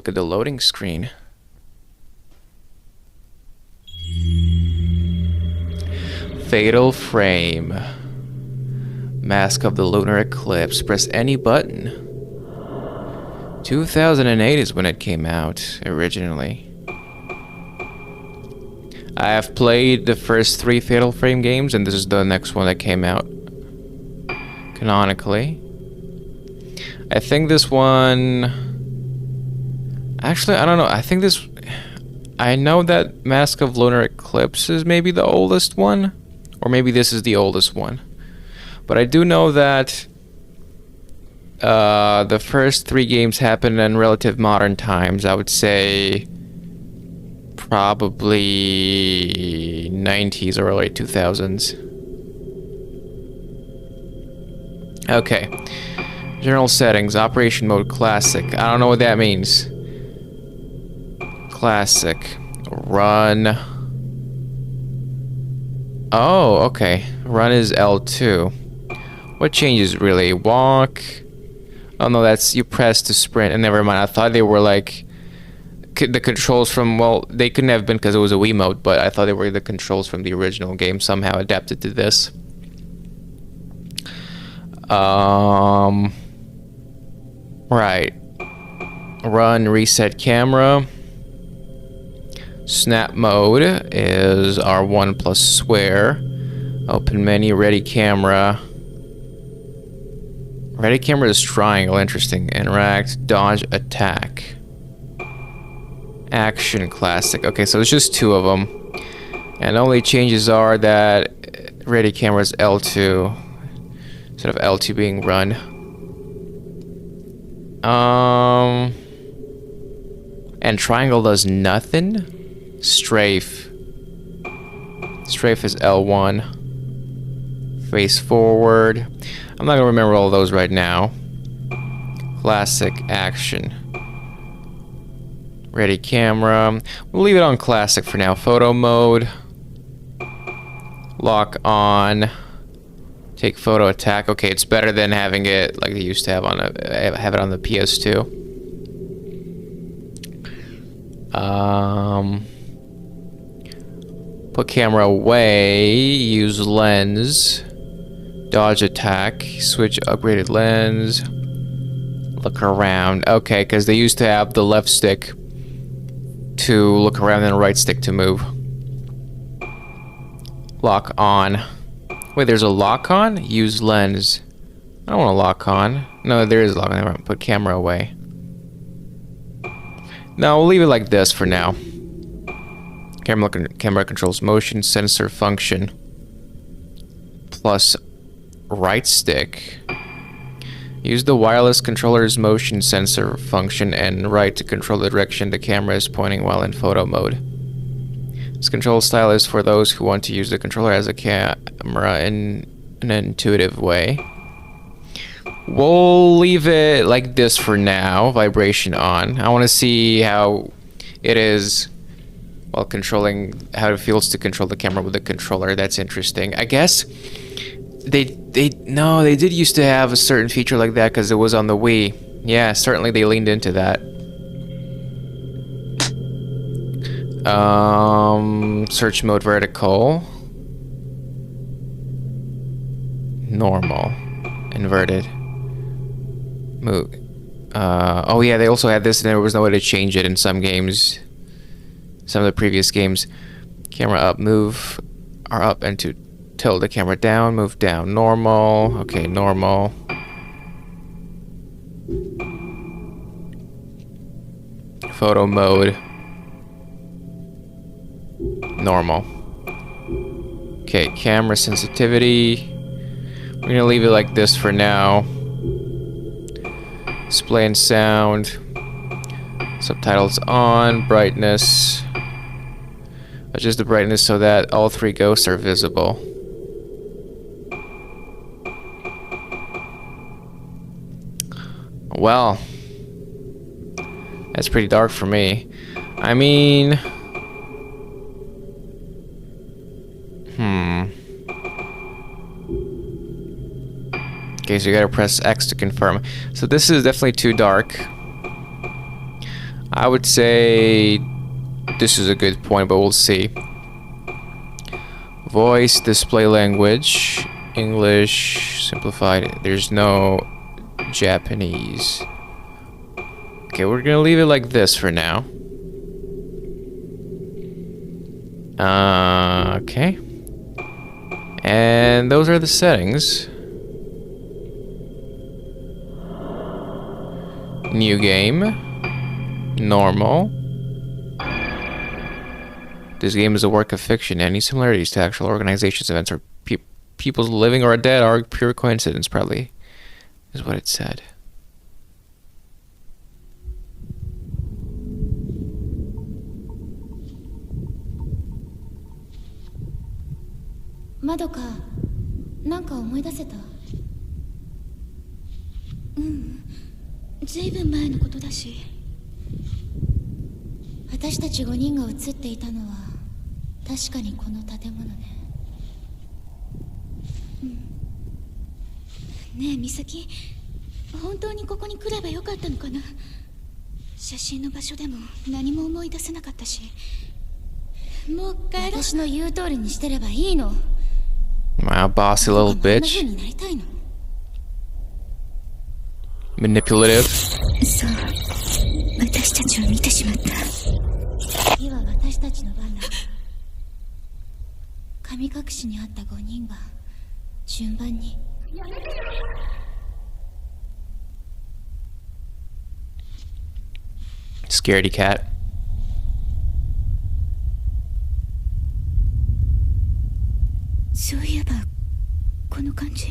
look at the loading screen. Fatal frame. Mask of the Lunar Eclipse. Press any button. 2008 is when it came out, originally. I have played the first 3 Fatal Frame games, and this is the next one that came out. Canonically. I think this one... Actually, I don't know. I think this... I know that Mask of Lunar Eclipse is maybe the oldest one. Or maybe this is the oldest one. But I do know that the first 3 games happened in relative modern times. I would say probably 90s or early 2000s. Okay. General settings, operation mode, classic. I don't know what that means. Classic. Run. Oh, okay. Run is L2. What changes really? Walk. Oh no, that's you press to sprint. And never mind. I thought they were like the controls from, well, they couldn't have been because it was a Wiimote, but I thought they were the controls from the original game somehow adapted to this. Right. Run, reset camera. Snap mode is R1 plus swear. Open menu, ready camera. Ready camera is triangle, interesting. Interact, dodge, attack. Action, classic. Okay, so it's just 2 of them. And the only changes are that ready camera is L2 instead of L2 being run. And triangle does nothing. Strafe. Strafe is L1. Face forward. I'm not gonna remember all those right now. Classic, action. Ready camera. We'll leave it on classic for now. Photo mode. Lock on. Take photo, attack. Okay, it's better than having it like they used to have on have it on the PS2. Put camera away. Use lens. Dodge, attack. Switch, upgraded lens. Look around. Okay, because they used to have the left stick to look around and the right stick to move. Lock on. Wait, there's a lock on? Use lens. I don't want to lock on. No, there is a lock on. Put camera away. No, we'll leave it like this for now. Camera controls motion sensor function. Plus right stick. Use the wireless controller's motion sensor function and right to control the direction the camera is pointing while in photo mode. This control style is for those who want to use the controller as a camera in an intuitive way. We'll leave it like this for now, vibration on. I want to see how it is while controlling, how it feels to control the camera with the controller. That's interesting. I guess they did used to have a certain feature like that because it was on the Wii. Yeah, certainly they leaned into that. Search mode vertical. Normal. Inverted. Move. Oh yeah, they also had this and there was no way to change it in some games. Some of the previous games. Camera up, move or up, and to tilt the camera down, move down. Normal. Okay, normal. Photo mode. Normal. Okay, camera sensitivity. We're gonna leave it like this for now. Display and sound. Subtitles on. Brightness. Adjust the brightness so that all 3 ghosts are visible. Well, that's pretty dark for me. I mean... Okay, so you gotta press X to confirm. So this is definitely too dark. I would say this is a good point, but we'll see. Voice, display language, English, simplified. There's no Japanese. Okay, we're gonna leave it like this for now. Okay. And those are the settings. New game. Normal. This game is a work of fiction. Any similarities to actual organizations, events, or people living or dead are pure coincidence, probably, is what it said. Madoka, なんか思い出せた？ずいぶん前のことだし。私たち5人が写っていたのは確かにこの建物ね。ねえ美咲、本当にここに来ればよかったのかな。写真の場所でも何も思い出せなかったし。もう帰ろう。私の言う通りにしてればいいの。Wow, bossy little bitch. Manipulative. そう、私たちを見てしまった。次は私たちの番だ。神隠しにあった5人が順番に。Scaredy cat.そういえばこの感じ。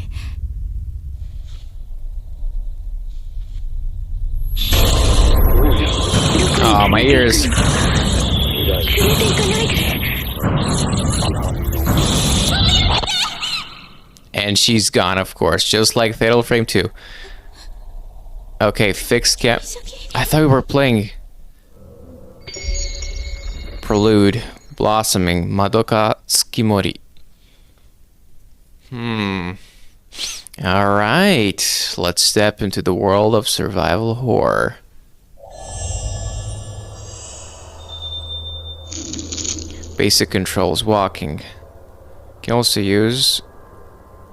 Oh, my ears. And she's gone, of course, just like Fatal Frame 2. Okay, fixed cap. I thought we were playing Prelude, Blossoming, Madoka Tsukimori. Alright, let's step into the world of survival horror. Basic controls, walking. Can also use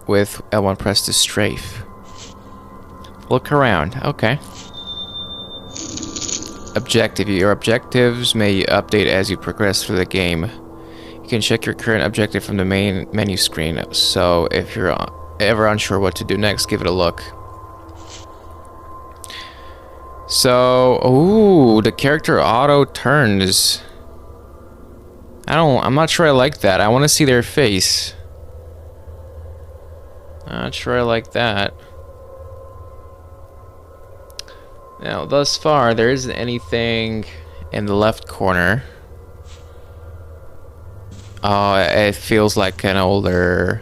with L1 press to strafe. Look around, okay. Objective, your objectives may update as you progress through the game. You can check your current objective from the main menu screen, so if you're ever unsure what to do next, give it a look. So, ooh, the character auto turns. I'm not sure I like that. I want to see their face. Not sure I like that. Now, thus far, there isn't anything in the left corner. Oh, it feels like an older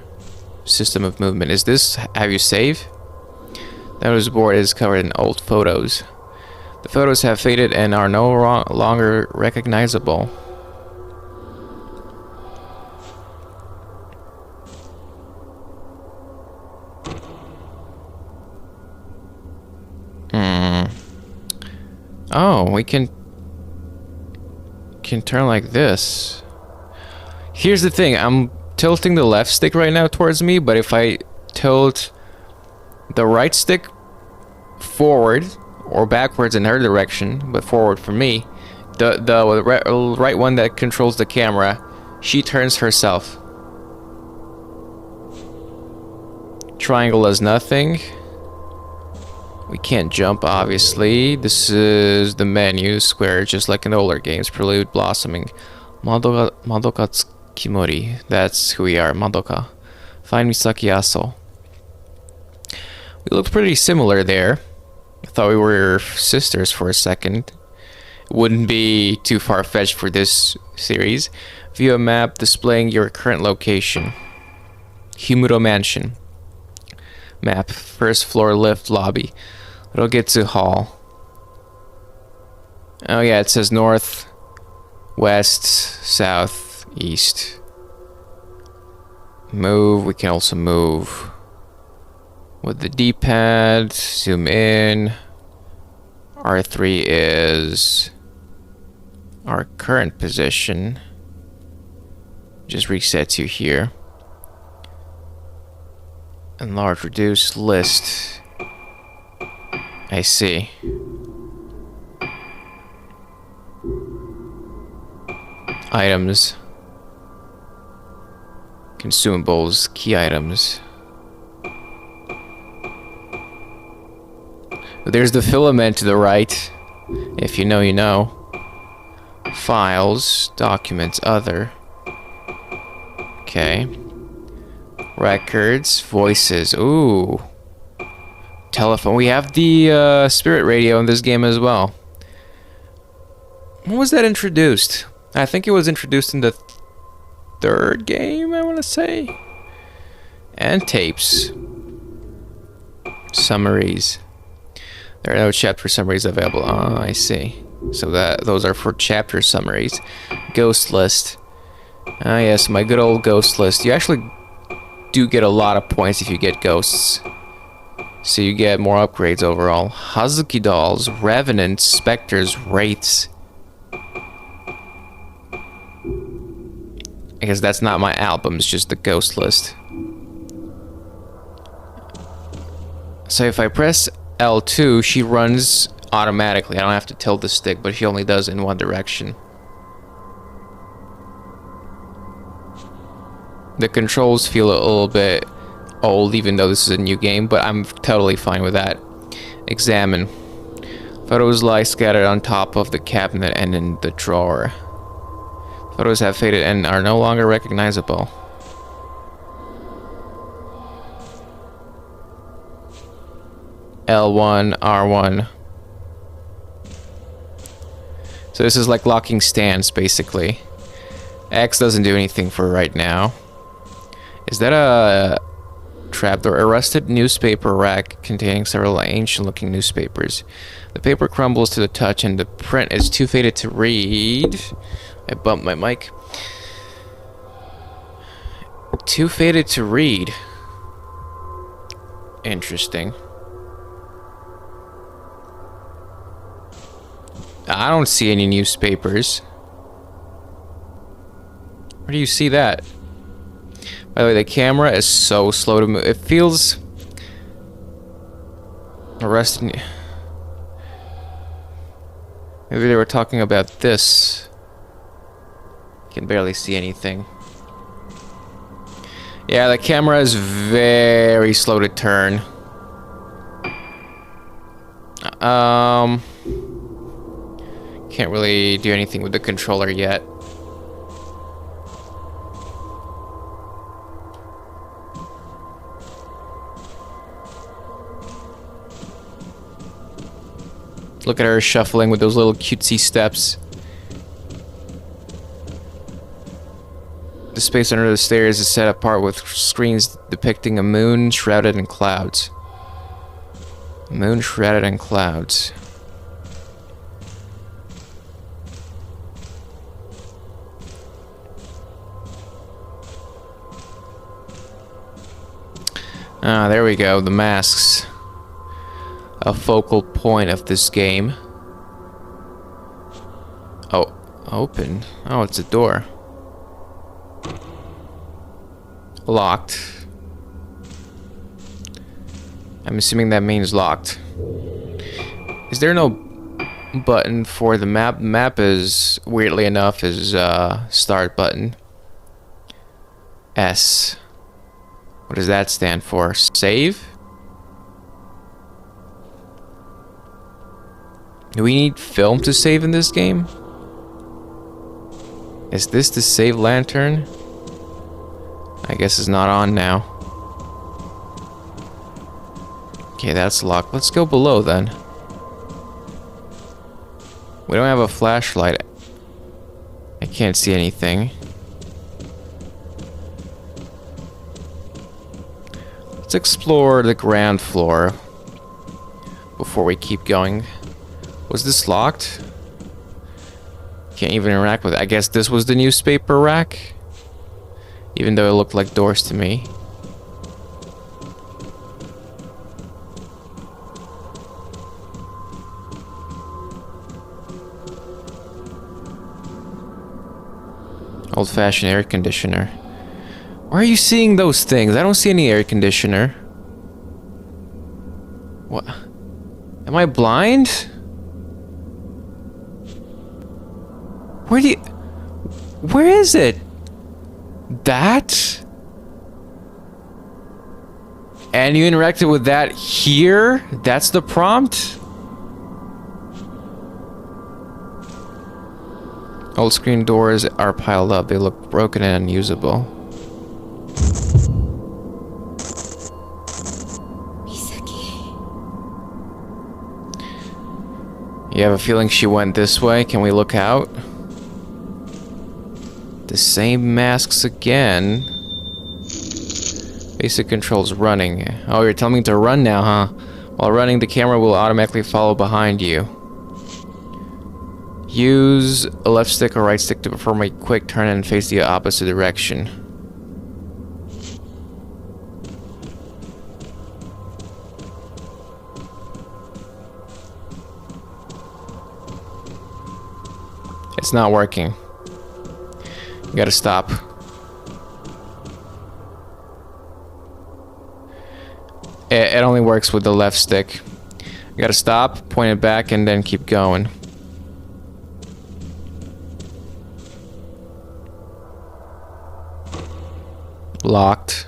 system of movement. Is this, have you saved? Notice board is covered in old photos. The photos have faded and are no longer recognizable. Oh, we can turn like this. Here's the thing, I'm tilting the left stick right now towards me, but if I tilt the right stick forward or backwards in her direction, but forward for me, the right one that controls the camera, she turns herself. Triangle does nothing. We can't jump, obviously. This is the menu, square, just like in older games. Prelude, Blossoming. Madoka Tsukimori. That's who we are, Madoka. Find Misaki Aso. We look pretty similar there. I thought we were sisters for a second. It wouldn't be too far-fetched for this series. View a map displaying your current location. Humuro Mansion. Map, first floor lift lobby. Rogetsu Hall. Oh yeah, it says north, west, south, east. Move, we can also move with the D-pad, zoom in. R3 is our current position. Just resets you here. Enlarge, reduce, list. I see. Items. Consumables, key items. There's the filament to the right. If you know, you know. Files, documents, other. Okay. Records, voices. Ooh. Telephone. We have the spirit radio in this game as well. When was that introduced? I think it was introduced in the third game, I want to say. And tapes. Summaries. There are no chapter summaries available. Oh, I see. So those are for chapter summaries. Ghost list. Ah, yes, my good old ghost list. You actually do get a lot of points if you get ghosts. So you get more upgrades overall. Hazuki dolls, revenants, specters, wraiths. I guess that's not my album, it's just the ghost list. So if I press L2, she runs automatically. I don't have to tilt the stick, but she only does in one direction. The controls feel a little bit old, even though this is a new game, but I'm totally fine with that. Examine. Photos lie scattered on top of the cabinet and in the drawer. Photos have faded and are no longer recognizable. L1, R1. So this is like locking stands, basically. X doesn't do anything for right now. Is that a trapdoor? A rusted newspaper rack containing several ancient-looking newspapers. The paper crumbles to the touch and the print is too faded to read. I bumped my mic. Too faded to read. Interesting. I don't see any newspapers. Where do you see that? By the way, the camera is so slow to move. It feels arresting. Maybe they were talking about this. Can barely see anything. Yeah, the camera is very slow to turn. Can't really do anything with the controller yet. Look at her shuffling with those little cutesy steps. The space under the stairs is set apart with screens depicting a moon shrouded in clouds. A moon shrouded in clouds. Ah, there we go, the masks. A focal point of this game. Oh, open. Oh, it's a door. Locked. I'm assuming that means locked. Is there no button for the map? Map is, weirdly enough, is start button. S. What does that stand for? Save? Do we need film to save in this game? Is this the save lantern? I guess it's not on now. Okay, that's locked. Let's go below then. We don't have a flashlight. I can't see anything. Let's explore the ground floor before we keep going. Was this locked? Can't even interact with it. I guess this was the newspaper rack? Even though it looked like doors to me. Old-fashioned air conditioner. Why are you seeing those things? I don't see any air conditioner. What? Am I blind? Where is it? That? And you interacted with that here? That's the prompt? Old screen doors are piled up. They look broken and unusable. You have a feeling she went this way? Can we look out? The same masks again. Basic controls running. Oh, you're telling me to run now, huh? While running, the camera will automatically follow behind you. Use a left stick or right stick to perform a quick turn and face the opposite direction. It's not working. You gotta stop. It only works with the left stick. You gotta stop, point it back, and then keep going. Locked.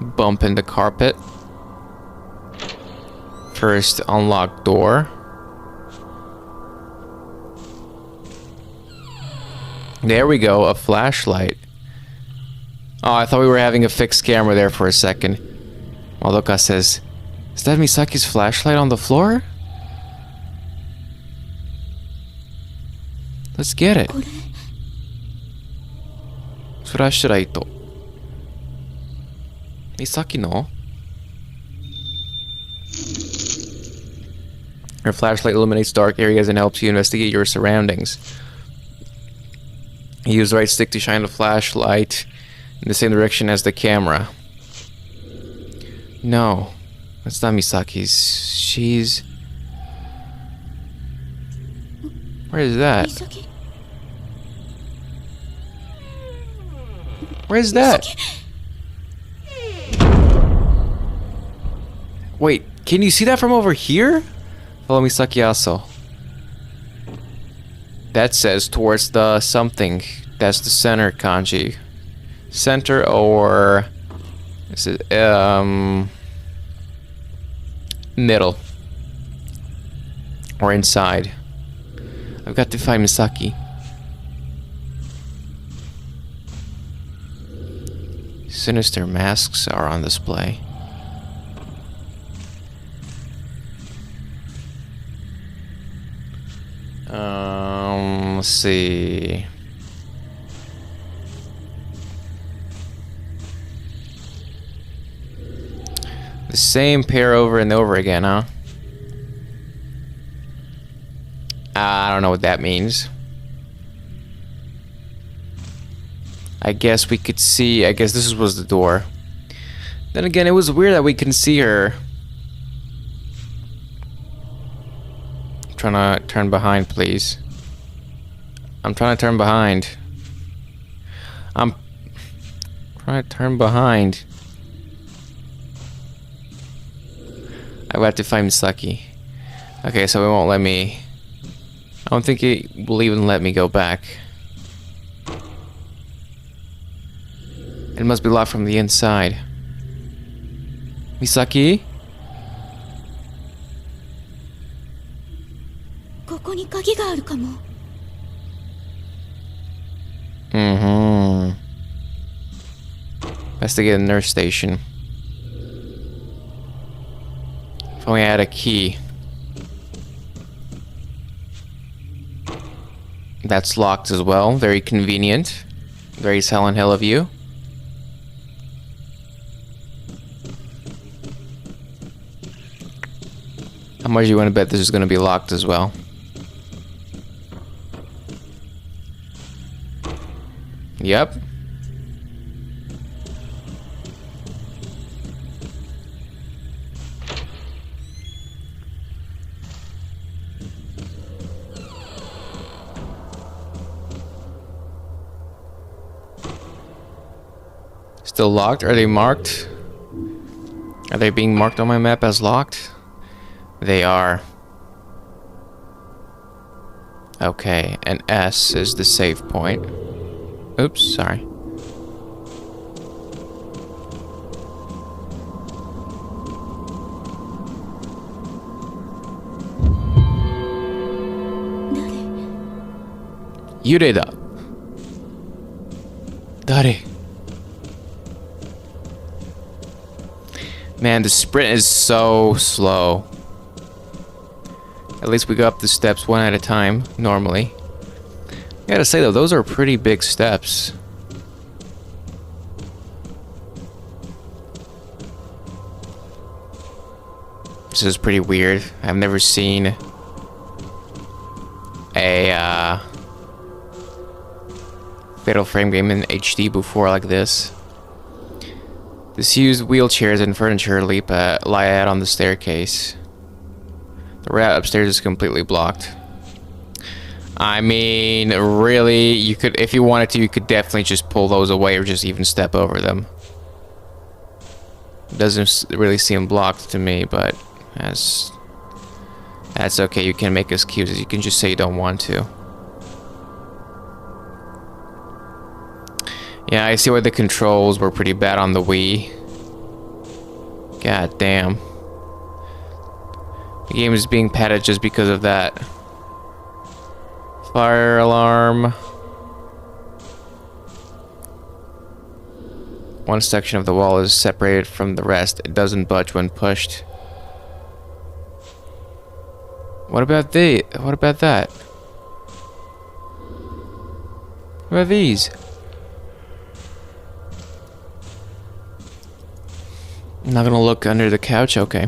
Bump in the carpet. First, unlock door. There we go, a flashlight. Oh, I thought we were having a fixed camera there for a second. Madoka says, "Is that Misaki's flashlight on the floor?" Let's get it. Flashlight. Misaki no? Her flashlight illuminates dark areas and helps you investigate your surroundings. Use the right stick to shine the flashlight in the same direction as the camera. No, that's not Misaki's. She's... Where is that? Misaki? Where is that? Wait, can you see that from over here? Follow Misaki Aso. That says towards the something. That's the center kanji. Center or... Is it, middle. Or inside. I've got to find Misaki. Sinister masks are on display. Let's see. The same pair over and over again, huh? I don't know what that means. I guess we could see... I guess this was the door. Then again, it was weird that we couldn't see her. I'm trying to turn behind, please. I'm trying to turn behind. I'm trying to turn behind. I've got to find Misaki. Okay, so it won't let me... I don't think it will even let me go back. It must be locked from the inside. Misaki? ここに鍵があるかも。Investigate the nurse station. If only I had a key. That's locked as well. Very convenient. Very Silent Hill of you. How much do you want to bet this is going to be locked as well? Yep. Still locked? Are they marked? Are they being marked on my map as locked? They are. Okay, and S is the save point. Oops, sorry. Yure da. Dare. Man, the sprint is so slow. At least we go up the steps one at a time, normally. I gotta say though, those are pretty big steps. This is pretty weird. I've never seen a Fatal Frame game in HD before like this. Disused wheelchairs and furniture lie out on the staircase. The route upstairs is completely blocked. I mean, really, you could, if you wanted to, you could definitely just pull those away or just even step over them. Doesn't really seem blocked to me, but that's okay. You can make excuses. You can just say you don't want to. Yeah, I see why the controls were pretty bad on the Wii. God damn. The game is being padded just because of that. Fire alarm. One section of the wall is separated from the rest. It doesn't budge when pushed. What about that? What about these? I'm not gonna look under the couch, okay.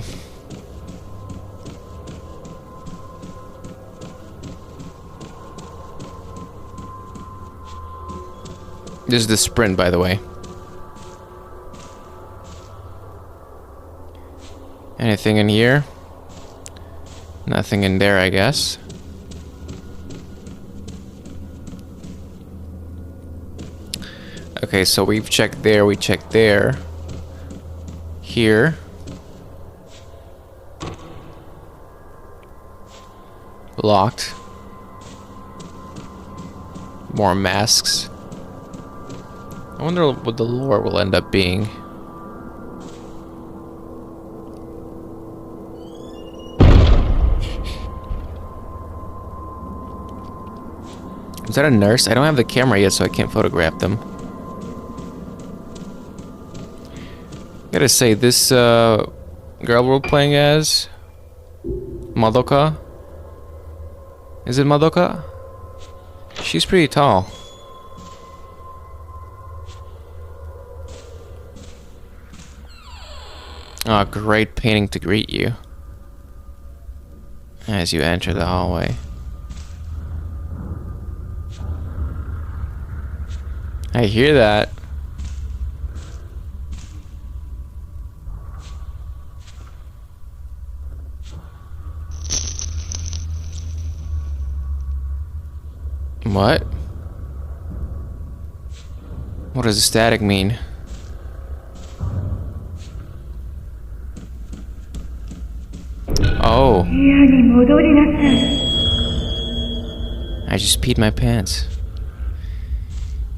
This is the sprint, by the way. Anything in here? Nothing in there, I guess. Okay, so we've checked there, we checked there. Here. Locked. More masks. I wonder what the lore will end up being. Is that a nurse? I don't have the camera yet, so I can't photograph them. Gotta say, this girl we're playing as, Madoka. Is it Madoka? She's pretty tall. Oh, great painting to greet you as you enter the hallway. I hear that. What? What does the static mean? Oh. I just peed my pants.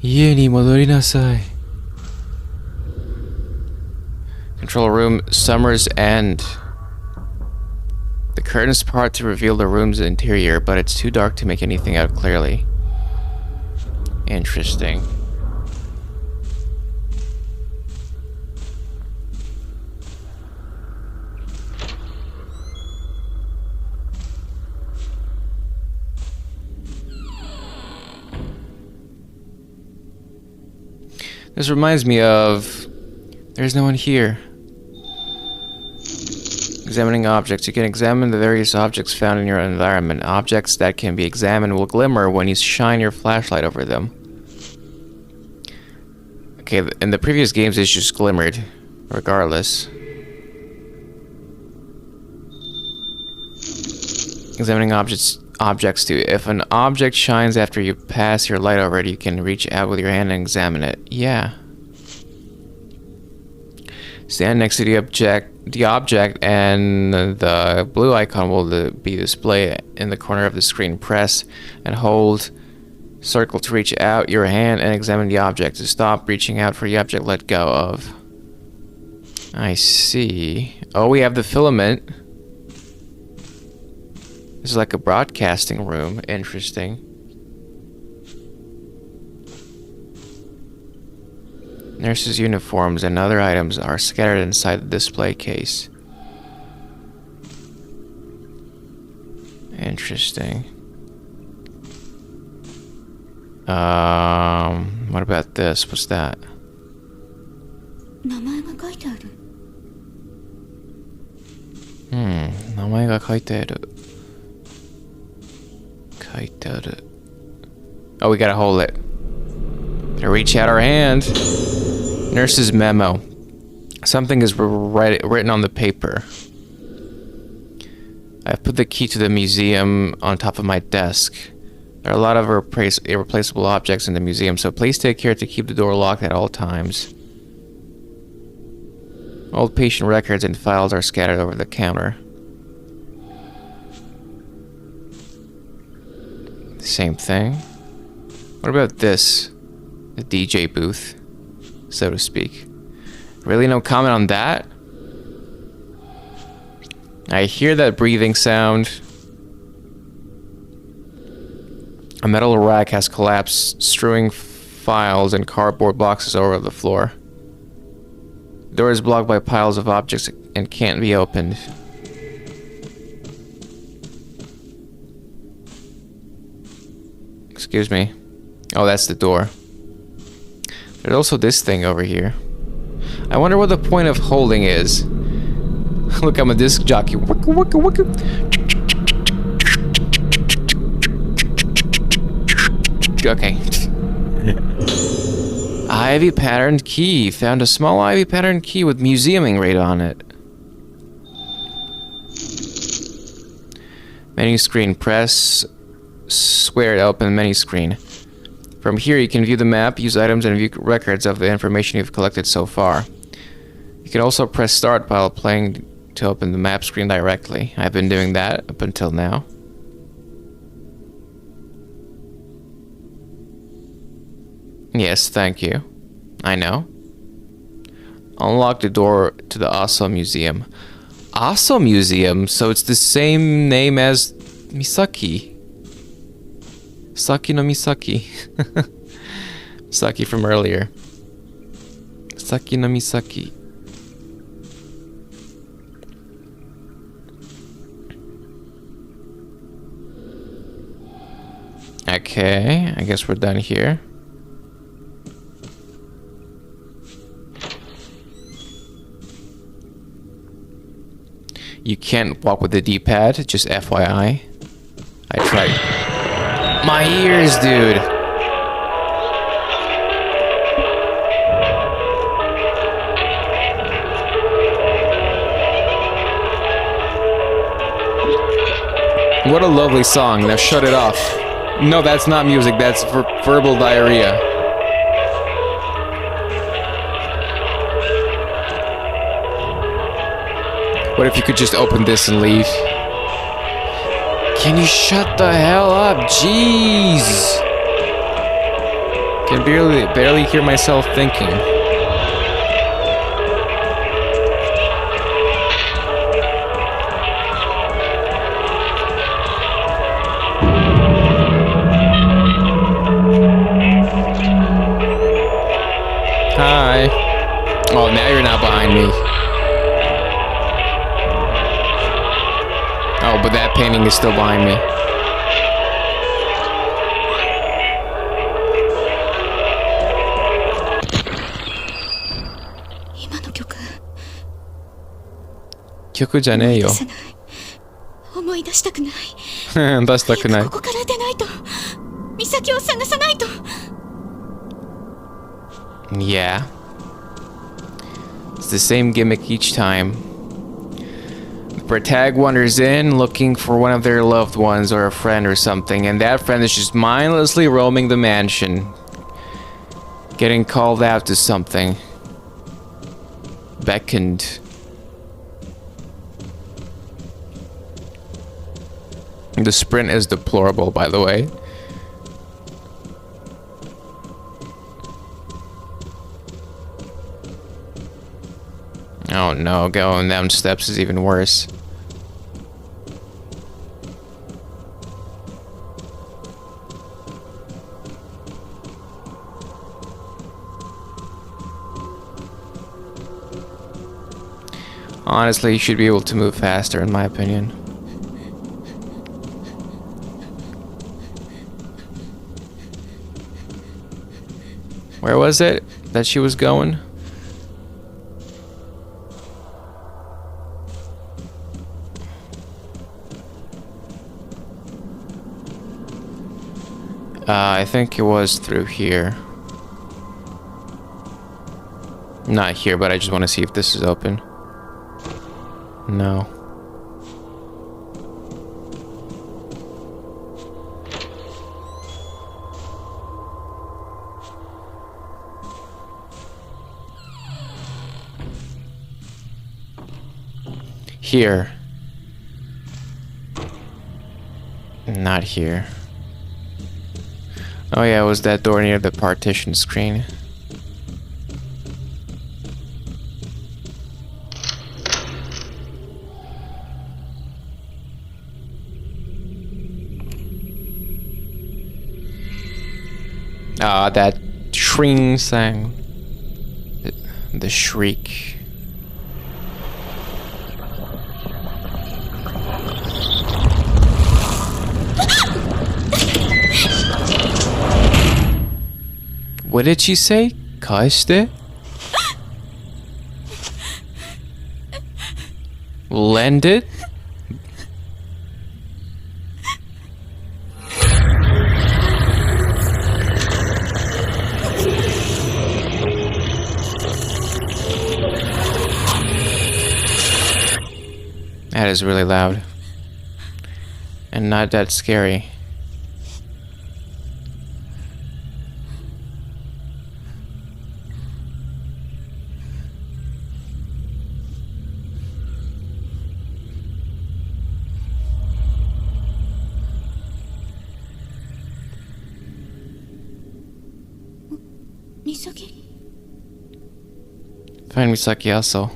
Ie ni modori nasai. Control room, Summer's End. The curtains part to reveal the room's interior, but it's too dark to make anything out clearly. Interesting. This reminds me of... There's no one here. Examining objects. You can examine the various objects found in your environment. Objects that can be examined will glimmer when you shine your flashlight over them. Okay, in the previous games it just glimmered, regardless. Examining objects too. If an object shines after you pass your light over it, you can reach out with your hand and examine it. Yeah. Stand next to the object, and the blue icon will be displayed in the corner of the screen. Press and hold circle to reach out your hand and examine the object. To stop reaching out for the object, let go of. I see. Oh, we have the filament. This is like a broadcasting room. Interesting. Nurses' uniforms and other items are scattered inside the display case. Interesting. What about this? What's that? 名前が書いてある。名前が書いてある。書いてある。Oh, we gotta hold it. Gotta reach out our hand. Nurse's memo. Something is written on the paper. I've put the key to the museum on top of my desk. There are a lot of irreplaceable objects in the museum, so please take care to keep the door locked at all times. Old patient records and files are scattered over the counter. Same thing. What about this? The DJ booth, so to speak. Really no comment on that? I hear that breathing sound. A metal rack has collapsed, strewing files and cardboard boxes over the floor. The door is blocked by piles of objects and can't be opened. Excuse me. Oh, that's the door. There's also this thing over here. I wonder what the point of holding is. Look, I'm a disc jockey. Wicka, wicka, wicka. Okay. Ivy patterned key. Found a small ivy patterned key with museuming rate on it. Menu screen. Press square to open menu screen. From here you can view the map, use items, and view records of the information you've collected so far. You can also press start while playing to open the map screen directly. I've been doing that up until now. Yes, thank you. I know. Unlock the door to the Aso Museum. Aso Museum? So it's the same name as Misaki. Saki no Misaki. Saki from earlier. Saki no Misaki. Okay, I guess we're done here. You can't walk with the D-pad, just FYI. I tried. My ears, dude! What a lovely song. Now shut it off. No, that's not music, that's verbal diarrhea. What if you could just open this and leave? Can you shut the hell up? Jeez! Can barely hear myself thinking. Hi. Oh, now you're not behind me. Oh, but that painting is still behind me. Kyoku じゃねえよ。思い出したくない。出したくない。ここから出ないと。美咲を探さないと。Yeah. It's the same gimmick each time. The tag wanders in looking for one of their loved ones or a friend or something, and that friend is just mindlessly roaming the mansion, getting called out to something. beckoned. The sprint is deplorable, by the way. Oh no, going down steps is even worse. Honestly, you should be able to move faster, in my opinion. Where was it that she was going? I think it was through here. Not here, but I just want to see if this is open. No. Here. Not here. Oh yeah, it was that door near the partition screen. Ah, that shring thing. The shriek. What did she say? Kaiste? Lend it? That is really loud. And not that scary. Misaki? Find Misaki also.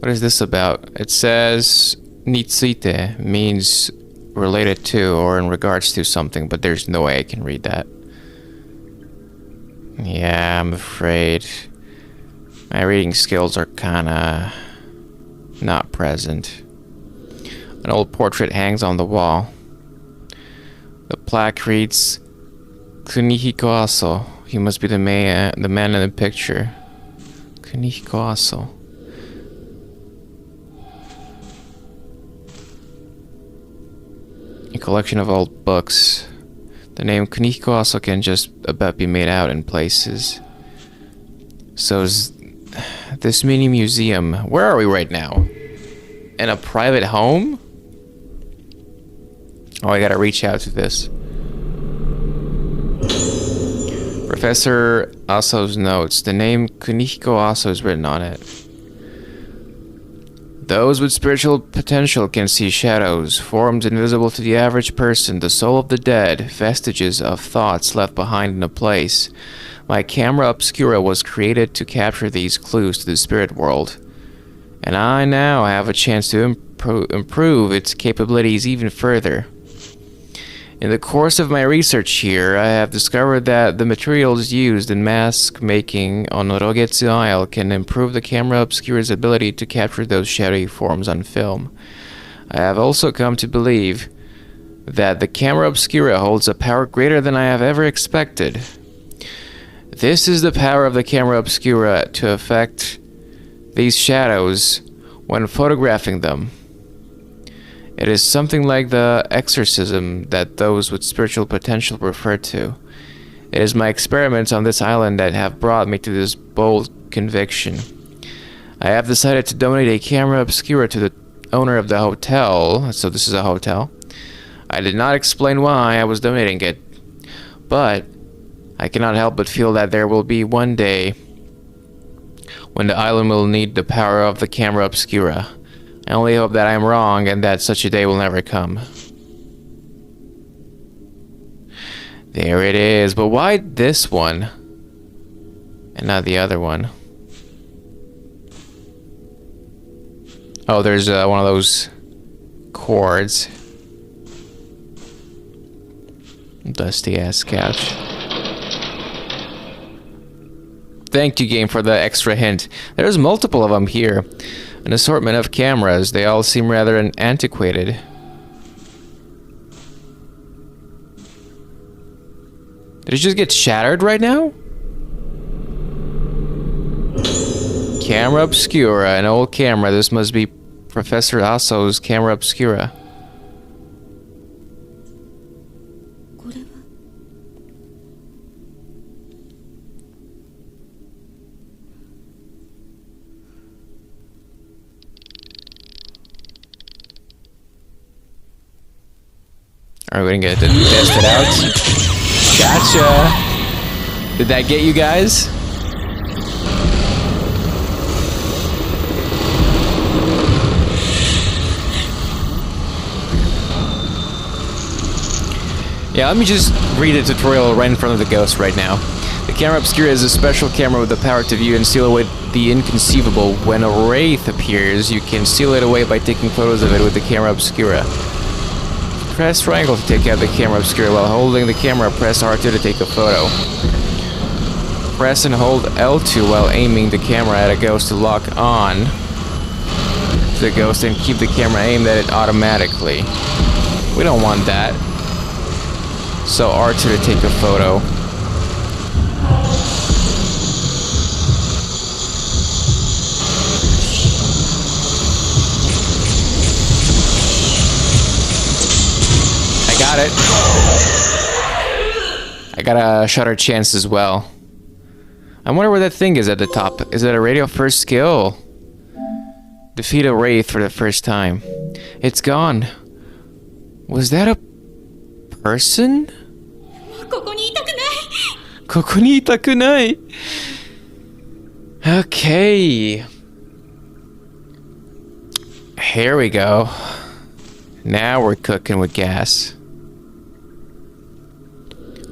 What is this about? It says Nitsuite means related to or in regards to something, but there's no way I can read that. Yeah, I'm afraid my reading skills are kinda not present. An old portrait hangs on the wall. The plaque reads, Kunihiko Aso. He must be the man in the picture. Kunihiko Aso. A collection of old books. The name Kunihiko Aso can just about be made out in places. So is this mini museum. Where are we right now? In a private home? Oh, I gotta reach out to this. Professor Aso's notes. The name Kunihiko Aso is written on it. Those with spiritual potential can see shadows, forms invisible to the average person, the soul of the dead, vestiges of thoughts left behind in a place. My camera obscura was created to capture these clues to the spirit world. And I now have a chance to improve its capabilities even further. In the course of my research here, I have discovered that the materials used in mask making on Rogetsu Isle can improve the camera obscura's ability to capture those shadowy forms on film. I have also come to believe that the camera obscura holds a power greater than I have ever expected. This is the power of the camera obscura to affect these shadows when photographing them. It is something like the exorcism that those with spiritual potential refer to. It is my experiments on this island that have brought me to this bold conviction. I have decided to donate a camera obscura to the owner of the hotel, so this is a hotel. I did not explain why I was donating it, but I cannot help but feel that there will be one day when the island will need the power of the camera obscura. I only hope that I'm wrong and that such a day will never come. There it is, but why this one? And not the other one? Oh, there's one of those cords. Dusty ass couch. Thank you, game, for the extra hint. There's multiple of them here. An assortment of cameras. They all seem rather antiquated. Did it just get shattered right now? Camera obscura, an old camera. This must be Professor Aso's camera obscura. Are we gonna get to test it out? Gotcha! Did that get you guys? Yeah, let me just read the tutorial right in front of the ghost right now. The camera obscura is a special camera with the power to view and seal away the inconceivable. When a wraith appears, you can seal it away by taking photos of it with the camera obscura. Press triangle to take out the camera obscura. While holding the camera, press R2 to take a photo. Press and hold L2 while aiming the camera at a ghost to lock on the ghost and keep the camera aimed at it automatically. We don't want that. So R2 to take a photo. I got it. I got a shutter chance as well. I wonder where that thing is at the top. Is it a radio first skill? Defeat a wraith for the first time. It's gone. Was that a person? ここにいたくない。ここにいたくない。Okay. Here we go. Now we're cooking with gas.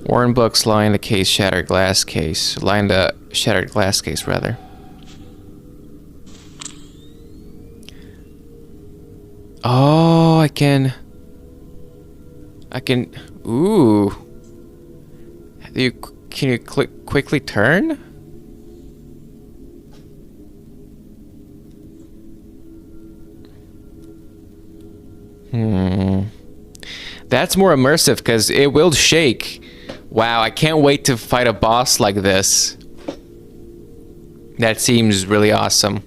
Worn books line the case, shattered glass case. Line the shattered glass case, rather. Oh, I can... Ooh. Can you quickly turn? That's more immersive because it will shake. Wow, I can't wait to fight a boss like this. That seems really awesome.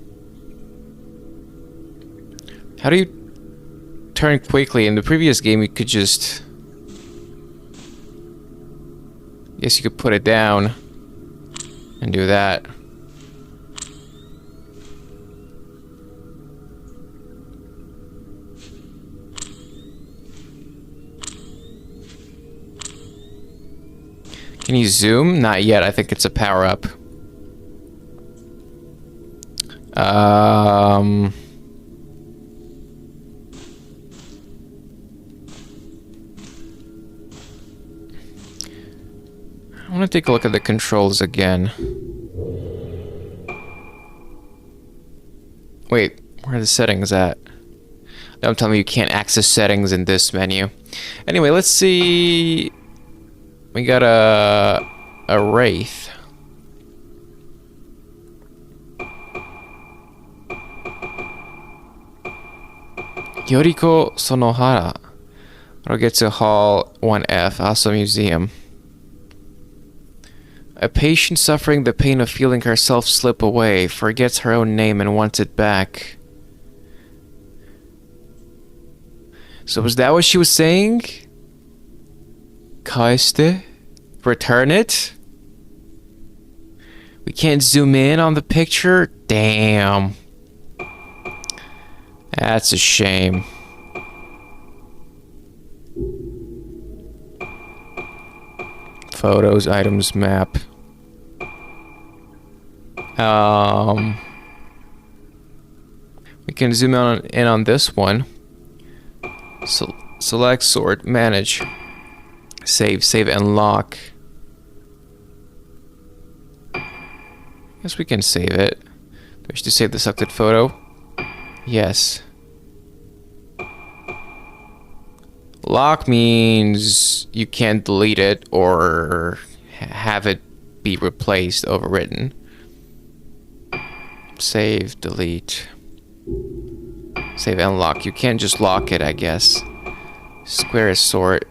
How do you turn quickly? In the previous game, you could just... Guess you could put it down and do that. Can you zoom? Not yet. I think it's a power-up. I want to take a look at the controls again. Wait, where are the settings at? Don't tell me you can't access settings in this menu. Anyway, let's see... We got a wraith. Yoriko Sonohara. Rogetsu Hall 1F, also museum. A patient suffering the pain of feeling herself slip away, forgets her own name and wants it back. So was that what she was saying? Kaeste? Return it? We can't zoom in on the picture? Damn. That's a shame. Photos, items, map. We can zoom in on this one. So select, sort, manage, save, and lock. Guess we can save it. Do we wish to save the selected photo? Yes. Lock means you can't delete it or have it be replaced, overwritten. Save, delete. Save and lock. You can't just lock it, I guess. Square is sort.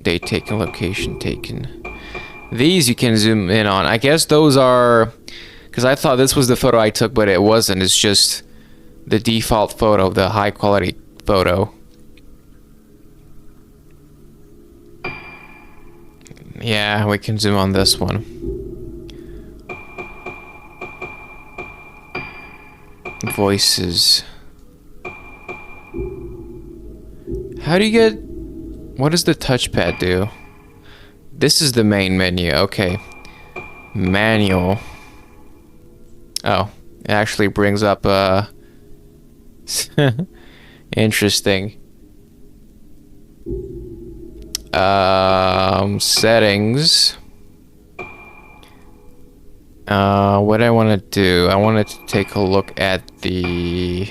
Date taken, location taken. These you can zoom in on. I guess those are... Because I thought this was the photo I took, but it wasn't. It's just the default photo, the high quality photo. Yeah, we can zoom on this one. Voices. How do you get... What does the touchpad do? This is the main menu. Okay. Manual. Oh, it actually brings up interesting. Settings. What I want to do, I wanted to take a look at the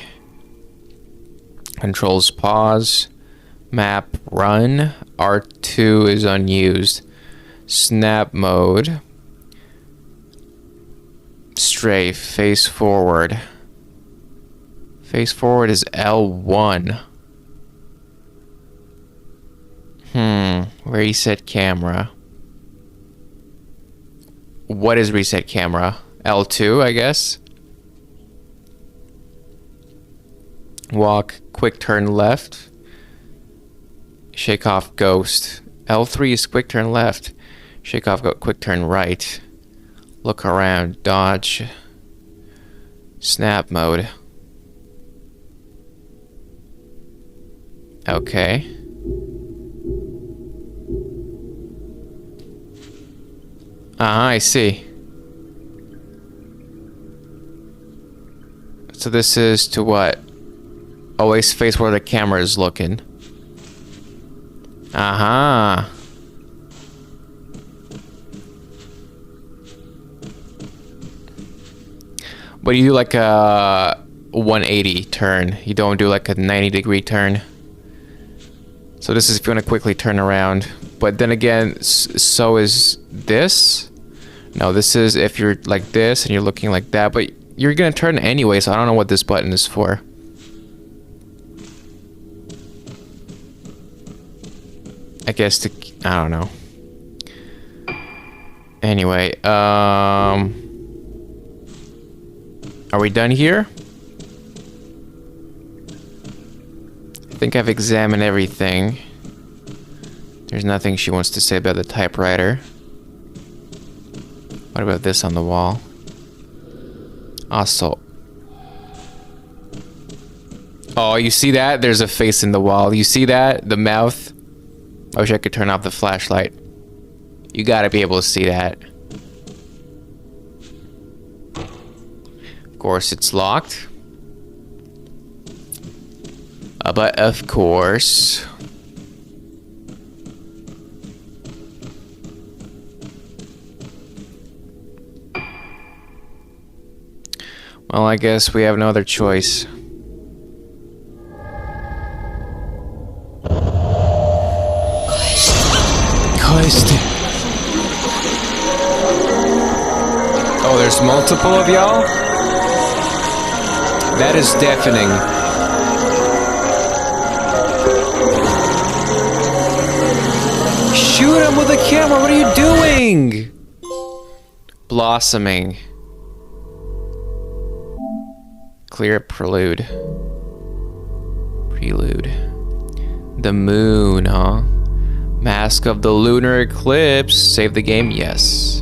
controls. Pause, map, run. R2 is unused. Snap mode. Strafe, face forward. Face forward is L1. Reset camera. What is reset camera? L2, I guess. Walk, quick turn left. Shake off ghost. L3 is quick turn left. Shake off, go quick turn right. Look around, dodge. Snap mode. Okay. I see. So this is to what? Always face where the camera is looking. But you do like a 180 turn. You don't do like a 90-degree turn. So this is if you want to quickly turn around. But then again, so is this. No, this is if you're like this and you're looking like that. But you're going to turn anyway, so I don't know what this button is for. I guess to... I don't know. Anyway, are we done here? I think I've examined everything. There's nothing she wants to say about the typewriter. What about this on the wall? Also. Oh, you see that? There's a face in the wall. You see that? The mouth? I wish I could turn off the flashlight. You gotta be able to see that. Of course, it's locked. But of course... Well, I guess we have no other choice. Oh, there's multiple of y'all? That is deafening. Shoot him with a camera, what are you doing? Blossoming. Clear prelude. Prelude. The moon, huh? Mask of the Lunar Eclipse. Save the game? Yes.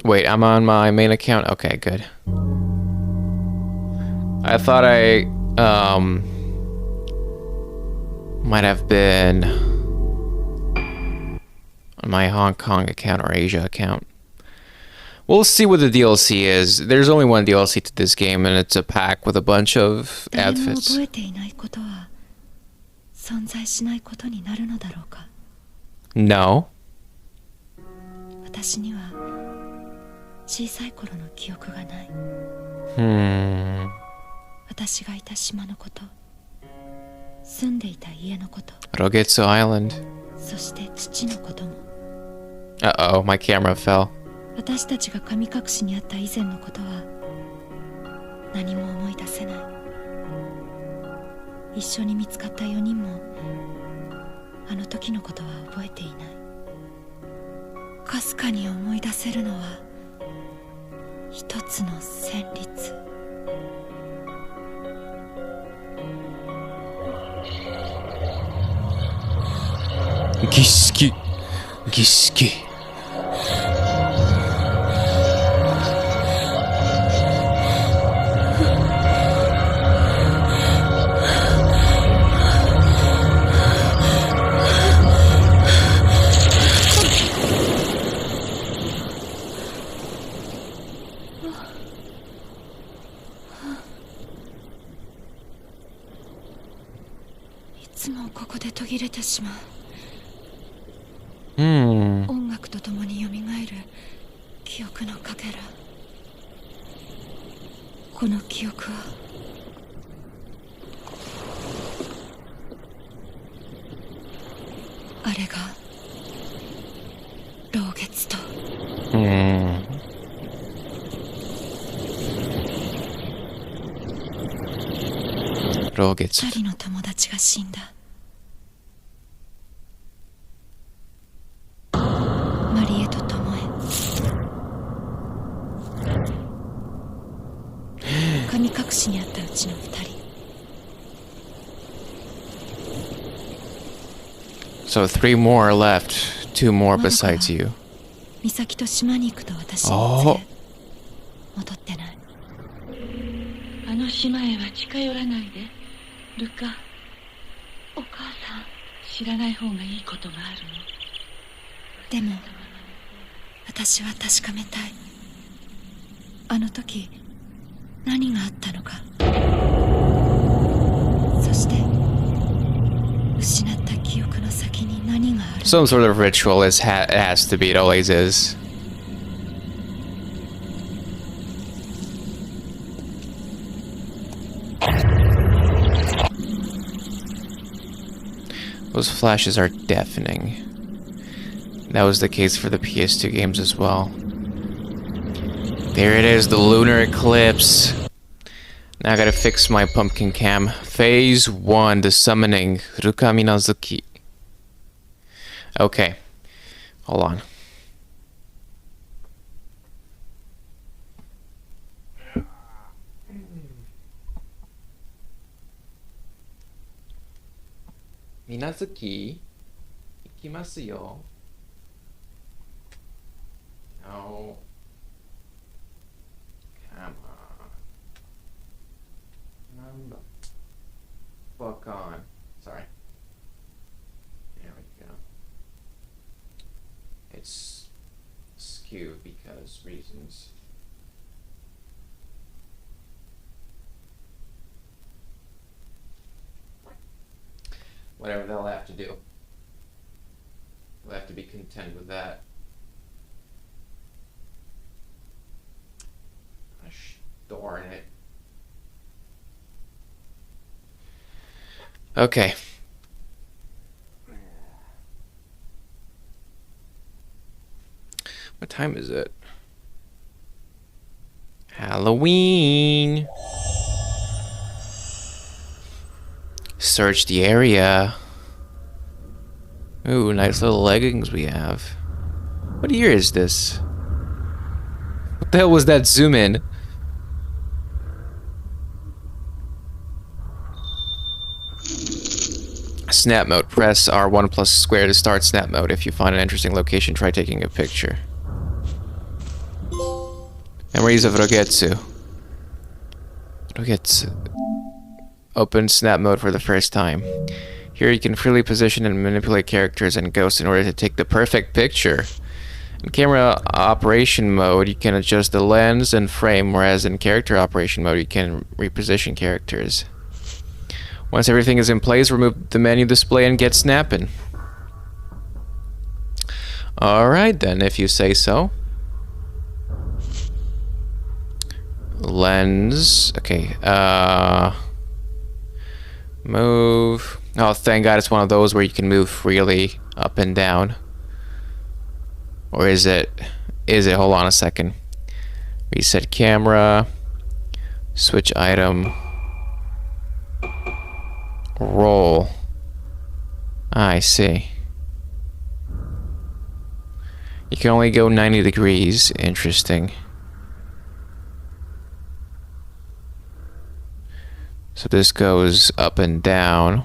Wait, I'm on my main account? Okay, good. I thought I, might have been... on my Hong Kong account or Asia account. We'll see what the DLC is. There's only one DLC to this game, and it's a pack with a bunch of outfits. No. 私には小さい頃の記憶がない。私がいた島のこと、住んでいた家のこと、Rogetsu Island. そして父のことも。Uh-oh, my camera fell. 私たちが神隠しにあった以前のことは何も思い出せない。一緒に見つかった4人もあの時のことは覚えていない。かすかに思い出せるのは一つの旋律。儀式。儀式。いつもここで途切れてしまう。音楽とともによみがえる記憶のかけら。この記憶はあれが老月と。老月。二人の友達が死んだ。マリエとトモエ。神隠しにあったうちの二人。So 3 more are left. 2 more besides you. 美咲と島に行くと私に告げ、戻ってない。あの島へは近寄らないで、ルカ。お母さん、知らない方がいいことがあるの。でも私は確かめたい。あの時何があったのか。そして失った記憶の先に何がある。 Some sort of ritual it has to be. It always is. Those flashes are deafening. That was the case for the PS2 games as well. There it is, the Lunar Eclipse. Now I gotta fix my pumpkin cam. Phase 1, the summoning. Ruka Minazuki. Okay. Hold on. Minazuki, ikimasu yo. No. Come on. Fuck on. Sorry. There we go. It's skewed because reasons. Whatever they'll have to do. We'll have to be content with that. Gosh darn it. Okay. What time is it? Halloween. Search the area. Ooh, nice little leggings we have. What year is this? What the hell was that zoom in? Snap mode. Press R1 plus square to start snap mode. If you find an interesting location, try taking a picture. Memories of Rogetsu. Rogetsu. Open snap mode for the first time. Here you can freely position and manipulate characters and ghosts in order to take the perfect picture. In camera operation mode, you can adjust the lens and frame, whereas in character operation mode, you can reposition characters. Once everything is in place, remove the menu display and get snapping. Alright then, if you say so. Lens. Okay, move. Oh, thank God it's one of those where you can move freely up and down. Or is it? Hold on a second. Reset camera. Switch item. Roll. I see. You can only go 90 degrees. Interesting. So this goes up and down.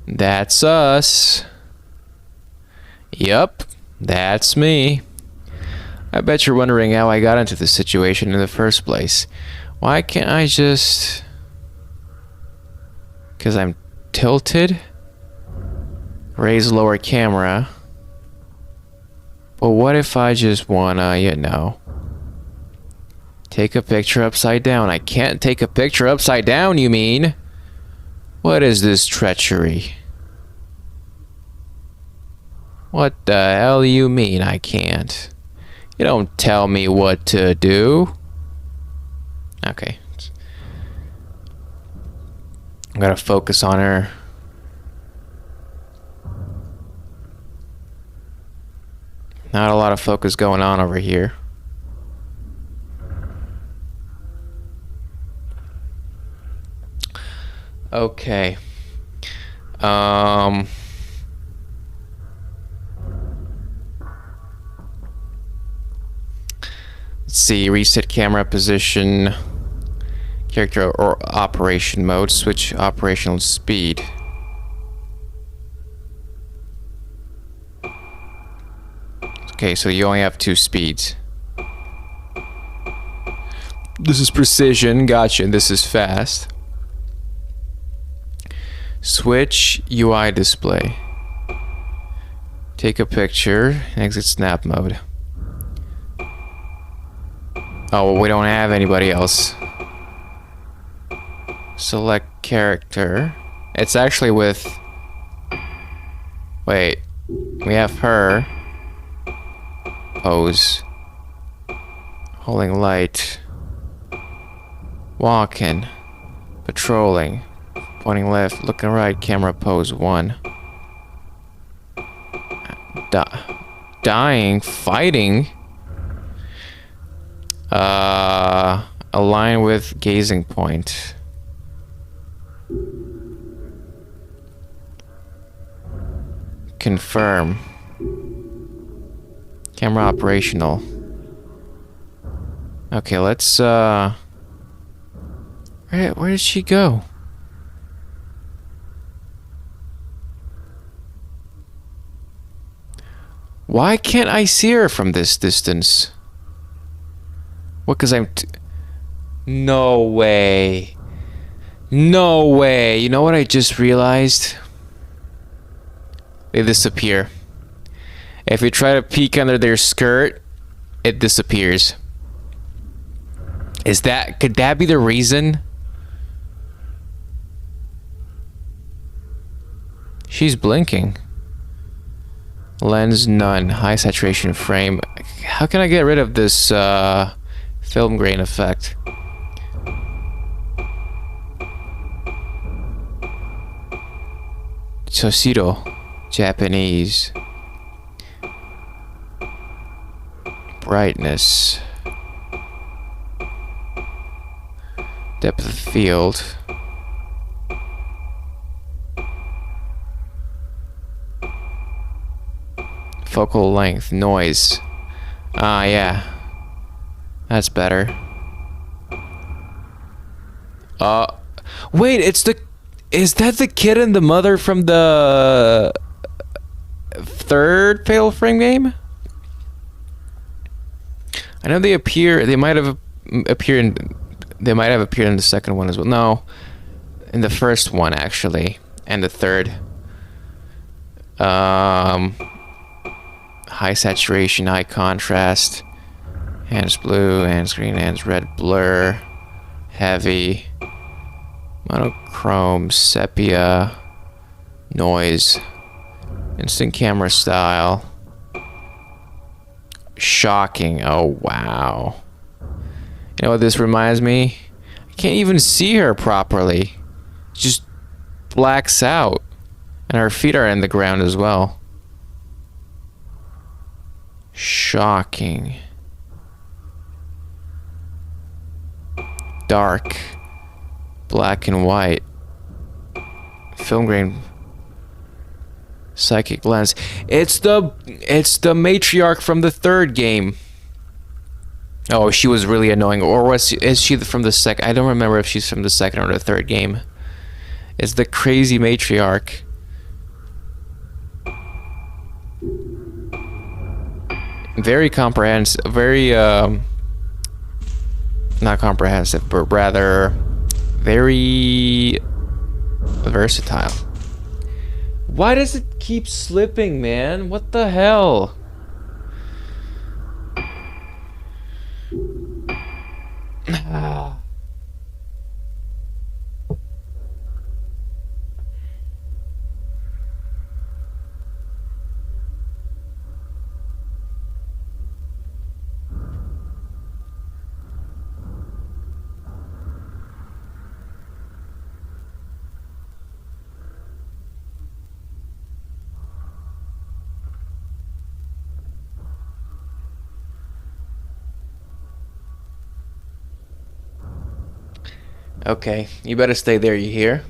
That's us. Yup, that's me. I bet you're wondering how I got into this situation in the first place. Why can't I just... Because I'm tilted? Raise lower camera. But what if I just wanna, you know... Take a picture upside down? I can't take a picture upside down, you mean? What is this treachery? What the hell do you mean I can't? You don't tell me what to do. Okay. I gotta focus on her. Not a lot of focus going on over here. Okay. Let's see, reset camera position, character or operation mode, switch operational speed. Okay, so you only have 2 speeds. This is precision, gotcha, this is fast. Switch UI display. Take a picture, exit snap mode. Oh, well, we don't have anybody else. Select character. It's actually with... Wait. We have her. Pose. Holding light. Walking. Patrolling. Pointing left, looking right, camera pose 1. Dying, fighting. Align with gazing point. Confirm. Camera operational. Okay, let's where did she go? Why can't I see her from this distance? What, cause I'm no way. No way. You know what I just realized? They disappear. If you try to peek under their skirt, it disappears. Could that be the reason? She's blinking. Lens none. High saturation frame. How can I get rid of this film grain effect? Toshiro. Japanese. Brightness. Depth of field. Focal length, noise. Ah, yeah. That's better. Wait, is that the kid and the mother from the third Fatal Frame game? I know they appear. They might have appeared in. They might have appeared in the second one as well. No, in the first one actually, and the third. High saturation, high contrast, hands blue, hands green, hands red, blur, heavy, monochrome, sepia, noise, instant camera style, shocking. Oh wow. You know what this reminds me? I can't even see her properly. Just blacks out. And her feet are in the ground as well. Shocking. Dark. Black and white. Film grain. Psychic lens. It's the matriarch from the third game. Oh, she was really annoying. Or is she from the second? I don't remember if she's from the second or the third game. It's the crazy matriarch. Very comprehensive, very not comprehensive, but rather very versatile. Why does it keep slipping, man? What the hell? Okay, you better stay there, you hear?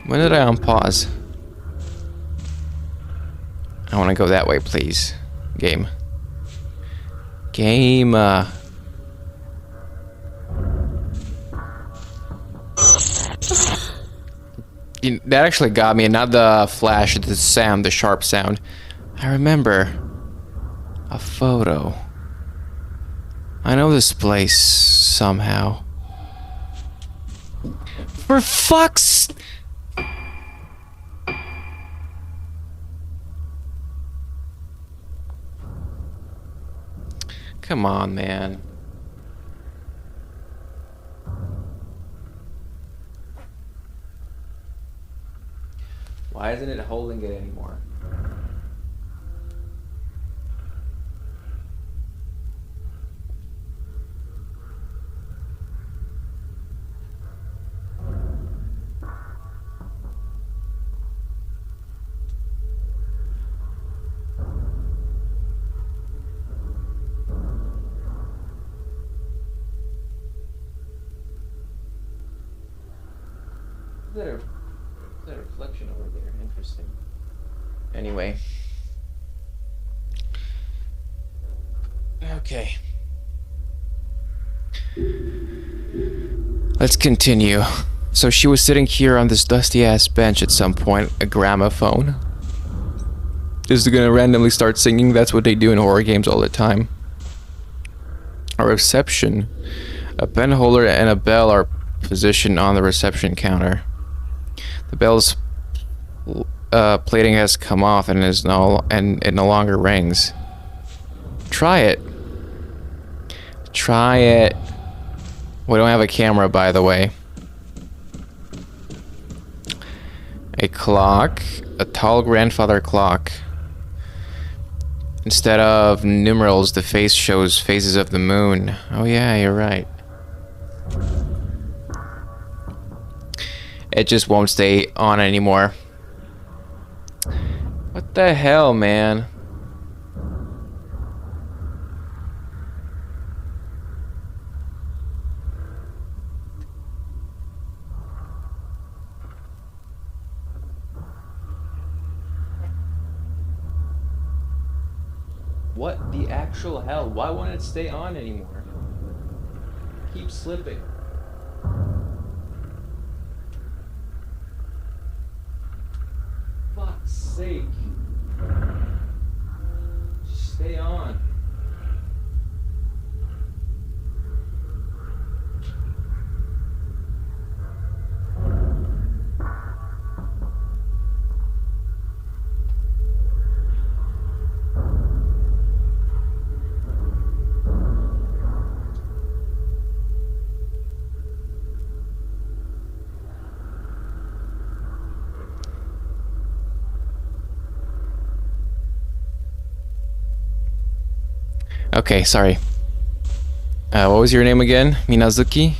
When did I unpause? I want to go that way, please. Game. Game, that actually got me, and not the flash, the sound, the sharp sound. I remember a photo. I know this place somehow. For fuck's... Come on, man. Why isn't it holding it anymore? Is that a reflection over there? Interesting. Anyway. Okay. Let's continue. So she was sitting here on this dusty ass bench at some point, a gramophone. Is gonna randomly start singing. That's what they do in horror games all the time. A reception. A pen holder and a bell are positioned on the reception counter. The bell's plating has come off and it no longer rings. Try it. Try it. We don't have a camera, by the way. A clock. A tall grandfather clock. Instead of numerals, the face shows phases of the moon. Oh yeah, you're right. It just won't stay on anymore. What the hell, man? What the actual hell? Why won't it stay on anymore? Keep slipping. Fuck's sake. Just stay on. Okay, sorry. What was your name again? Minazuki?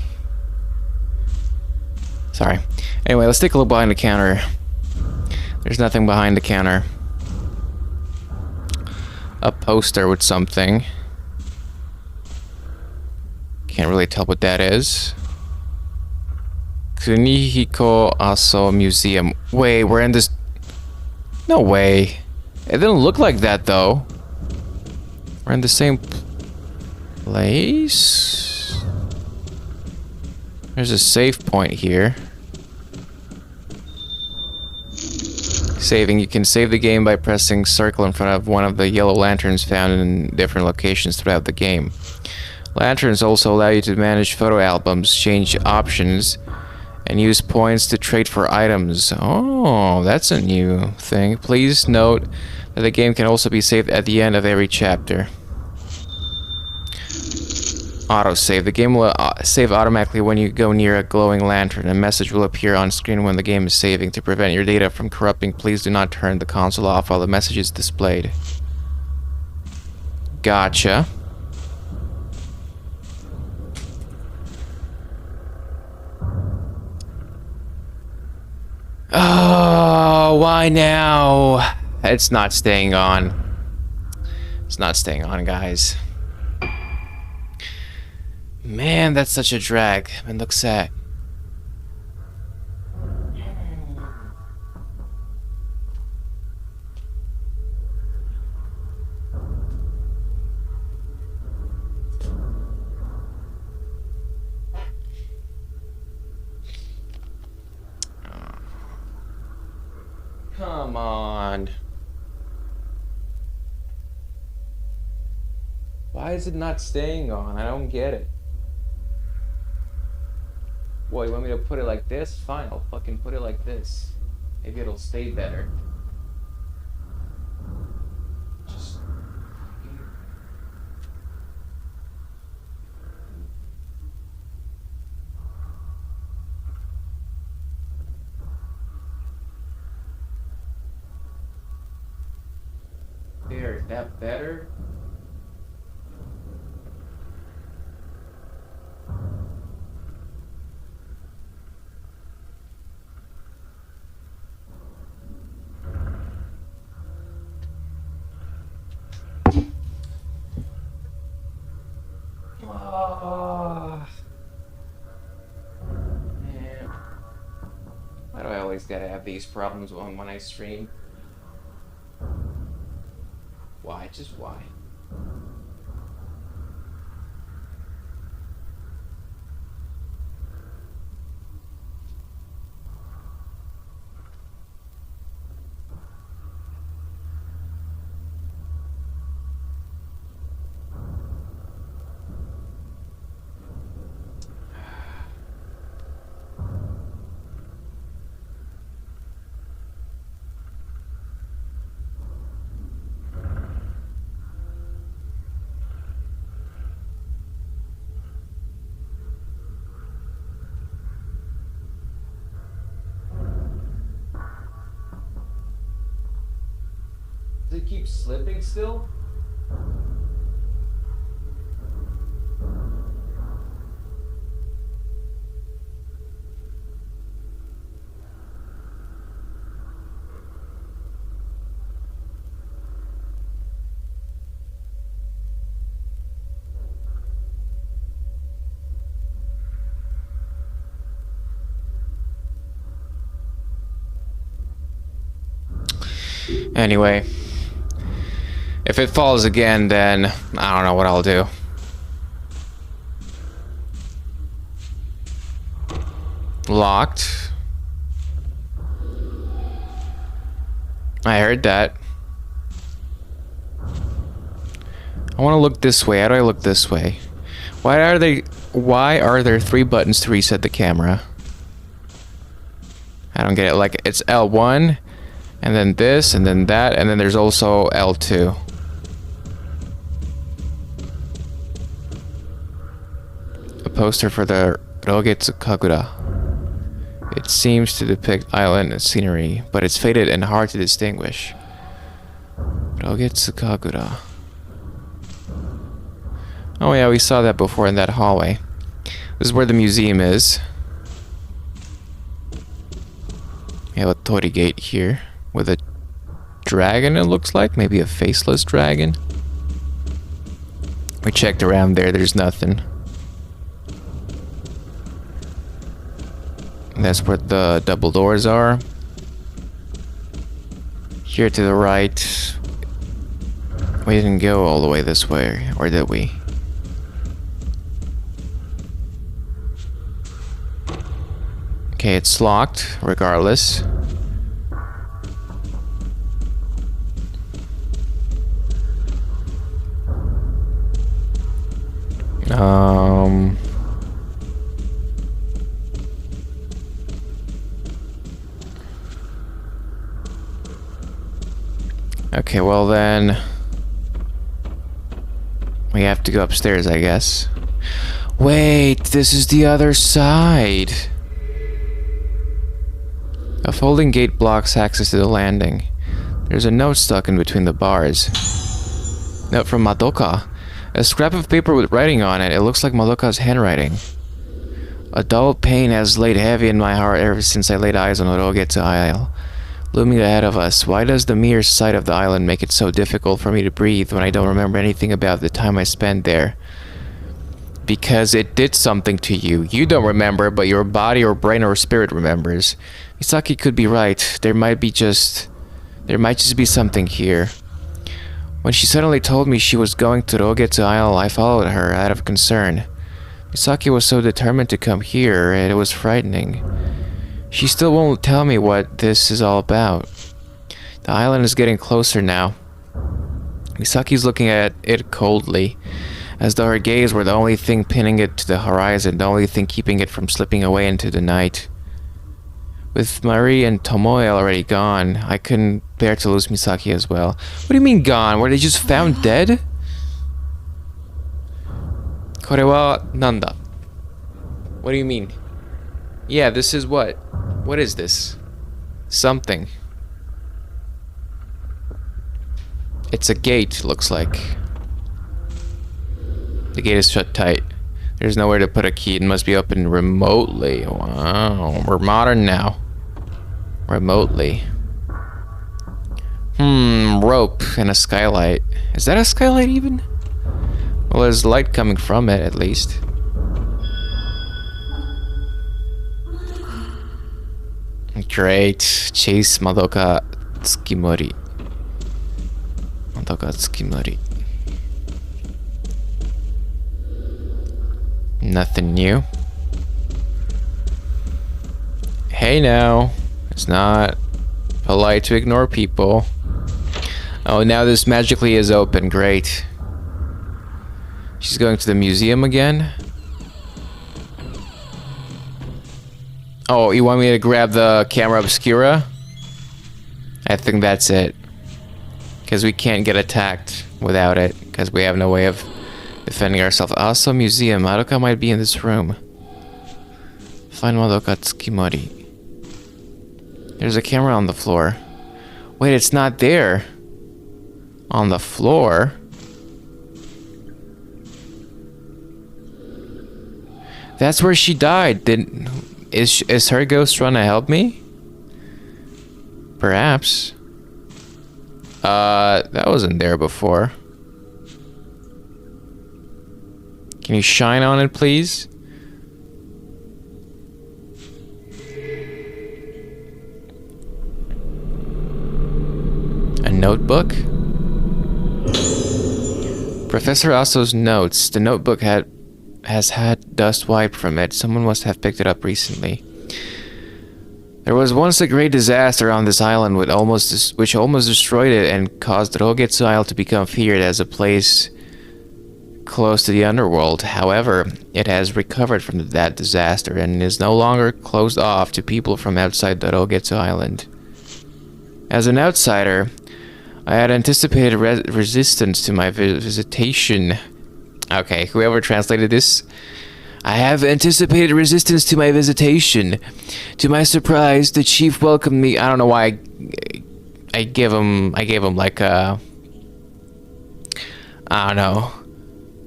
Sorry. Anyway, let's take a look behind the counter. There's nothing behind the counter. A poster with something. Can't really tell what that is. Kunihiko Aso Museum. Wait, we're in this... No way. It didn't look like that, though. We're in the same place. There's a save point here. Saving. You can save the game by pressing circle in front of one of the yellow lanterns found in different locations throughout the game. Lanterns also allow you to manage photo albums, change options, and use points to trade for items. Oh, that's a new thing. Please note that the game can also be saved at the end of every chapter. Autosave. The game will save automatically when you go near a glowing lantern. A message will appear on screen when the game is saving. To prevent your data from corrupting, please do not turn the console off while the message is displayed. Gotcha. Oh, why now? It's not staying on. It's not staying on, guys. Man, that's such a drag. And look sad. Come on. Why is it not staying on? I don't get it. Boy, you want me to put it like this? Fine, I'll fucking put it like this. Maybe it'll stay better. Just... There, is that better? Oh, man. Why do I always gotta have these problems when I stream? Why? Just why? Does it keep slipping still? Anyway, if it falls again, then I don't know what I'll do. Locked. I heard that. I want to look this way. How do I look this way? Why are there 3 buttons to reset the camera? I don't get it. Like, it's L1, and then this, and then that, and then there's also L2. A poster for the Rogetsu Kagura. It seems to depict island scenery, but it's faded and hard to distinguish. Rogetsu Kagura. Oh yeah, we saw that before in that hallway. This is where the museum is. We have a torii gate here with a dragon, it looks like. Maybe a faceless dragon. We checked around there, there's nothing. And that's where the double doors are. Here to the right. We didn't go all the way this way, or did we? Okay, it's locked, regardless. Okay, well then... we have to go upstairs, I guess. Wait, this is the other side! A folding gate blocks access to the landing. There's a note stuck in between the bars. Note from Madoka. A scrap of paper with writing on it. It looks like Madoka's handwriting. A dull pain has laid heavy in my heart ever since I laid eyes on Rogetsu Isle. Looming ahead of us, why does the mere sight of the island make it so difficult for me to breathe when I don't remember anything about the time I spent there? Because it did something to you. You don't remember, but your body or brain or spirit remembers. Misaki could be right. There might just be something here. When she suddenly told me she was going to Rogetsu Isle, I followed her out of concern. Misaki was so determined to come here, and it was frightening. She still won't tell me what this is all about. The island is getting closer now. Misaki's looking at it coldly, as though her gaze were the only thing pinning it to the horizon, the only thing keeping it from slipping away into the night. With Marie and Tomoe already gone, I couldn't bear to lose Misaki as well. What do you mean gone? Were they just found dead? Kore wa nanda? What do you mean? Yeah, this is what? What is this? Something. It's a gate, looks like. The gate is shut tight. There's nowhere to put a key. It must be opened remotely. Wow, we're modern now. Remotely. Rope and a skylight. Is that a skylight even? Well, there's light coming from it, at least. Great. Chase Madoka Tsukimori. Madoka Tsukimori. Nothing new. Hey now. It's not polite to ignore people. Oh, now this magically is open. Great. She's going to the museum again. Oh, you want me to grab the camera obscura? I think that's it. Because we can't get attacked without it. Because we have no way of defending ourselves. Also, museum. Madoka might be in this room. Find Madoka Tsukimori. There's a camera on the floor. Wait, it's not there. On the floor? That's where she died. Is her ghost trying to help me? Perhaps. That wasn't there before. Can you shine on it, please? A notebook? Professor Aso's notes. The notebook has had dust wiped from it. Someone must have picked it up recently. There was once a great disaster on this island which almost destroyed it and caused Rogetsu Isle to become feared as a place close to the underworld. However, it has recovered from that disaster and is no longer closed off to people from outside the Rogetsu Island. As an outsider, I had anticipated resistance to my visitation. Okay, whoever translated this. I have anticipated resistance to my visitation. To my surprise, the chief welcomed me. I don't know why I gave him like a, I don't know,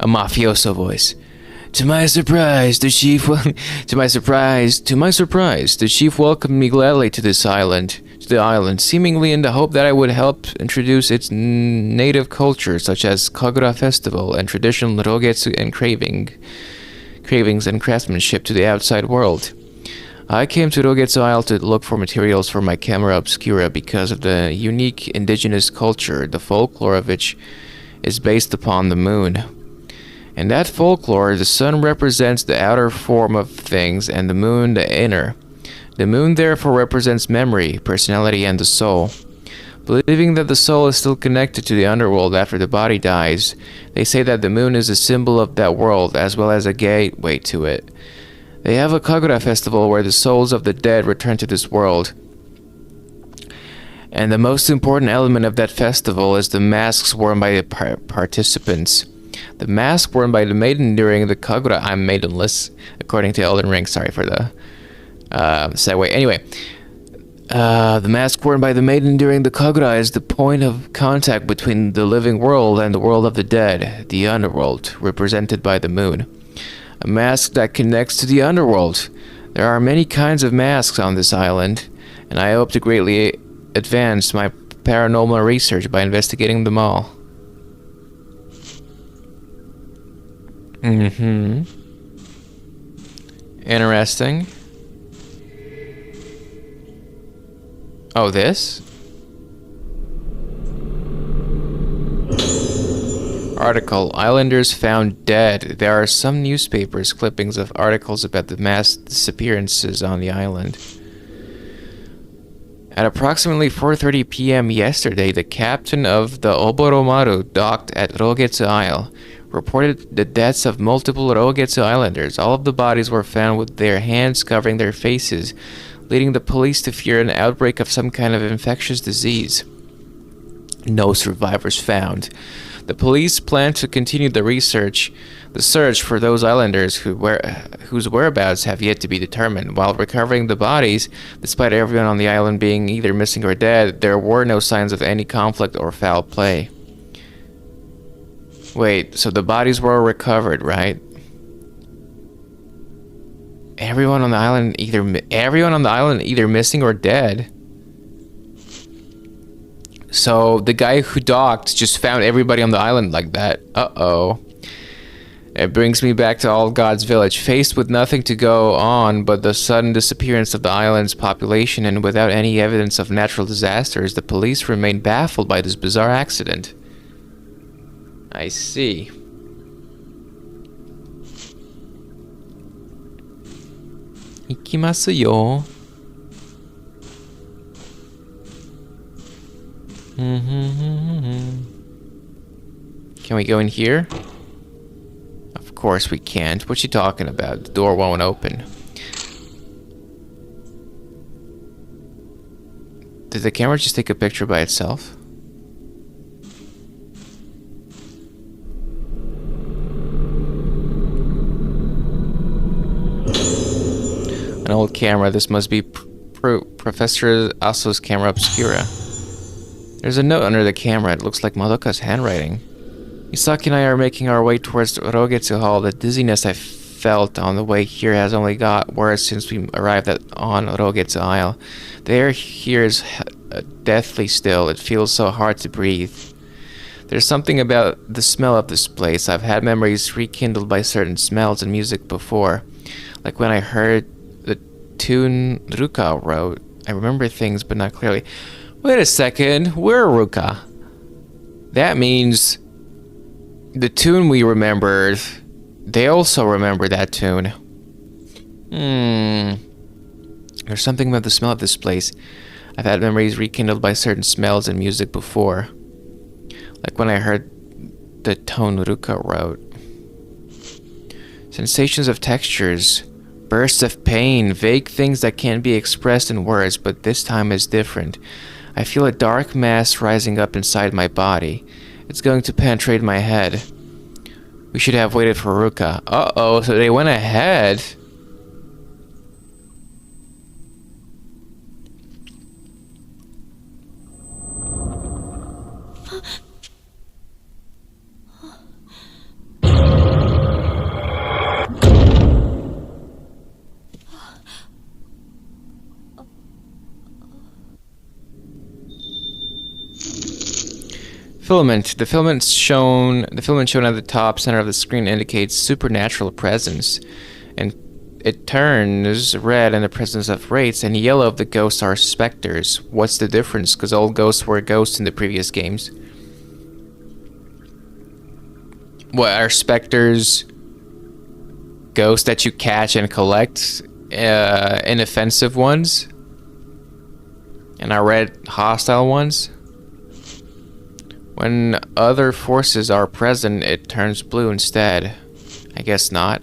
a mafioso voice. To my surprise, the chief welcomed me gladly to the island, seemingly in the hope that I would help introduce its native culture, such as Kagura Festival and traditional rogetsu and cravings and craftsmanship to the outside world. I came to Rogetsu Isle to look for materials for my camera obscura because of the unique indigenous culture, the folklore of which is based upon the moon. In that folklore, the sun represents the outer form of things and the moon the inner. The moon therefore represents memory, personality, and the soul. Believing that the soul is still connected to the underworld after the body dies, they say that the moon is a symbol of that world as well as a gateway to it. They have a Kagura festival where the souls of the dead return to this world. And the most important element of that festival is the masks worn by the participants. The mask worn by the maiden during the Kagura... I'm maidenless, according to Elden Ring. Sorry for the segue. Anyway, the mask worn by the maiden during the Kagura is the point of contact between the living world and the world of the dead, the underworld, represented by the moon. A mask that connects to the underworld. There are many kinds of masks on this island, and I hope to greatly advance my paranormal research by investigating them all. Interesting. Oh, this? Article: Islanders found dead. There are some newspapers clippings of articles about the mass disappearances on the island. At approximately 4:30 p.m. yesterday, the captain of the Oboromaru docked at Rogetsu Isle reported the deaths of multiple Rogetsu Islanders. All of the bodies were found with their hands covering their faces, leading the police to fear an outbreak of some kind of infectious disease. No survivors found. The police plan to continue the search for those islanders whose whereabouts have yet to be determined. While recovering the bodies, despite everyone on the island being either missing or dead, there were no signs of any conflict or foul play. Wait, so the bodies were recovered, right? Everyone on the island either missing or dead. So the guy who docked just found everybody on the island like that. Uh-oh. It brings me back to All God's Village. Faced with nothing to go on but the sudden disappearance of the island's population and without any evidence of natural disasters, the police remain baffled by this bizarre accident. I see. Ikimasu yo. Can we go in here? Of course we can't. What you talking about? The door won't open. Did the camera just take a picture by itself? An old camera. This must be Professor Aso's camera obscura. There's a note under the camera. It looks like Madoka's handwriting. Misaki and I are making our way towards Rogetsu Hall. The dizziness I felt on the way here has only got worse since we arrived on Rogetsu Isle. The air here is deathly still. It feels so hard to breathe. There's something about the smell of this place. I've had memories rekindled by certain smells and music before. Like when I heard the tune Ruka wrote. I remember things, but not clearly. Wait a second, we're Ruka. That means the tune we remembered, they also remember that tune. There's something about the smell of this place. I've had memories rekindled by certain smells and music before. Like when I heard the tone Ruka wrote. Sensations of textures, bursts of pain, vague things that can't be expressed in words, but this time is different. I feel a dark mass rising up inside my body. It's going to penetrate my head. We should have waited for Ruka. Uh-oh, so they went ahead. Filament. The filament shown at the top center of the screen indicates supernatural presence, and it turns red in the presence of wraiths, and yellow if the ghosts are specters. What's the difference? Because all ghosts were ghosts in the previous games. What are specters? Ghosts that you catch and collect, inoffensive ones, and are red hostile ones. When other forces are present, it turns blue instead. I guess not.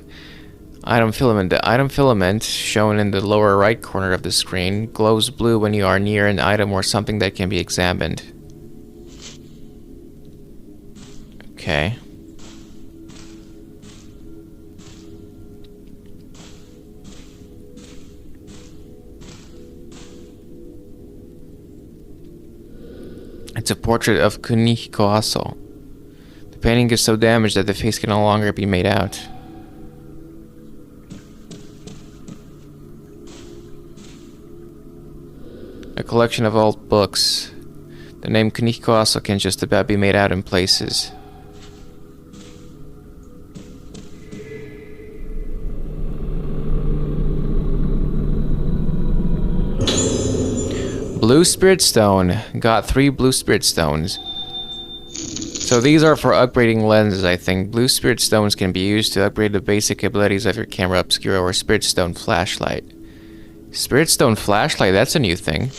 Item filament. The item filament, shown in the lower right corner of the screen, glows blue when you are near an item or something that can be examined. Okay. It's a portrait of Kunihiko Aso. The painting is so damaged that the face can no longer be made out. A collection of old books. The name Kunihiko Aso can just about be made out in places. Blue Spirit Stone. Got 3 Blue Spirit Stones. So these are for upgrading lenses, I think. Blue Spirit Stones can be used to upgrade the basic abilities of your camera obscura or Spirit Stone flashlight. Spirit Stone flashlight, that's a new thing.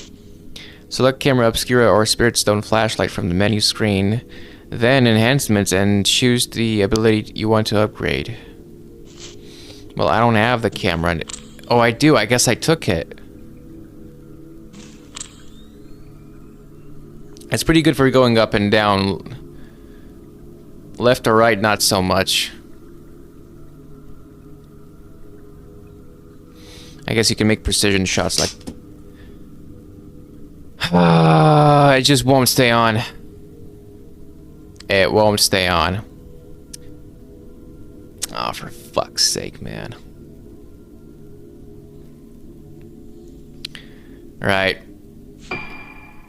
Select camera obscura or Spirit Stone flashlight from the menu screen, then enhancements, and choose the ability you want to upgrade. Well, I don't have the camera. Oh, I do. I guess I took it. It's pretty good for going up and down. Left or right, not so much. I guess you can make precision shots like... it just won't stay on. It won't stay on. Oh, for fuck's sake, man. Right.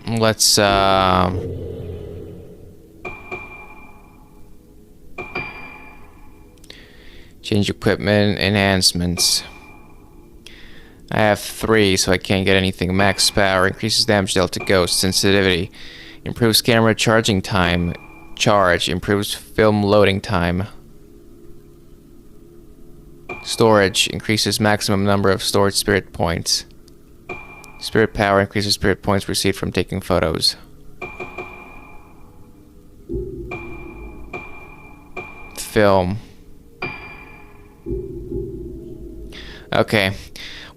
Let's, change equipment, enhancements. I have 3, so I can't get anything. Max power, increases damage dealt to ghost, sensitivity, improves camera charging time, charge, improves film loading time. Storage, increases maximum number of stored spirit points. Spirit power, increases spirit points received from taking photos. Film. Okay.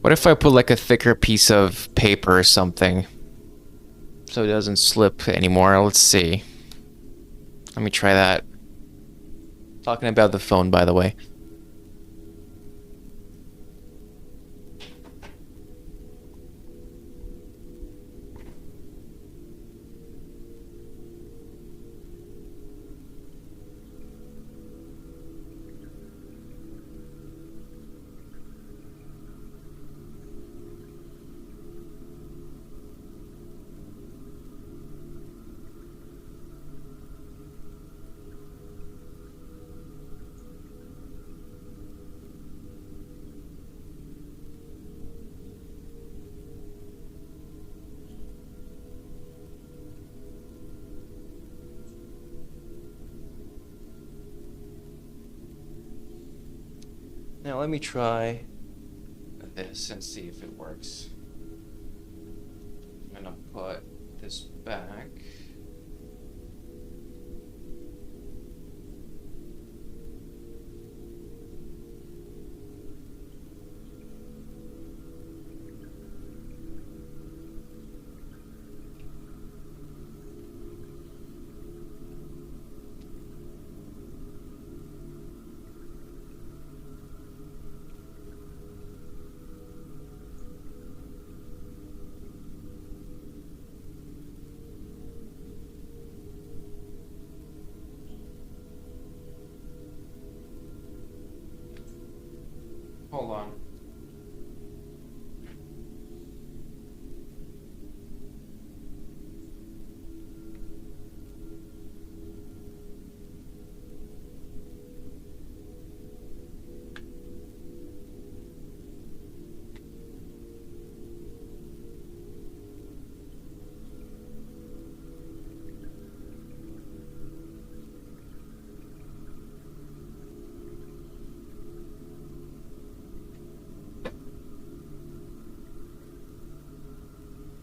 What if I put like a thicker piece of paper or something so it doesn't slip anymore? Let's see. Let me try that. Talking about the phone, by the way. Now let me try this and see if it works. gonna put this back. Hold on.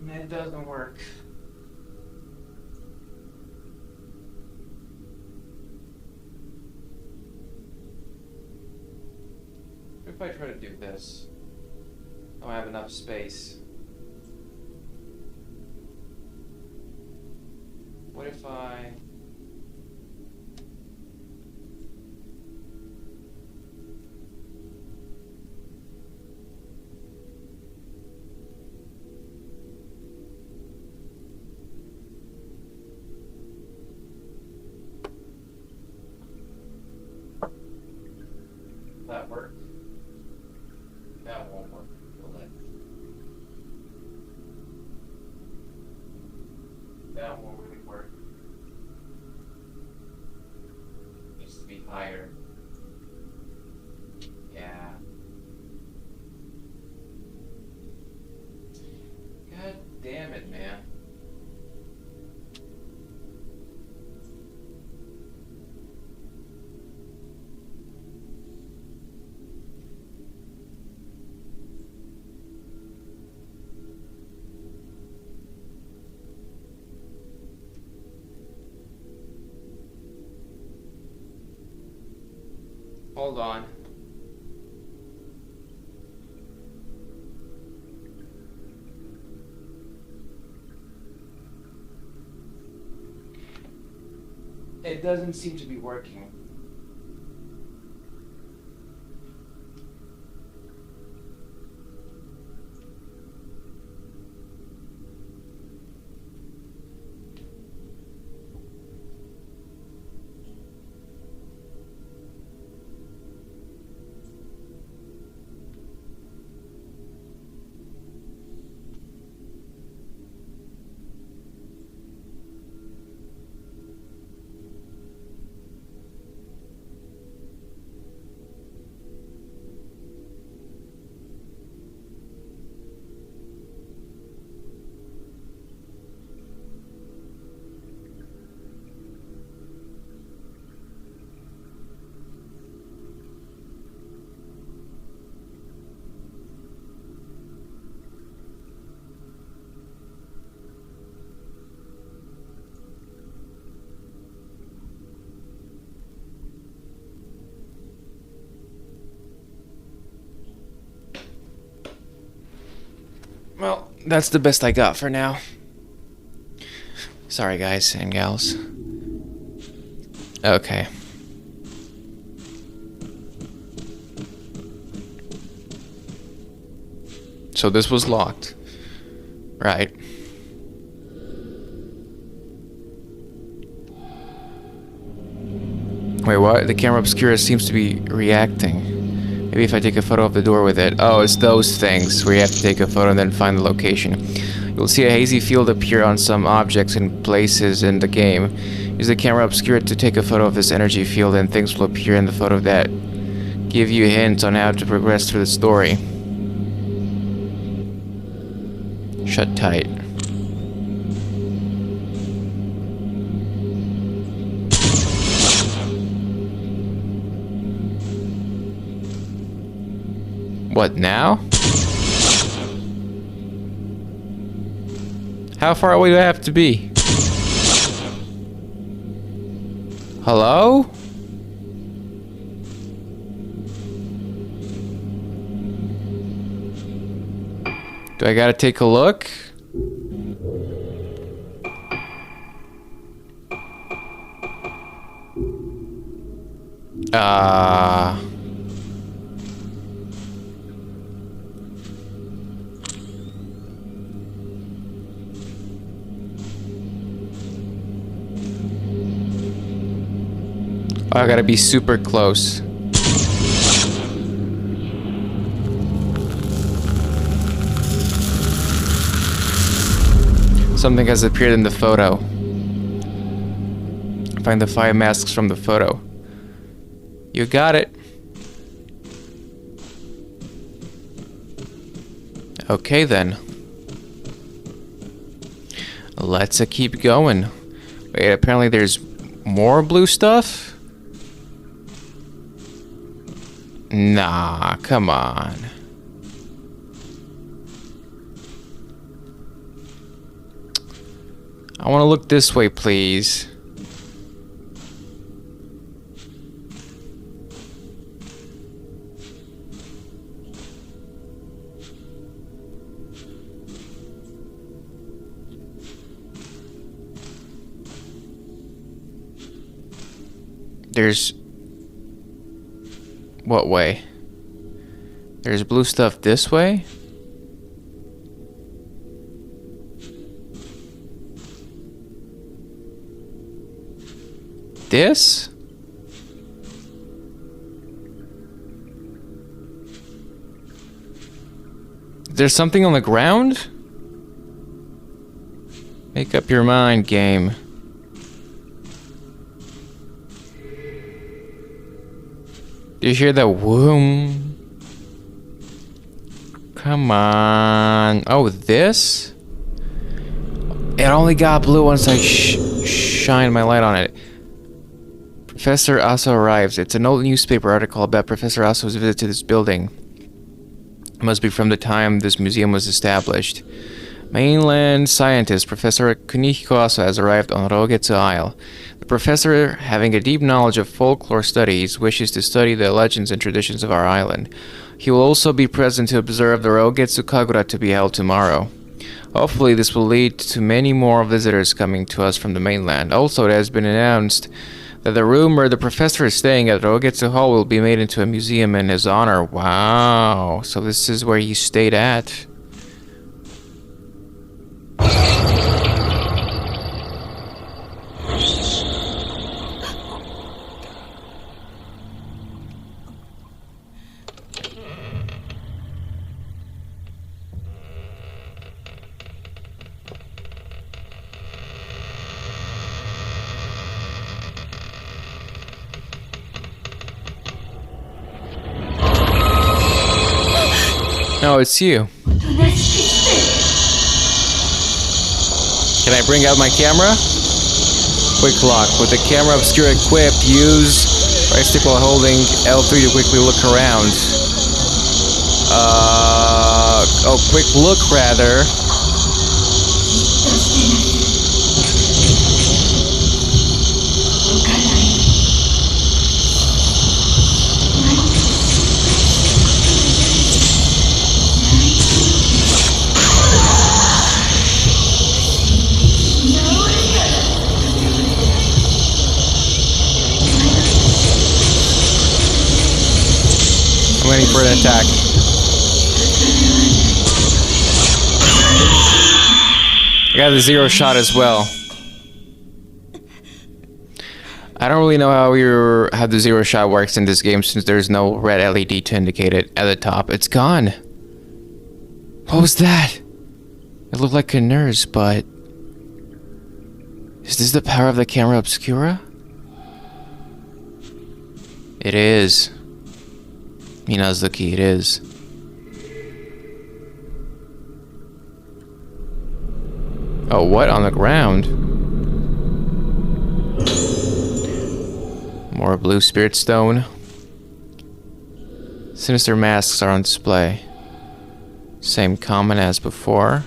It doesn't work. If I try to do this, I don't have enough space. What if I... that work? That won't work, will it? That won't really work. Needs to be higher. Yeah. God damn it, man. Hold on. It doesn't seem to be working. Well, that's the best I got for now. Sorry, guys and gals. Okay. So this was locked. Right. Wait, what? The camera obscura seems to be reacting. Maybe if I take a photo of the door with it. Oh, it's those things where you have to take a photo and then find the location. You'll see a hazy field appear on some objects and places in the game. Use the camera obscura to take a photo of this energy field and things will appear in the photo that give you hints on how to progress through the story. Shut tight. What now? How far away do I have to be? Hello? Do I gotta take a look? I gotta be super close. Something has appeared in the photo. Find the 5 masks from the photo. You got it. Okay then. Let's keep going. Wait, apparently there's more blue stuff? Nah, come on. I want to look this way, please. There's... What way? There's blue stuff this way? This? There's something on the ground? Make up your mind, game. Do you hear that whoom? Come on. Oh, this? It only got blue once I shine my light on it. Professor Aso arrives. It's an old newspaper article about Professor Aso's visit to this building. It must be from the time this museum was established. Mainland scientist Professor Kunihiko Aso has arrived on Rogetsu Isle. The professor, having a deep knowledge of folklore studies, wishes to study the legends and traditions of our island. He will also be present to observe the Rogetsu Kagura to be held tomorrow. Hopefully this will lead to many more visitors coming to us from the mainland. Also, it has been announced that the room where the professor is staying at Rogetsu Hall will be made into a museum in his honor. Wow. So this is where he stayed at. No, it's you. Can I bring out my camera? Quick lock. With the camera obscure equipped, use right stick while holding L3 to quickly look around. Oh, quick look rather. I'm waiting for an attack. I got the 0 shot as well. I don't really know how the 0 shot works in this game since there's no red LED to indicate it at the top. It's gone. What was that? It looked like a nurse, but... Is this the power of the camera obscura? It is. Minazuki, it is. Oh, what? On the ground? More blue spirit stone. Sinister masks are on display. Same common as before.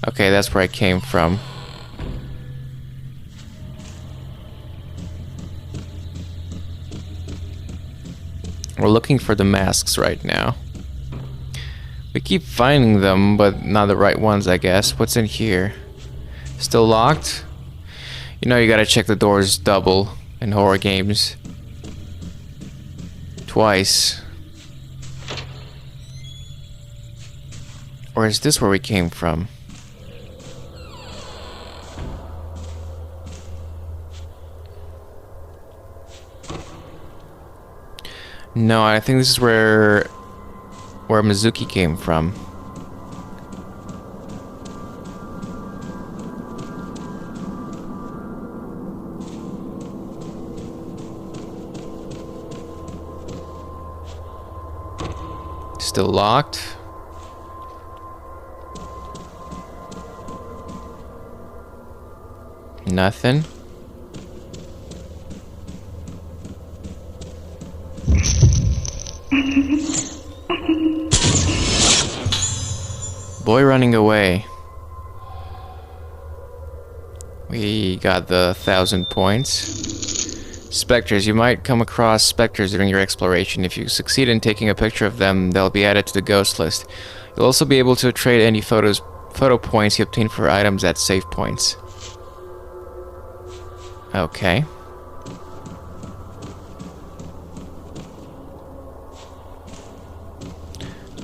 Okay, that's where I came from. We're looking for the masks right now. We keep finding them, but not the right ones, I guess. What's in here? Still locked? You know you gotta check the doors double in horror games. Twice. Or is this where we came from? No, I think this is where Mizuki came from. Still locked. Nothing. Boy running away. We got the 1,000 points. Spectres. You might come across spectres during your exploration. If you succeed in taking a picture of them, they'll be added to the ghost list. You'll also be able to trade any photo points you obtain for items at save points. Okay.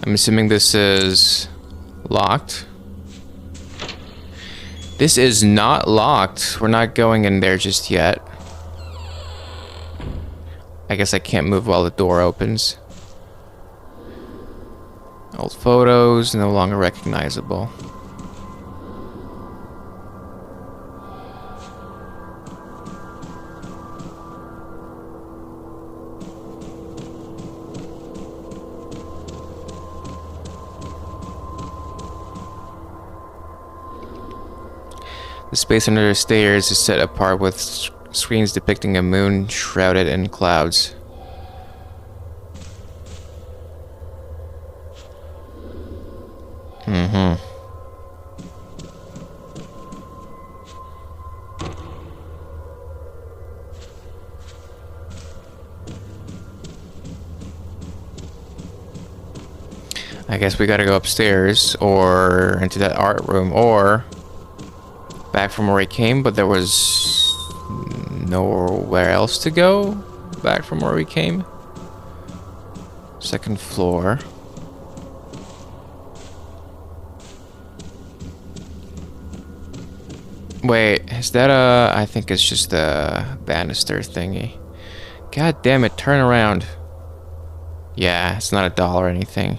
I'm assuming this is locked. This is not locked. We're not going in there just yet. I guess I can't move while the door opens. Old photos, no longer recognizable. The space under the stairs is set apart with screens depicting a moon shrouded in clouds. I guess we gotta go upstairs or into that art room or back from where we came, but there was nowhere else to go back from where we came. Second floor. Wait, is that I think it's just a banister thingy. God damn it, turn around. Yeah, it's not a doll or anything.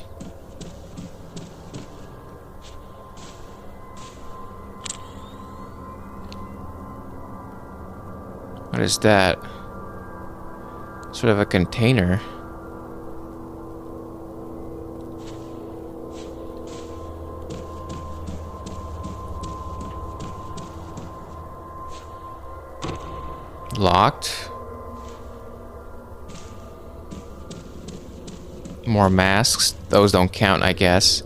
What is that? Sort of a container. Locked. More masks. Those don't count, I guess.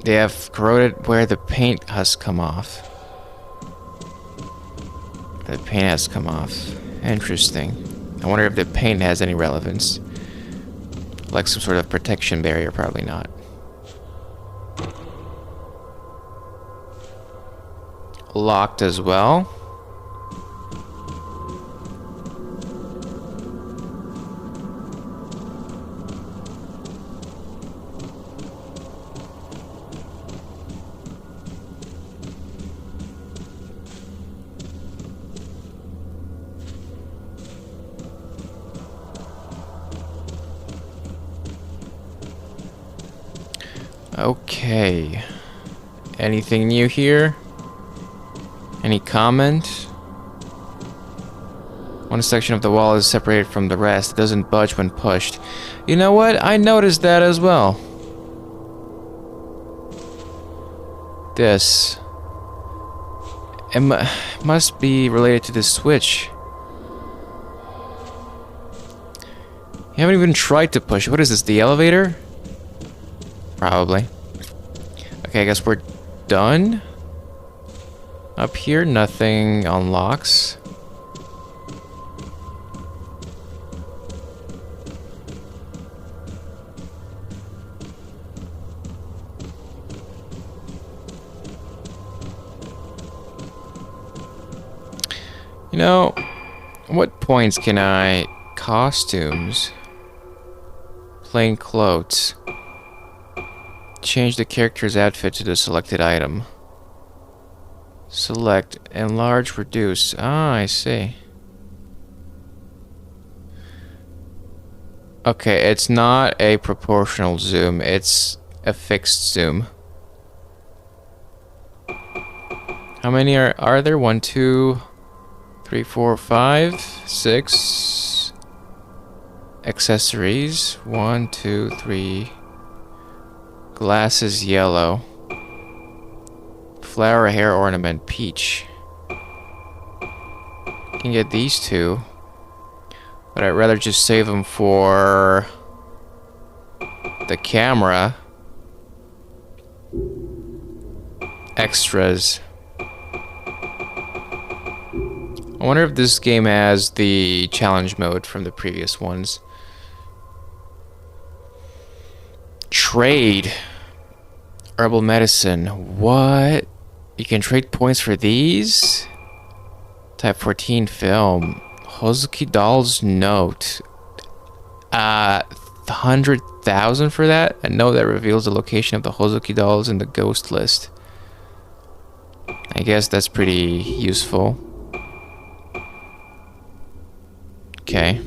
They have corroded where the paint has come off. The paint has come off. Interesting. I wonder if the paint has any relevance. Like some sort of protection barrier, probably not. Locked as well. Okay. Anything new here? Any comment? One section of the wall is separated from the rest. It doesn't budge when pushed. You know what? I noticed that as well. This. It must be related to this switch. You haven't even tried to push. What is this? The elevator? Probably. Okay, I guess we're done. Up here, nothing unlocks. You know, what points can I... Costumes. Plain clothes. Change the character's outfit to the selected item. Select, enlarge, reduce. Ah, I see. Okay, it's not a proportional zoom, it's a fixed zoom. How many are there? 1, 2, 3, 4, 5, 6 accessories. 1, 2, 3. Glasses yellow. Flower hair ornament peach. Can get these two, but I'd rather just save them for the camera. Extras. I wonder if this game has the challenge mode from the previous ones. Trade. Herbal medicine. What? You can trade points for these? Type 14 film. Hozuki Doll's note. 100,000 for that? A note that reveals the location of the Hozuki dolls in the ghost list. I guess that's pretty useful. Okay.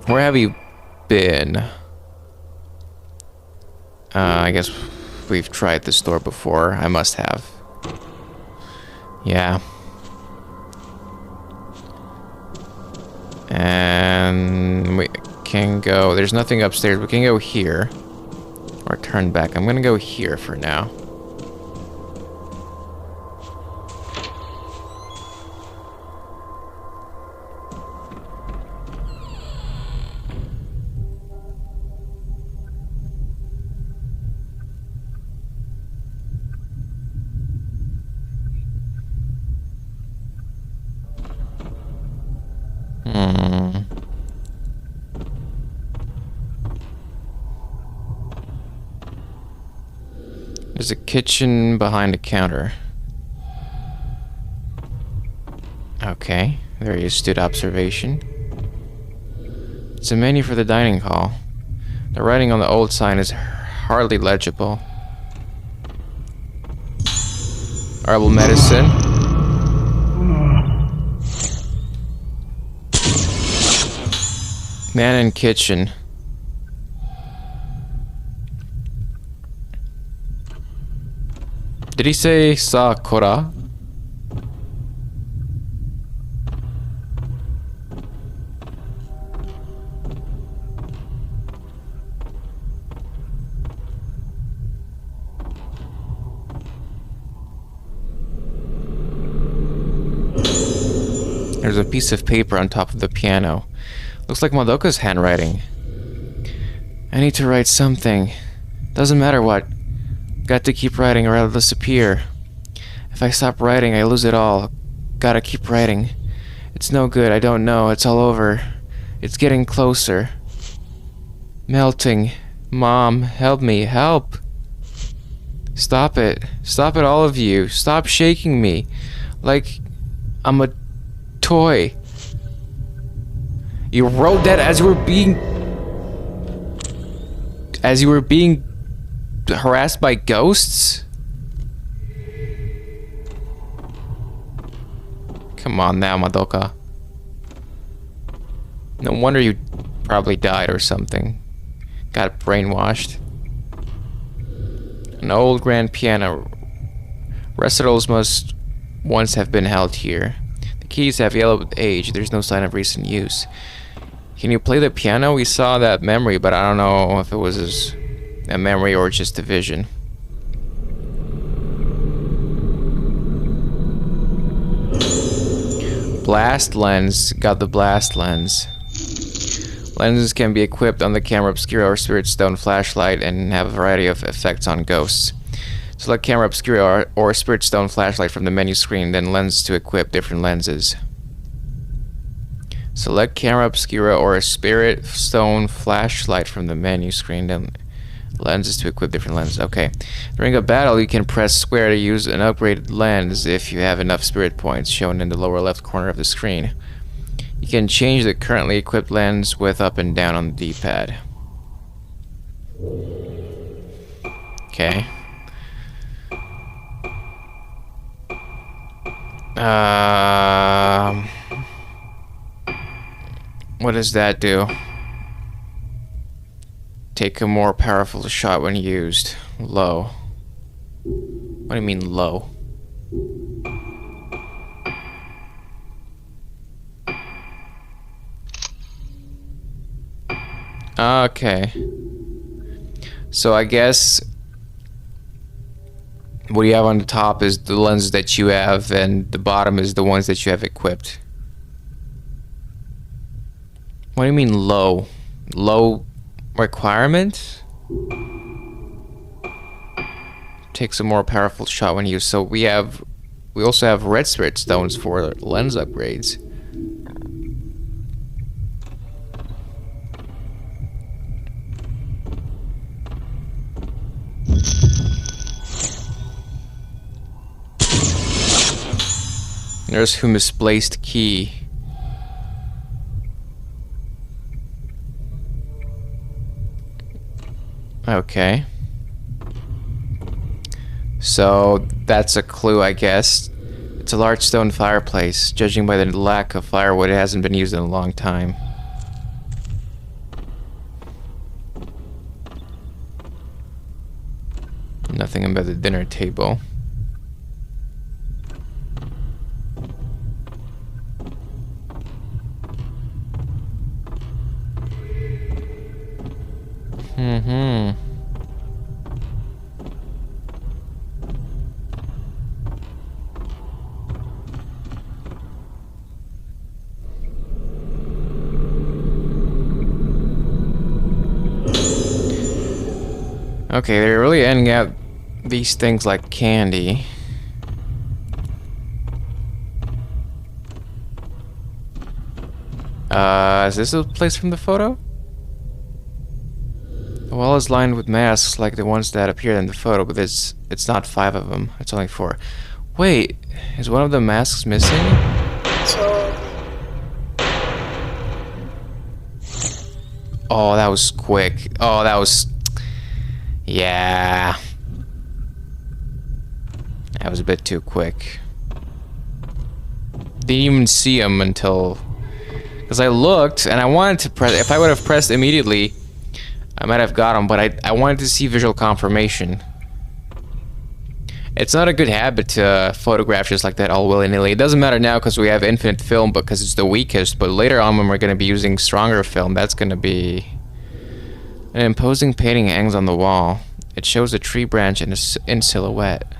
Where have you been? I guess we've tried this door before. I must have. Yeah. And we can go... There's nothing upstairs. We can go here. Or turn back. I'm gonna go here for now. There's a kitchen behind a counter. Okay, very astute observation. It's a menu for the dining hall. The writing on the old sign is hardly legible. Herbal medicine. Man in kitchen. Did he say Sakura? There's a piece of paper on top of the piano. Looks like Madoka's handwriting. I need to write something. Doesn't matter what. Got to keep writing or I'll disappear. If I stop writing, I lose it all. Gotta keep writing. It's no good, I don't know. It's all over. It's getting closer. Melting. Mom, help me. Help! Stop it. Stop it, all of you. Stop shaking me. Like I'm a toy. You wrote that as you were being harassed by ghosts? Come on now, Madoka. No wonder you probably died or something. Got brainwashed. An old grand piano. Recitals must once have been held here. The keys have yellowed with age. There's no sign of recent use. Can you play the piano? We saw that memory, but I don't know if it was a memory or just a vision. Blast lens. Got the blast lens. Lenses can be equipped on the camera obscura or spirit stone flashlight and have a variety of effects on ghosts. Select camera obscura or spirit stone flashlight from the menu screen, then lenses to equip different lenses. Select camera obscura or a spirit stone flashlight from the menu screen, then lenses to equip different lenses. Okay. During a battle, you can press square to use an upgraded lens if you have enough spirit points, shown in the lower left corner of the screen. You can change the currently equipped lens with up and down on the D-pad. Okay. What does that do? Take a more powerful shot when used. Low. What do you mean low? Okay. So I guess what you have on the top is the lenses that you have, and the bottom is the ones that you have equipped. What do you mean low? Low requirement? Takes a more powerful shot when used. So we also have red spirit stones for lens upgrades. There's who misplaced key. Okay. So that's a clue, I guess. It's a large stone fireplace. Judging by the lack of firewood, it hasn't been used in a long time. Nothing about the dinner table. Okay, they're really ending out these things like candy. Is this a place from the photo? The wall is lined with masks like the ones that appeared in the photo, but it's not 5 of them. It's only 4. Wait, is one of the masks missing? Oh, that was quick. Oh, that was... Yeah. That was a bit too quick. Didn't even see him until... Because I looked, and I wanted to press... If I would have pressed immediately, I might have got him, but I wanted to see visual confirmation. It's not a good habit to photograph just like that all willy-nilly. It doesn't matter now because we have infinite film because it's the weakest, but later on when we're going to be using stronger film, that's going to be... An imposing painting hangs on the wall. It shows a tree branch in silhouette.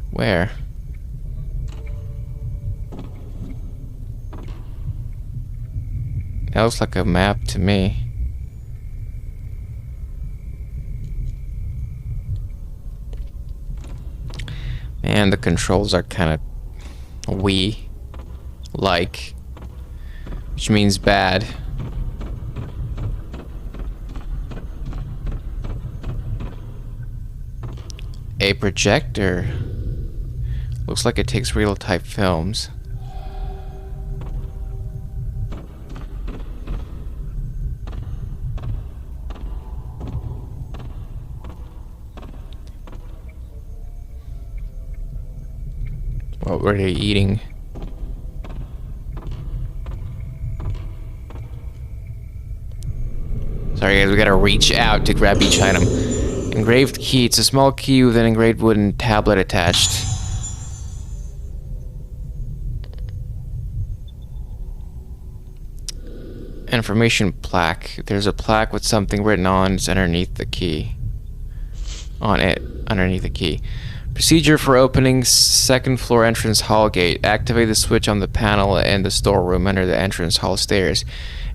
Where? That looks like a map to me. And the controls are kind of Wii-like, which means bad. A projector. Looks like it takes real-type films. What were they eating? Sorry guys, we gotta reach out to grab each item. Engraved key. It's a small key with an engraved wooden tablet attached. Information plaque. There's a plaque with something written on it underneath the key. On it, underneath the key. Procedure for opening second floor entrance hall gate. Activate the switch on the panel in the storeroom under the entrance hall stairs.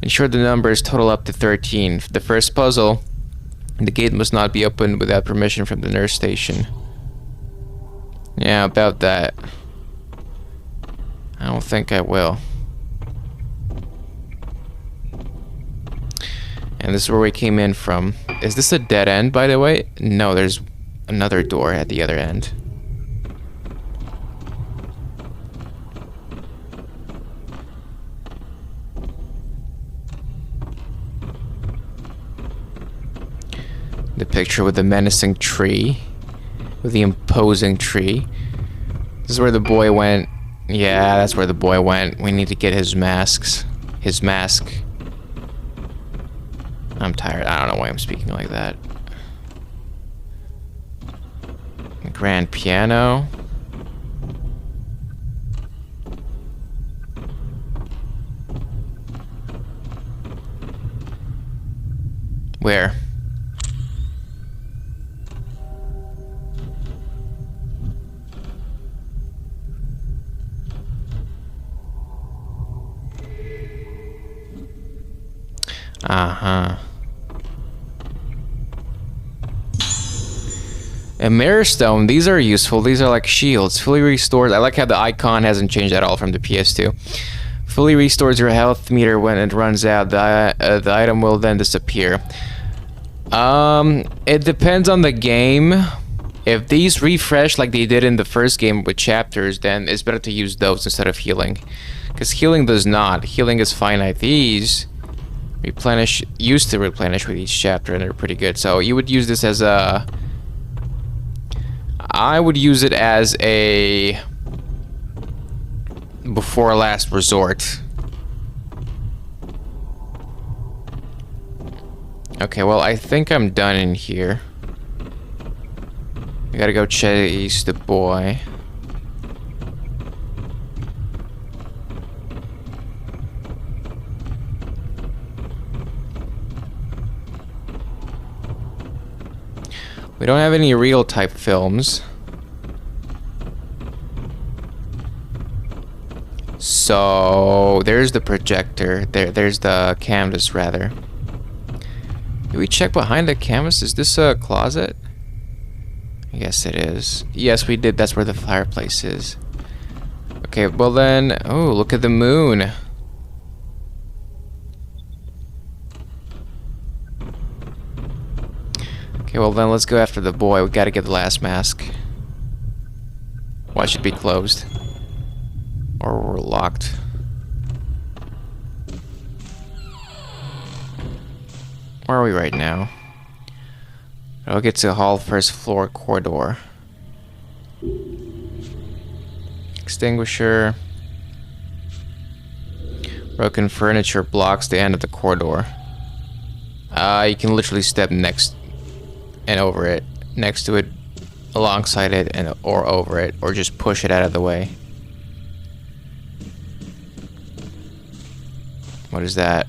Ensure the numbers total up to 13. For the first puzzle, the gate must not be opened without permission from the nurse station. Yeah, about that. I don't think I will. And this is where we came in from. Is this a dead end, by the way? No, there's another door at the other end. The picture with the menacing tree. With the imposing tree. This is where the boy went. Yeah, that's where the boy went. We need to get his masks. His mask. I'm tired. I don't know why I'm speaking like that. The grand piano. Where? Uh-huh. A mirror stone. These are useful. These are like shields. Fully restores. I like how the icon hasn't changed at all from the PS2. Fully restores your health meter when it runs out. The item will then disappear. It depends on the game. If these refresh like they did in the first game with chapters, then it's better to use those instead of healing. Because healing does not. Healing is finite. These used to replenish with each chapter, and they're pretty good. So you would use this as a... I would use it as a before last resort. Okay, well, I think I'm done in here. I gotta go chase the boy. We don't have any real type films. So there's the projector. There's the canvas rather. Did we check behind the canvas? Is this a closet? Yes, it is. Yes, we did. That's where the fireplace is. Okay, well then... Oh, look at the moon. Okay, well then let's go after the boy. We gotta get the last mask. Why should it be closed? Or we're locked. Where are we right now? I'll get to the hall first floor corridor. Extinguisher. Broken furniture blocks the end of the corridor. You can literally step next and over it, next to it, alongside it, and or over it, or just push it out of the way. What is that?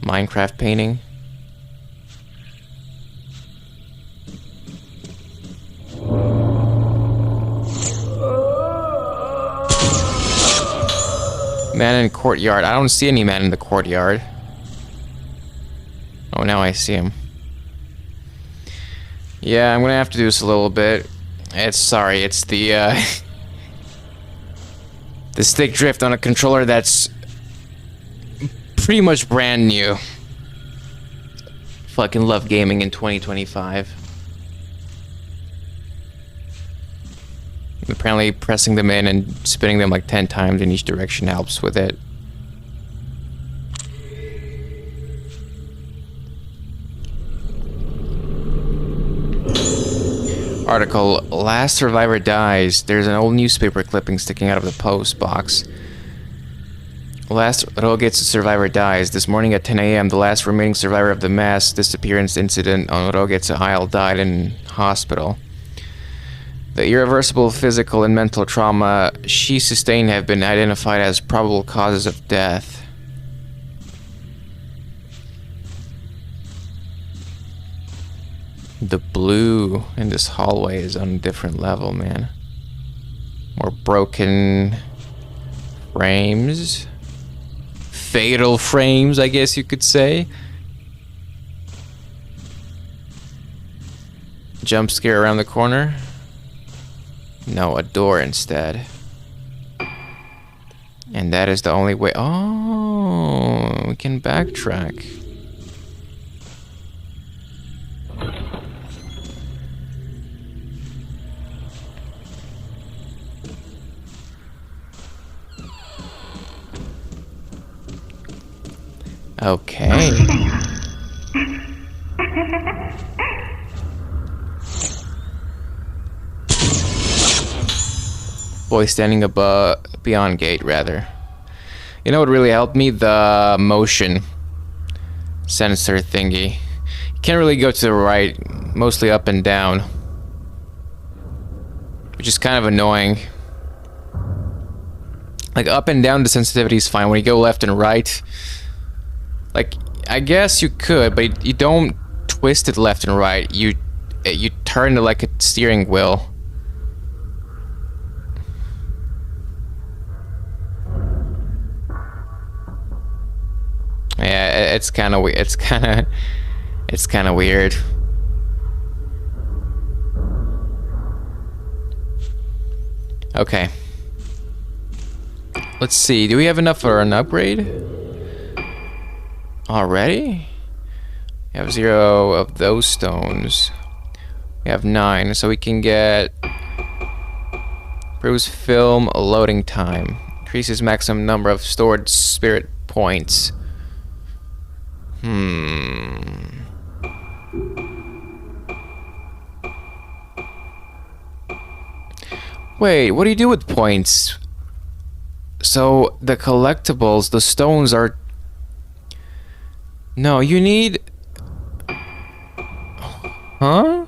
Minecraft painting? Man in courtyard. I don't see any man in the courtyard. Oh, now I see him. Yeah, I'm gonna have to do this a little bit. It's the the stick drift on a controller that's pretty much brand new. Fucking love gaming in 2025. Apparently pressing them in and spinning them like 10 times in each direction helps with it. Article, last survivor dies. There's an old newspaper clipping sticking out of the post box. Last Rogetsu survivor dies. This morning at 10 a.m., the last remaining survivor of the mass disappearance incident on Rogetsu Isle died in hospital. The irreversible physical and mental trauma she sustained have been identified as probable causes of death. The blue in this hallway is on a different level, man. More broken frames. Fatal frames, I guess you could say. Jump scare around the corner. No, a door instead. And that is the only way. Oh, we can backtrack. Okay. Boy standing above, beyond gate, rather. You know what really helped me? The motion sensor thingy. You can't really go to the right, mostly up and down. Which is kind of annoying. Like, up and down, the sensitivity is fine. When you go left and right, like, I guess you could, but you don't twist it left and right. You turn it like a steering wheel. Yeah, it's kind of weird. It's kind of weird. Okay. Let's see. Do we have enough for an upgrade? Already? We have 0 of those stones. We have 9, so we can get improves film loading time. Increases maximum number of stored spirit points. Wait, what do you do with points? So the collectibles, the stones are... No, you need... Huh?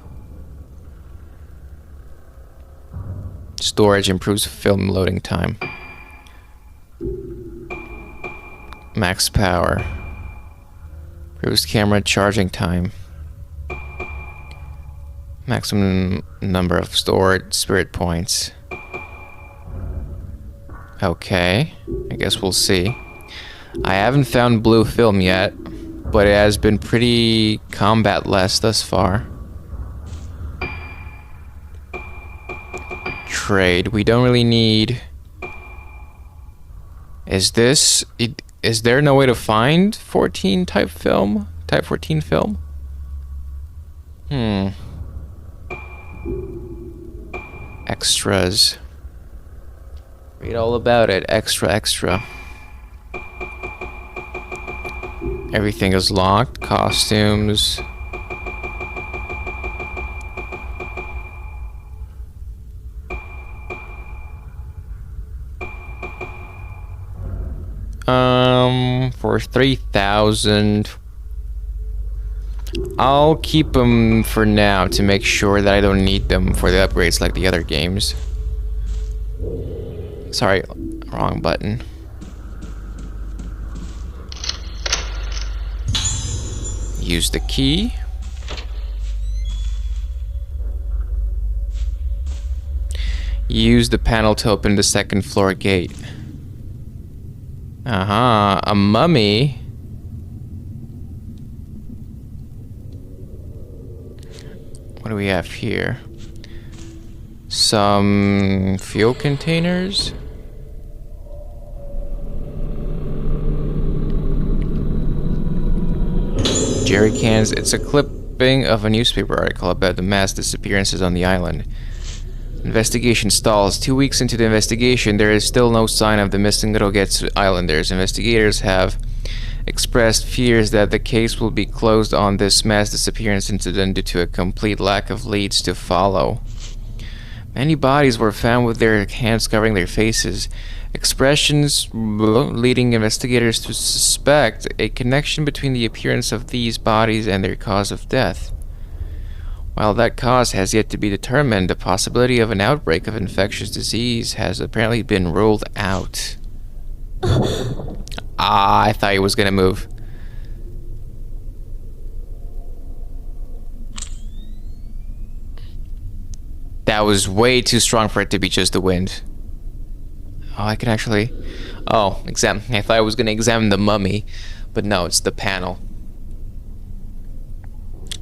Storage improves film loading time. Max power. Improves camera charging time. Maximum number of stored spirit points. Okay, I guess we'll see. I haven't found blue film yet, but it has been pretty combat-less thus far. Trade. We don't really need... Is there no way to find 14 type film? Type 14 film? Extras. Read all about it. Extra. Everything is locked. Costumes. For 3,000. I'll keep them for now to make sure that I don't need them for the upgrades like the other games. Sorry, wrong button. Use the key. Use the panel to open the second floor gate. A mummy. What do we have here? Some fuel containers. Jerry cans. It's a clipping of a newspaper article about the mass disappearances on the island. Investigation stalls. 2 weeks into the investigation, there is still no sign of the missing Rogetsu Islanders. Investigators have expressed fears that the case will be closed on this mass disappearance incident due to a complete lack of leads to follow. Many bodies were found with their hands covering their faces. Expressions leading investigators to suspect a connection between the appearance of these bodies and their cause of death. While that cause has yet to be determined, the possibility of an outbreak of infectious disease has apparently been ruled out. I thought he was gonna move. That was way too strong for it to be just the wind. Oh, I can actually... Oh, I thought I was going to examine the mummy. But no, it's the panel.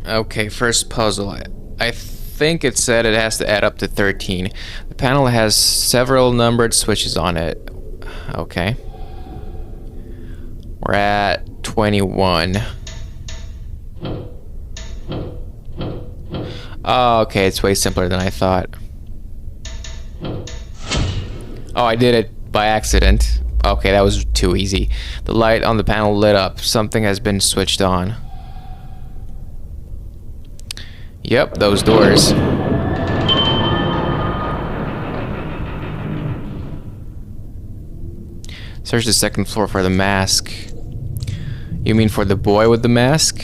Okay, first puzzle. I think it said it has to add up to 13. The panel has several numbered switches on it. Okay. We're at 21. Oh, okay, it's way simpler than I thought. Oh, I did it by accident. Okay, that was too easy. The light on the panel lit up. Something has been switched on. Yep, those doors. Search the second floor for the mask. You mean for the boy with the mask?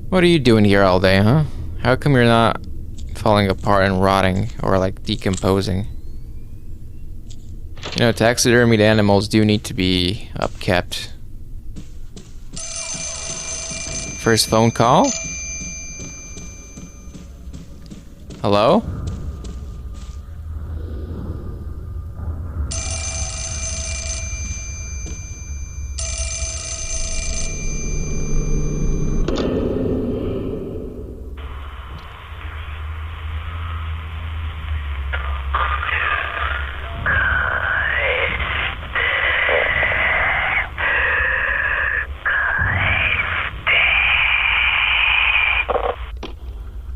What are you doing here all day, huh? How come you're not falling apart and rotting or like decomposing? You know, taxidermied animals do need to be upkept. First phone call? Hello?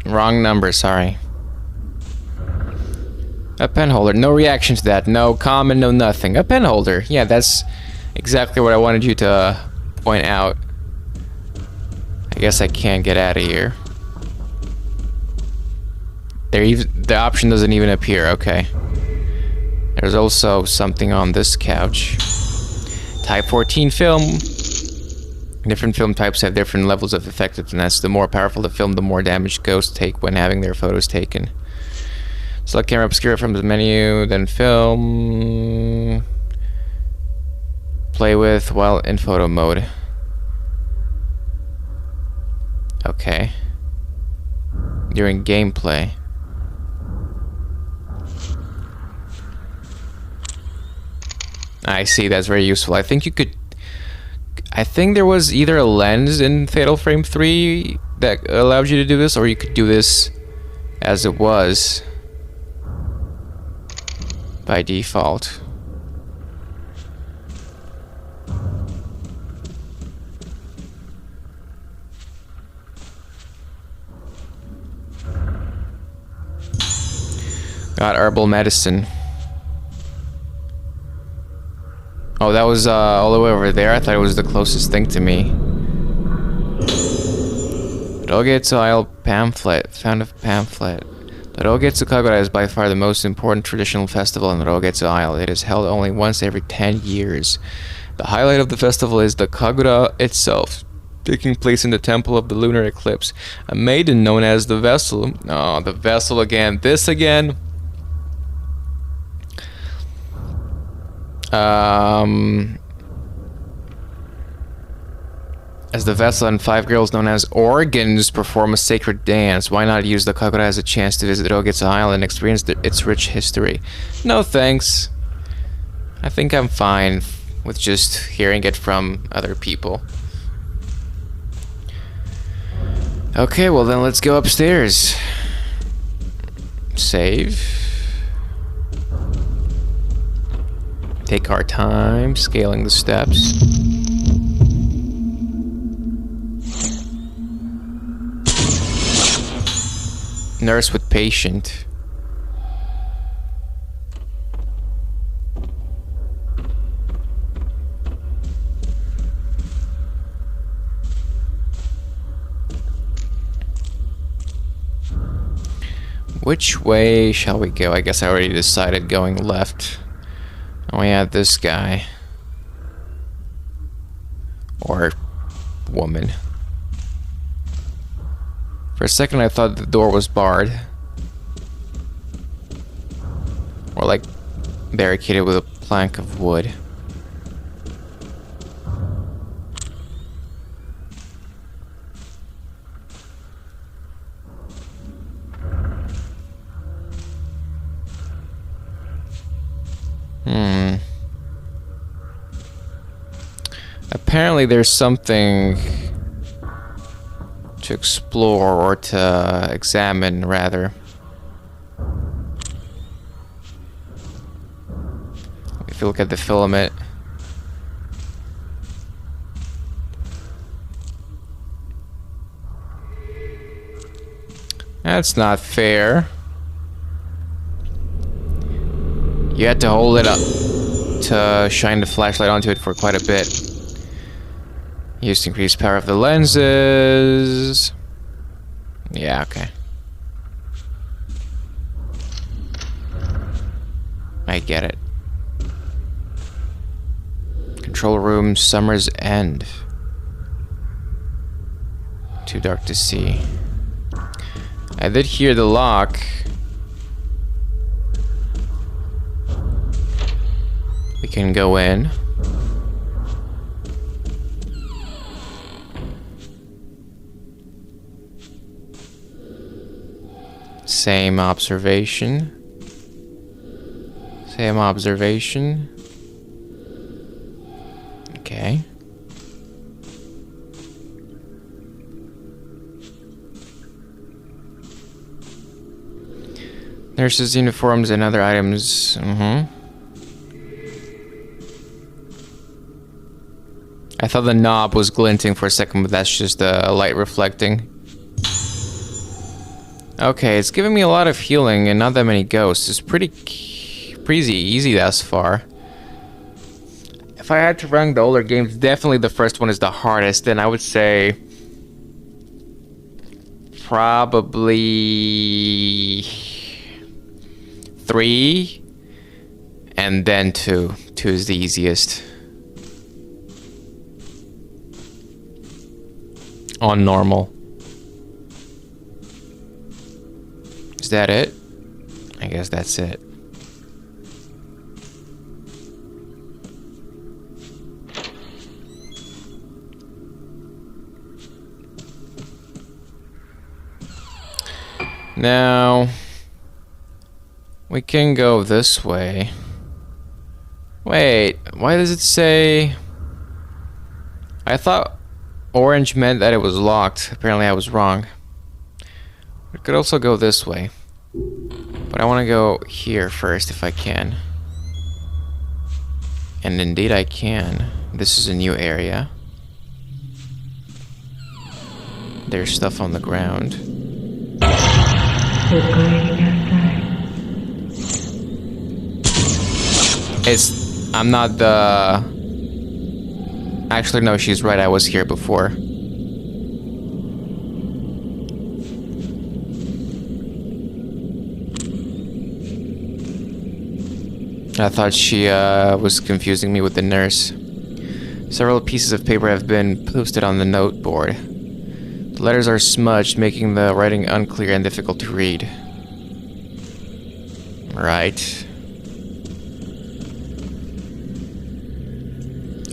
Wrong number, sorry. A pen holder. No reaction to that. No comment, no nothing. A pen holder. Yeah, that's exactly what I wanted you to point out. I guess I can't get out of here. The option doesn't even appear. Okay. There's also something on this couch. Type 14 film. Different film types have different levels of effectiveness. The more powerful the film, the more damage ghosts take when having their photos taken. Select camera obscura from the menu, then film. Play with while in photo mode. Okay. During gameplay. I see, that's very useful. I think you could... I think there was either a lens in Fatal Frame 3 that allowed you to do this, or you could do this as it was by default. Got herbal medicine. Oh, that was all the way over there. I thought it was the closest thing to me. Rogetsu Isle pamphlet. Found a pamphlet. The Rogetsu Kagura is by far the most important traditional festival in Rogetsu Isle. It is held only once every 10 years. The highlight of the festival is the Kagura itself, taking place in the temple of the Lunar Eclipse. A maiden known as the Vessel. Oh, the Vessel again. This again. As the Vessel and 5 girls known as Organs perform a sacred dance. Why not use the Kagura as a chance to visit Rogetsu Isle and experience its rich history? No thanks. I think I'm fine with just hearing it from other people. Okay, well then let's go upstairs. Save. Take our time, scaling the steps. Nurse with patient. Which way shall we go? I guess I already decided going left. Oh yeah, this guy. Or woman. For a second I thought the door was barred. Or like barricaded with a plank of wood. Apparently there's something to explore, or to examine, rather. If you look at the filament. That's not fair. You had to hold it up to shine the flashlight onto it for quite a bit. Used to increase power of the lenses. Yeah, okay. I get it. Control room, summer's end. Too dark to see. I did hear the lock. We can go in. Same observation. Same observation. Okay. Nurses' uniforms and other items. I thought the knob was glinting for a second, but that's just the light reflecting. Okay, it's giving me a lot of healing and not that many ghosts. It's pretty easy thus far. If I had to rank the older games, definitely the first one is the hardest, and I would say probably 3 and then 2. 2 is the easiest. On normal. Is that it? I guess that's it. Now, we can go this way. Wait, why does it say... I thought orange meant that it was locked. Apparently I was wrong. We could also go this way. But I want to go here first if I can. And indeed I can. This is a new area. There's stuff on the ground. I'm not the... Actually, no, she's right. I was here before. I thought she was confusing me with the nurse. Several pieces of paper have been posted on the note board. The letters are smudged, making the writing unclear and difficult to read. Right.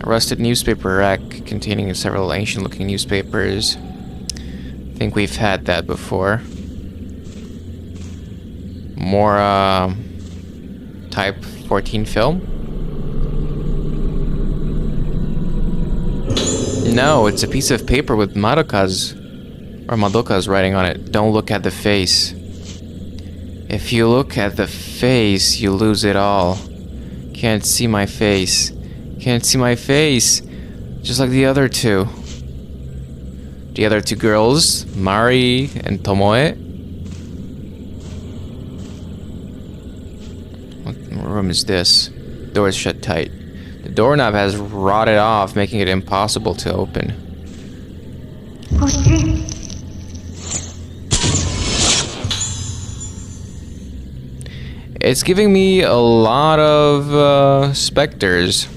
A rusted newspaper rack containing several ancient-looking newspapers. I think we've had that before. More, Type 14 film? No, it's a piece of paper with Madoka's writing on it. Don't look at the face. If you look at the face, you lose it all. Can't see my face. Can't see my face. Just like the other two. The other two girls, Mari and Tomoe. What room is this? Door is shut tight. The doorknob has rotted off, making it impossible to open. It's giving me a lot of specters.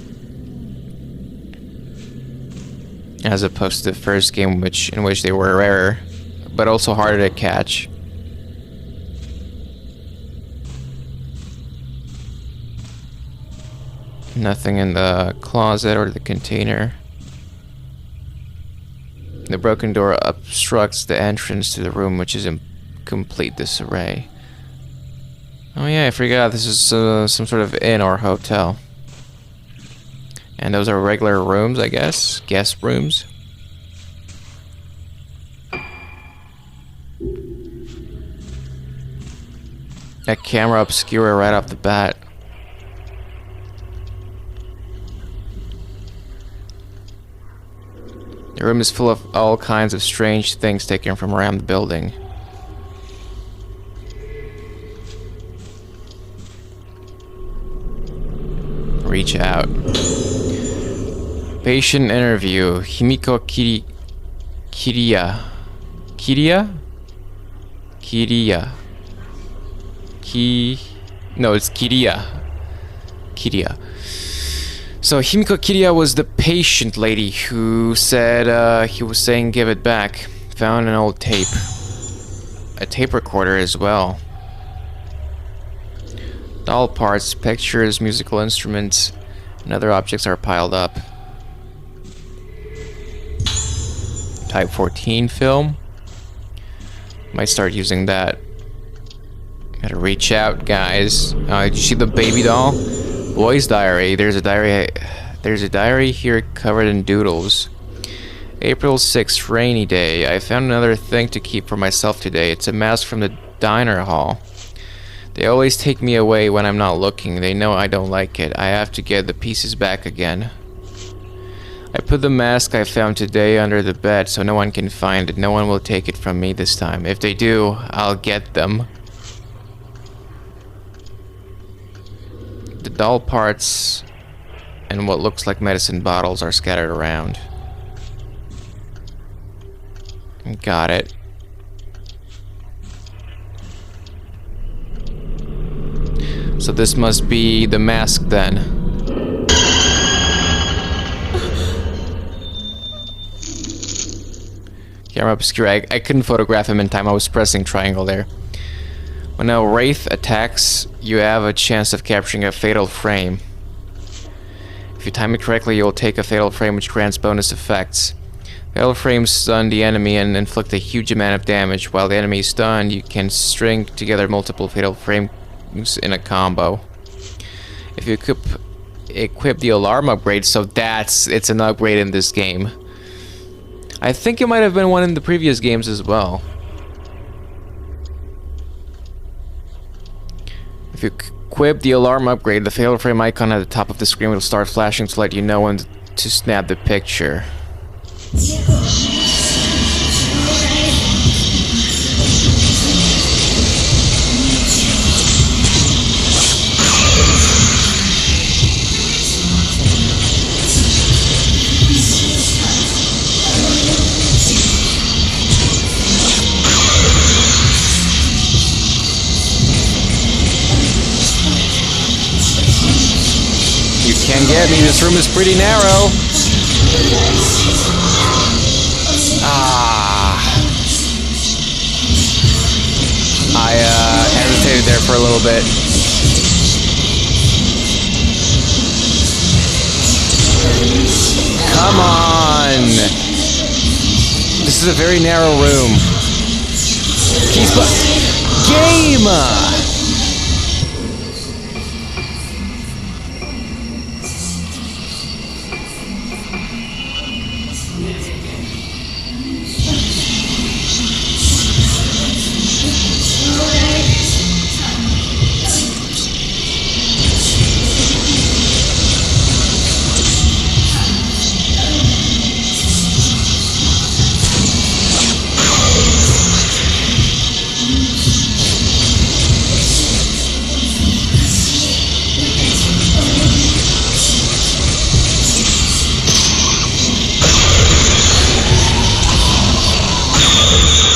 As opposed to the first game in which they were rarer, but also harder to catch. Nothing in the closet or the container. The broken door obstructs the entrance to the room, which is in complete disarray. Oh yeah, I forgot this is some sort of inn or hotel. And those are regular rooms, I guess. Guest rooms. That camera obscura right off the bat. The room is full of all kinds of strange things taken from around the building. Reach out. Patient interview. Himiko Kiriya. No, it's Kiriya. So Himiko Kiriya was the patient lady who said he was saying give it back. Found an old tape. A tape recorder as well. Doll parts, pictures, musical instruments, and other objects are piled up. Type 14 film. Might start using that. Gotta reach out, guys. Did you see the baby doll? Boy's diary. There's a diary here covered in doodles. April 6th, rainy day. I found another thing to keep for myself today. It's a mask from the diner hall. They always take me away when I'm not looking. They know I don't like it. I have to get the pieces back again. I put the mask I found today under the bed so no one can find it. No one will take it from me this time. If they do, I'll get them. The doll parts and what looks like medicine bottles are scattered around. Got it. So this must be the mask then. Camera obscure. I couldn't photograph him in time. I was pressing triangle there. When a wraith attacks, you have a chance of capturing a fatal frame. If you time it correctly, you'll take a fatal frame which grants bonus effects. Fatal frames stun the enemy and inflict a huge amount of damage. While the enemy is stunned, you can string together multiple fatal frames in a combo. If you equip the alarm upgrade, so it's an upgrade in this game. I think it might have been one in the previous games as well. If you equip the alarm upgrade, the fatal frame icon at the top of the screen will start flashing to let you know when to snap the picture. Can't get me, this room is pretty narrow. I hesitated there for a little bit. Come on! This is a very narrow room. Game!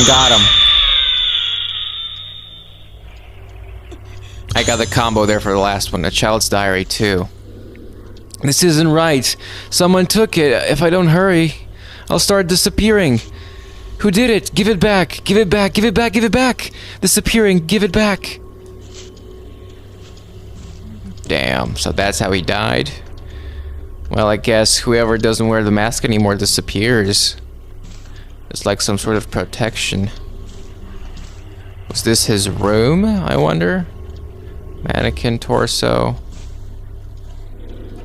Got him. I got the combo there for the last one. A child's diary too. This isn't right. Someone took it. If I don't hurry, I'll start disappearing. Who did it? Give it back. Give it back. Give it back. Give it back. Disappearing. Give it back. Damn. So that's how he died. Well, I guess whoever doesn't wear the mask anymore disappears. It's like some sort of protection. Was this his room, I wonder? Mannequin torso.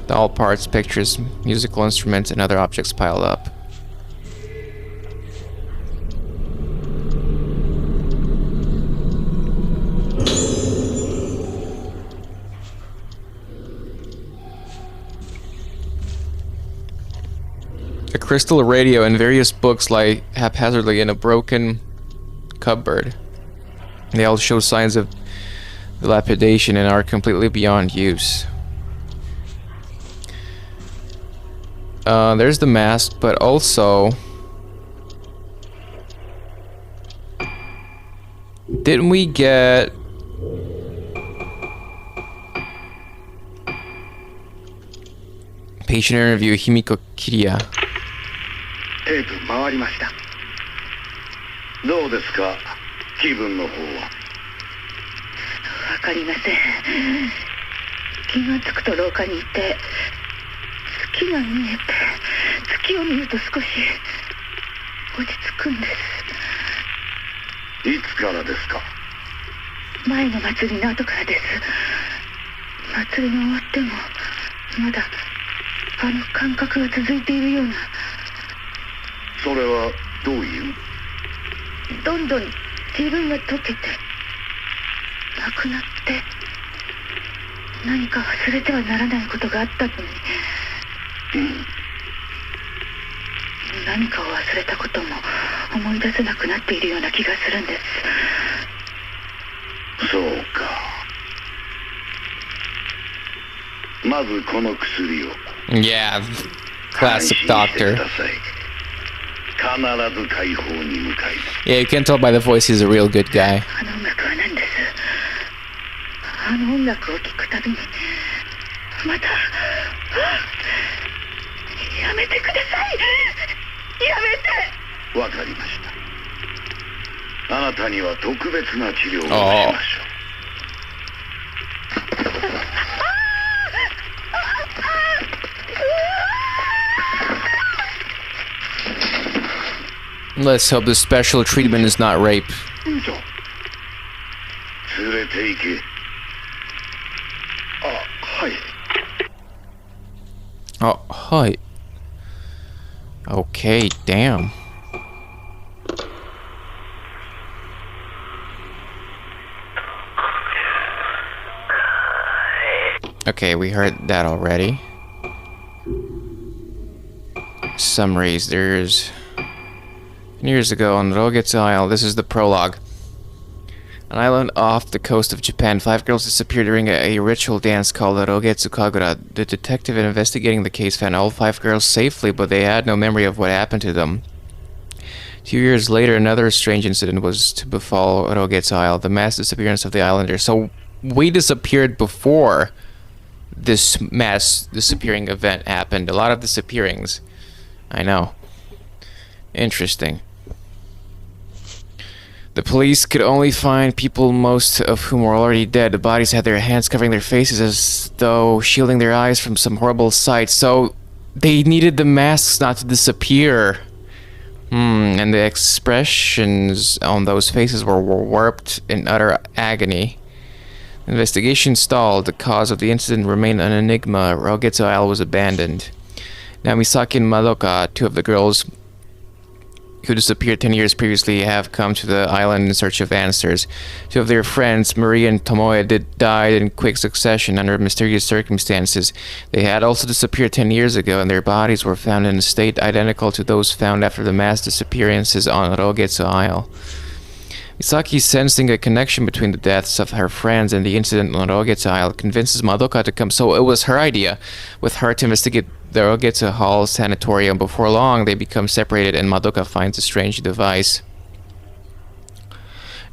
Doll parts, pictures, musical instruments, and other objects piled up. A crystal radio and various books lie haphazardly in a broken cupboard. They all show signs of dilapidation and are completely beyond use. There's the mask, but also... Didn't we get... Patient interview, Himiko Kiriya. テープ回りました。どうですか、気分の方は。わかりません。気がつくと廊下にいて、月が見えて、月を見ると少し落ち着くんです。いつからですか。前の祭りの後からです。祭りが終わってもまだあの感覚が続いているような。それはどういう。どんどん自分が溶けてなくなって、何か忘れてはならないことがあったのに、何かを忘れたことも思い出せなくなっているような気がするんです。そうか。まずこの薬を。Yeah, classic doctor. 必ず解放に向かいます。 Yeah, you can tell by the voice he's a real good guy. あの音楽は何です。あの音楽を聴くたびにまた、やめてください。やめて。わかりました。あなたには特別な治療をしましょう。Let's hope the special treatment is not rape. 連れて行け。あ、はい。 Oh, hi. Okay, damn. Okay, we heard that already. Summaries. There's... Years ago on Rogetsu Isle, this is the prologue. An island off the coast of Japan, 5 girls disappeared during a ritual dance called the Rogetsu Kagura. The detective investigating the case found all 5 girls safely, but they had no memory of what happened to them. 2 years later, another strange incident was to befall Rogetsu Isle, the mass disappearance of the islanders. So, we disappeared before this mass disappearing event happened. A lot of disappearings. I know. Interesting. The police could only find people, most of whom were already dead. The bodies had their hands covering their faces as though shielding their eyes from some horrible sight. So they needed the masks not to disappear. And the expressions on those faces were warped in utter agony. The investigation stalled. The cause of the incident remained an enigma. Rogetsu Isle was abandoned. Now Misaki and Madoka, 2 of the girls who disappeared 10 years previously, have come to the island in search of answers. 2 of their friends, Marie and Tomoe, died in quick succession under mysterious circumstances. They had also disappeared 10 years ago, and their bodies were found in a state identical to those found after the mass disappearances on Rogetsu Isle. Misaki, sensing a connection between the deaths of her friends and the incident on Rogetsu Isle, convinces Madoka to come. So it was her idea, with her to investigate the Rogetsu Hall sanatorium. Before long, they become separated, and Madoka finds a strange device.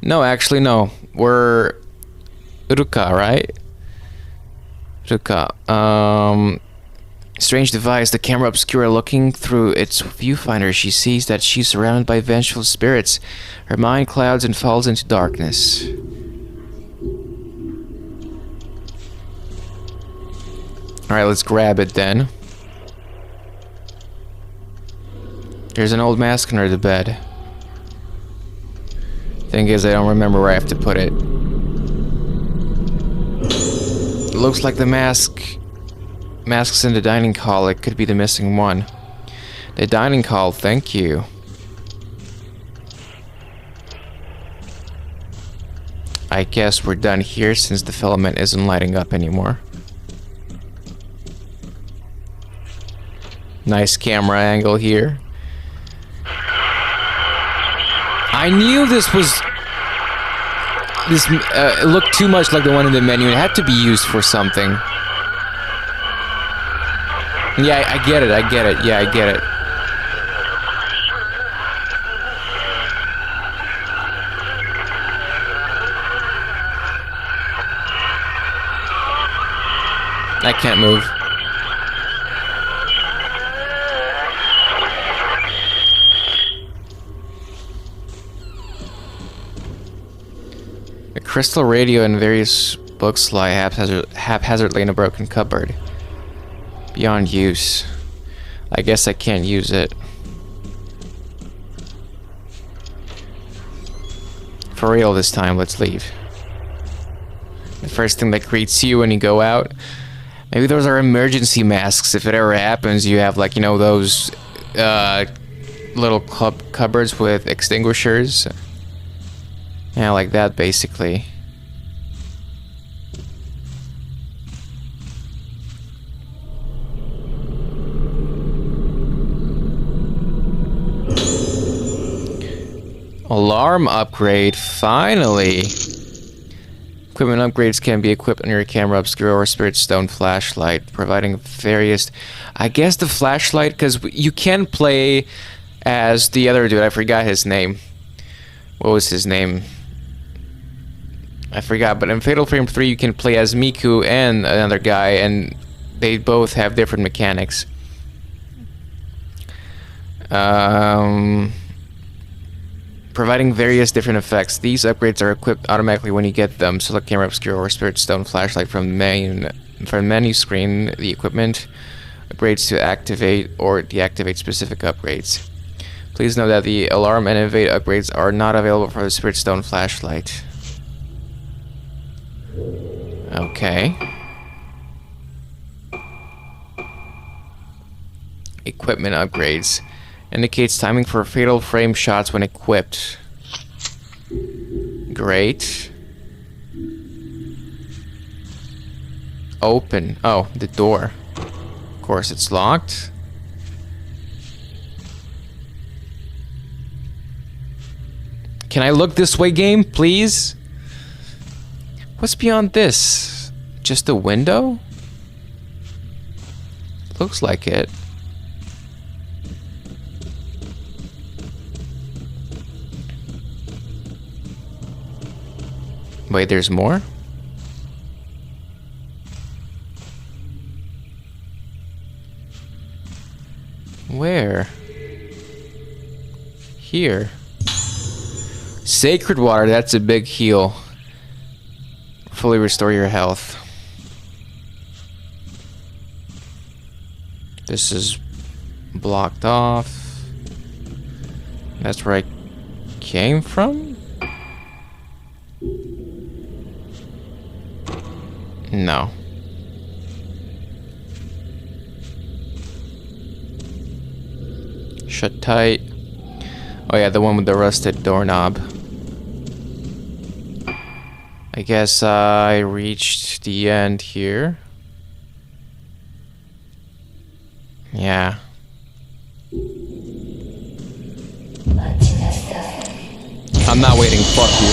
No, actually, no. We're Uruka, right? Uruka. Strange device. The camera obscura. Looking through its viewfinder, she sees that she's surrounded by vengeful spirits. Her mind clouds and falls into darkness. Alright, let's grab it then. There's an old mask under the bed. Thing is, I don't remember where I have to put it. looks like the masks in the dining hall. It could be the missing one. The dining hall, thank you. I guess we're done here since the filament isn't lighting up anymore. Nice camera angle here. I knew this was... it looked too much like the one in the menu. It had to be used for something. Yeah, I get it. Yeah, I get it. I can't move. A crystal radio and various books lie haphazardly in a broken cupboard. Beyond use. I guess I can't use it. For real this time, let's leave. The first thing that greets you when you go out. Maybe those are emergency masks. If it ever happens, you have, like, you know, those little cupboards with extinguishers. Yeah, like that, basically. Alarm upgrade, finally! Equipment upgrades can be equipped on your camera obscure or spirit stone flashlight, providing various... I guess the flashlight, because you can play as the other dude. I forgot his name. What was his name? I forgot, but in Fatal Frame 3 you can play as Miku and another guy, and they both have different mechanics. Providing various different effects. These upgrades are equipped automatically when you get them. Select camera obscure or spirit stone flashlight from the menu screen. The equipment upgrades to activate or deactivate specific upgrades. Please note that the alarm and evade upgrades are not available for the spirit stone flashlight. Okay. Equipment upgrades. Indicates timing for fatal frame shots when equipped. Great. Open. Oh, the door. Of course, it's locked. Can I look this way, game, please? What's beyond this? Just a window? Looks like it. Wait, there's more? Where? Here. Sacred water, that's a big heal. Fully restore your health. This is blocked off. That's where I came from? No. Shut tight. Oh yeah, the one with the rusted doorknob. I guess I reached the end here. Yeah. I'm not waiting, fuck you.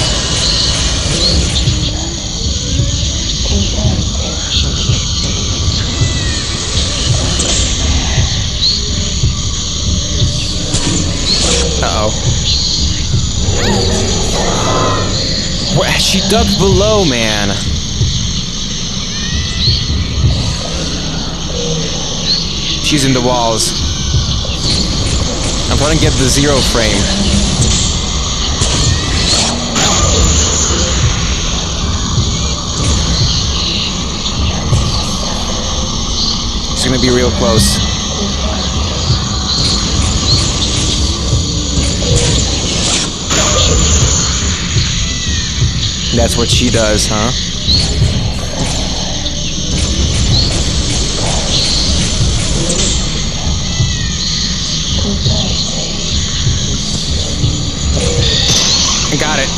Uh-oh. Where, she dug below, man. She's in the walls. I'm trying to get the 0 frame. She's gonna be real close. That's what she does, huh? Got it.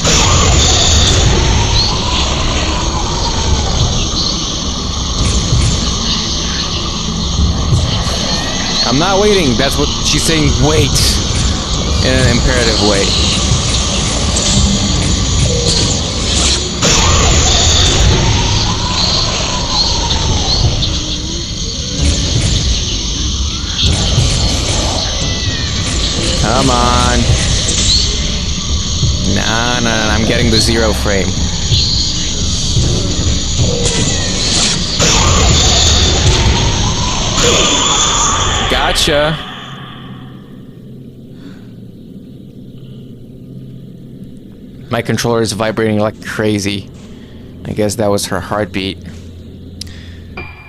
I'm not waiting. That's what she's saying. Wait. In an imperative way. Come on. Nah, I'm getting the 0 frame. Gotcha. My controller is vibrating like crazy. I guess that was her heartbeat.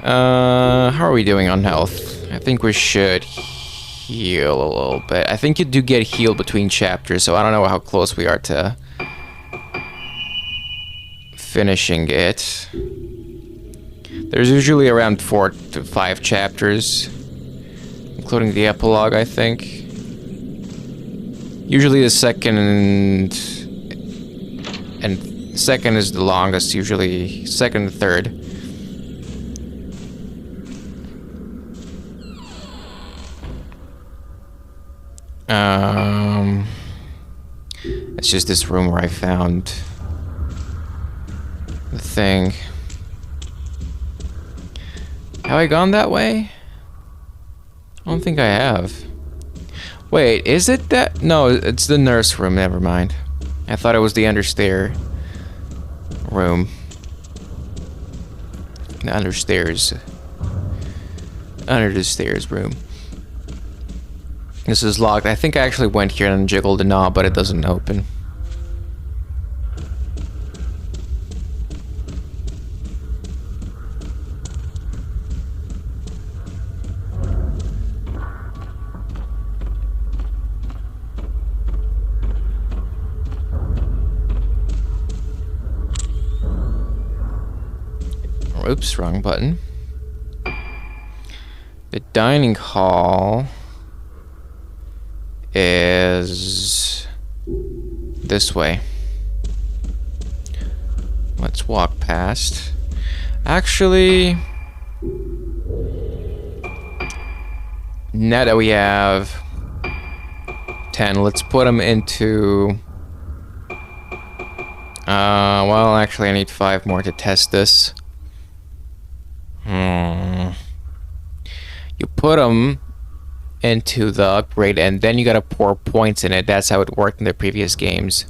How are we doing on health? I think we should heal a little bit. I think you do get healed between chapters, so I don't know how close we are to finishing it. There's usually around 4 to 5 chapters, including the epilogue, I think. Usually the second is the longest, usually second and third. It's just this room where I found the thing. Have I gone that way? I don't think I have. Wait, is it that? No, it's the nurse room, never mind. I thought it was the understair room. The understairs. Under the stairs room. This is locked. I think I actually went here and jiggled the knob, but it doesn't open. Oops, wrong button. The dining hall is this way. Let's walk past. Actually, now that we have 10, let's put them into... well, actually I need 5 more to test this. You put them into the upgrade and then you gotta pour points in it. That's how it worked in the previous games.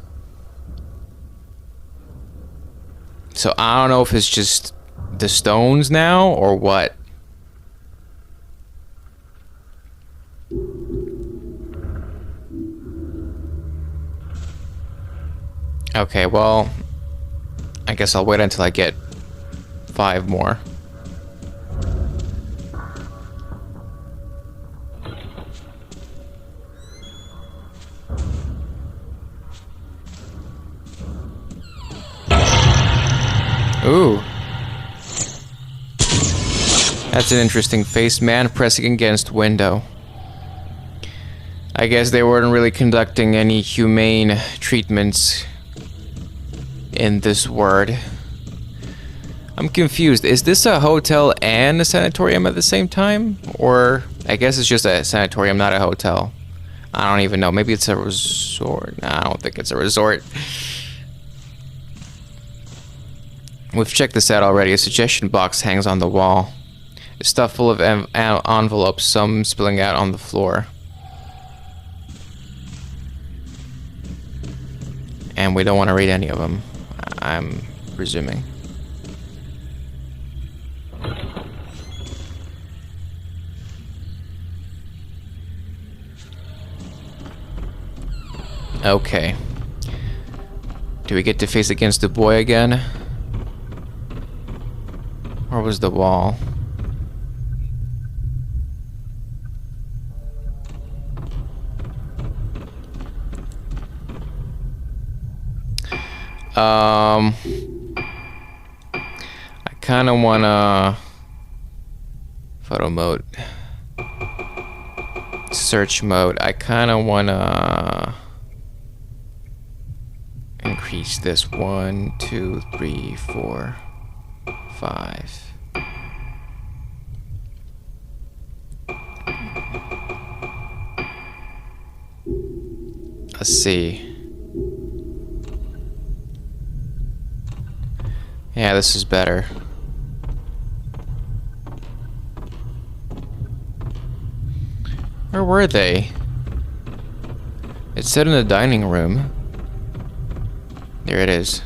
So I don't know if it's just the stones now or what. Okay, well, I guess I'll wait until I get 5 more. Ooh. That's an interesting face. Man pressing against window. I guess they weren't really conducting any humane treatments in this ward. I'm confused. Is this a hotel and a sanatorium at the same time? Or I guess it's just a sanatorium, not a hotel. I don't even know. Maybe it's a resort. No, I don't think it's a resort. We've checked this out already. A suggestion box hangs on the wall. It's stuffed full of envelopes, some spilling out on the floor. And we don't want to read any of them, I'm presuming. Okay. Do we get to face against the boy again? Where was the wall? I kind of wanna photo mode, search mode. I kind of wanna reach this. 1, 2, 3, 4, 5. Let's see. Yeah, this is better. Where were they? It said in the dining room. There it is.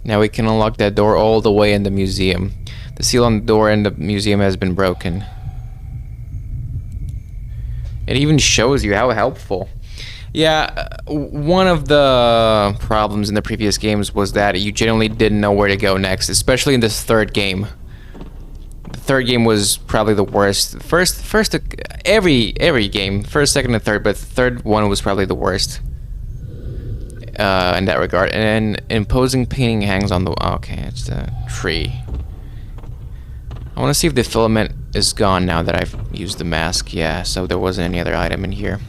Now we can unlock that door all the way in the museum. The seal on the door in the museum has been broken. It even shows you how helpful. Yeah, one of the problems in the previous games was that you generally didn't know where to go next, especially in this third game. The third game was probably the worst. Every game, first, second, and third, but the third one was probably the worst in that regard. And an imposing painting hangs on the. Okay, it's the tree. I want to see if the filament is gone now that I've used the mask. Yeah, so there wasn't any other item in here.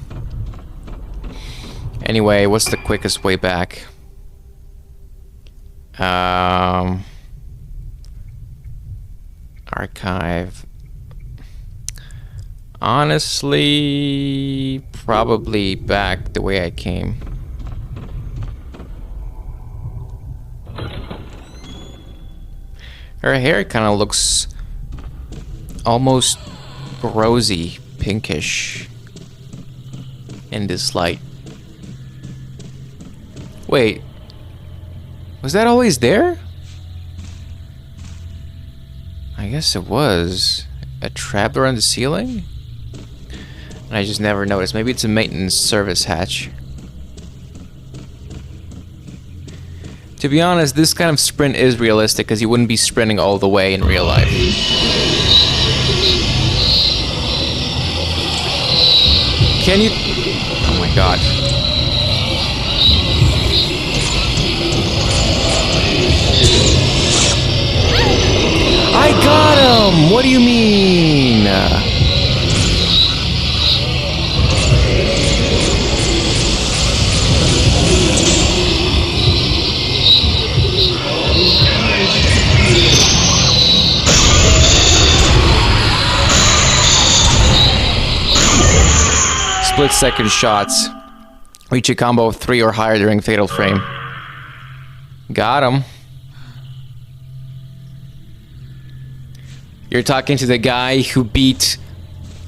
Anyway, what's the quickest way back? Archive. Honestly, probably back the way I came. Her hair kind of looks almost rosy, pinkish in this light. Wait, was that always there? I guess it was. A trapdoor on the ceiling? And I just never noticed. Maybe it's a maintenance service hatch. To be honest, this kind of sprint is realistic because you wouldn't be sprinting all the way in real life. Can you... Oh my god. I got him! What do you mean? Split-second shots. Reach a combo of 3 or higher during fatal frame. Got him. You're talking to the guy who beat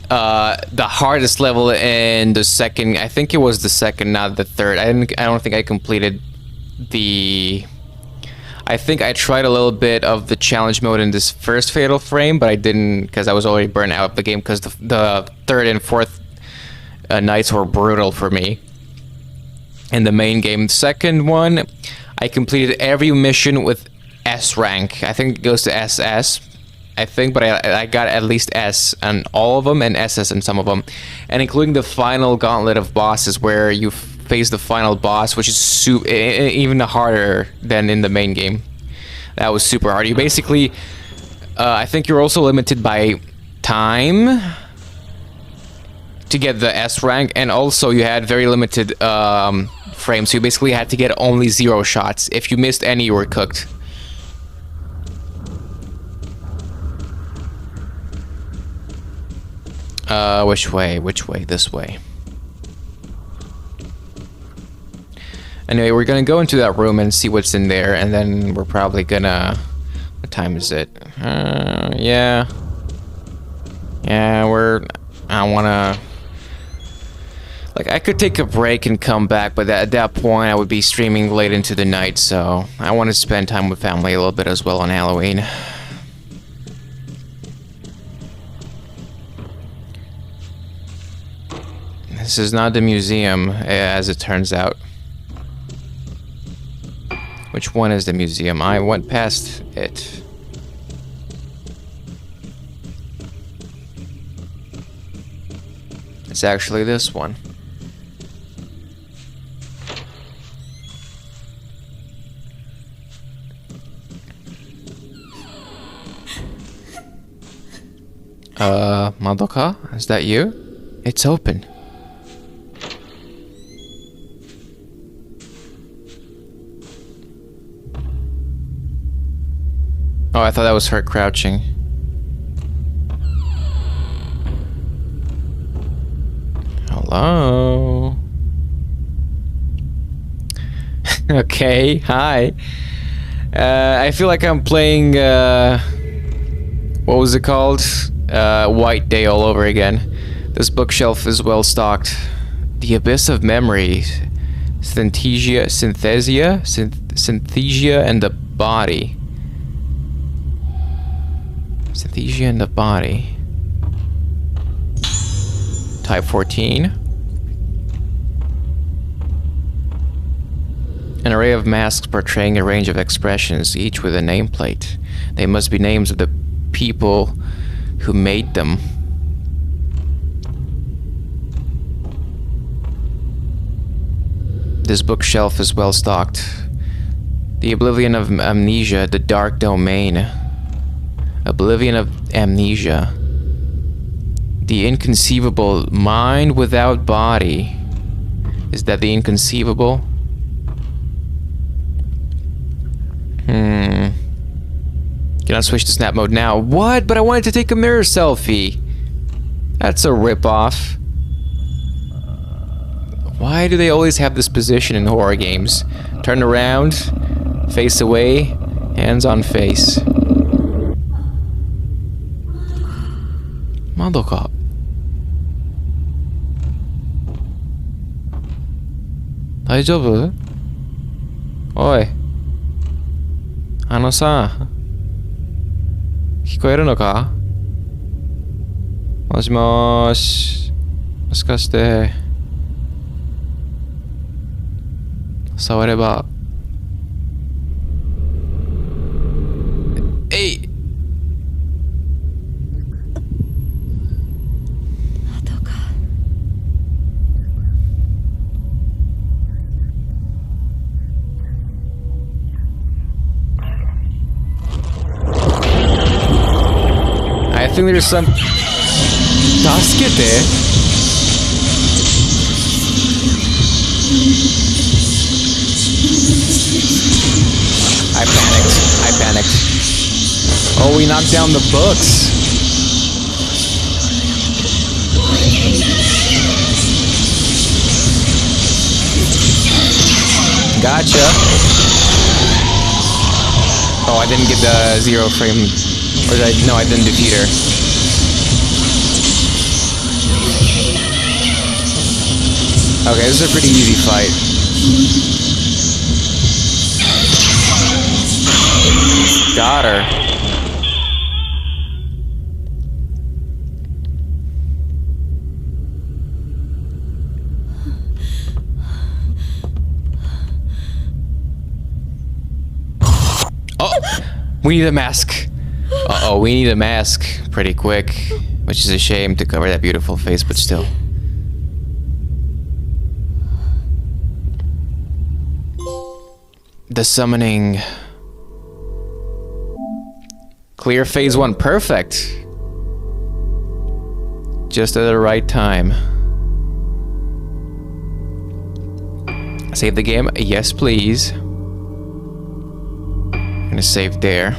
the hardest level in the second. I think it was the second, not the third. I don't think I completed the. I think I tried a little bit of the challenge mode in this first fatal frame, but I didn't because I was already burnt out of the game because the third and fourth nights were brutal for me. In the main game, the second one, I completed every mission with S rank. I think it goes to SS. I think, but I got at least S on all of them and SS in some of them, and including the final gauntlet of bosses where you face the final boss, which is even harder than in the main game. That was super hard. You basically, I think you're also limited by time to get the S rank, and also you had very limited frames, so you basically had to get only 0 shots. If you missed any, you were cooked. Which way? Which way? This way. Anyway, we're gonna go into that room and see what's in there, and then we're probably gonna... What time is it? Yeah. Yeah, I wanna... Like, I could take a break and come back, but at that point I would be streaming late into the night, so I want to spend time with family a little bit as well on Halloween. This is not the museum, as it turns out. Which one is the museum? I went past it. It's actually this one. Madoka? Is that you? It's open. Oh, I thought that was her crouching. Hello? Okay, hi. I feel like I'm playing, what was it called? White Day all over again. This bookshelf is well stocked. The Abyss of Memory. Synthesia, and the Body. Synthesia and the Body. Type 14. An array of masks portraying a range of expressions, each with a nameplate. They must be names of the people who made them. This bookshelf is well stocked. The Oblivion of Amnesia, the Dark Domain. Oblivion of Amnesia. The Inconceivable, Mind Without Body. Is that the Inconceivable? Can I switch to snap mode now? What? But I wanted to take a mirror selfie. That's a ripoff. Why do they always have this position in horror games? Turn around, face away, hands on face. Madoka. Daijoubu? Oi. さ、聞こえるのか？もしもーし。もしかして、触れば。えい！ I think there's some... 助けて? I panicked. Oh, we knocked down the books. Gotcha. Oh, I didn't get the 0 frame. Or did I? No, I didn't defeat her. Okay, this is a pretty easy fight. Got her. Oh! We need a mask. Uh-oh, we need a mask pretty quick, which is a shame to cover that beautiful face, but still. The summoning. Clear phase 1, perfect. Just at the right time. Save the game? Yes, please. I'm gonna save there.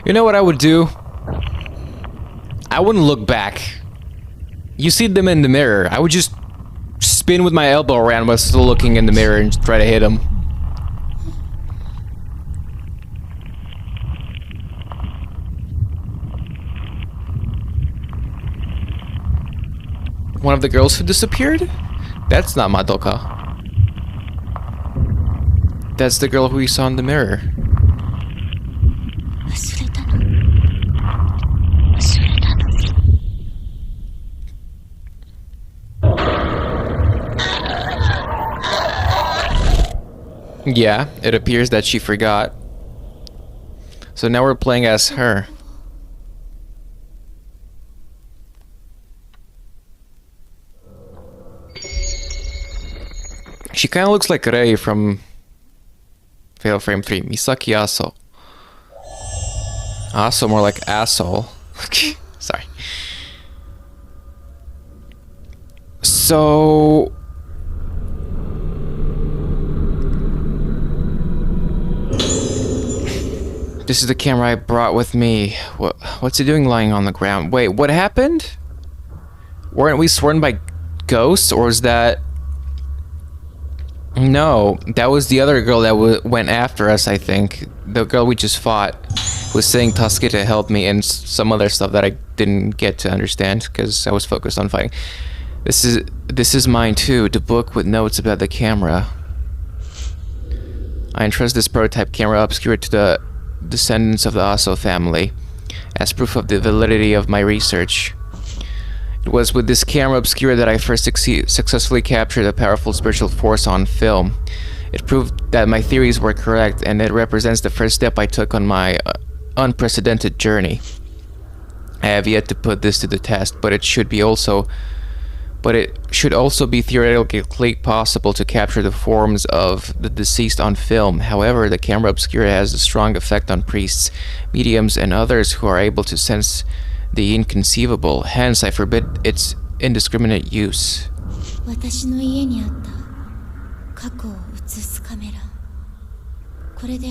You know what I would do? I wouldn't look back. You see them in the mirror. I would just spin with my elbow around while still looking in the mirror and try to hit them. One of the girls who disappeared? That's not Madoka. That's the girl who we saw in the mirror. 忘れたの忘れたの Yeah, it appears that she forgot. So now we're playing as her. She kind of looks like Rei from Fatal Frame 3. Misaki Aso. Aso more like asshole. Sorry. So... this is the camera I brought with me. What's it doing lying on the ground? Wait, what happened? Weren't we sworn by ghosts, or is that... No, that was the other girl that went after us, I think. The girl we just fought was saying Tasuke to help me and some other stuff that I didn't get to understand because I was focused on fighting. This is mine too, the book with notes about the camera. I entrust this prototype camera obscure to the descendants of the Aso family as proof of the validity of my research. It was with this camera obscura that I first successfully captured a powerful spiritual force on film. It proved that my theories were correct, and it represents the first step I took on my unprecedented journey. I have yet to put this to the test, but it should also be theoretically possible to capture the forms of the deceased on film. However, the camera obscura has a strong effect on priests, mediums, and others who are able to sense the inconceivable. Hence, I forbid its indiscriminate use. 私の家にあった過去を映すカメラ。これで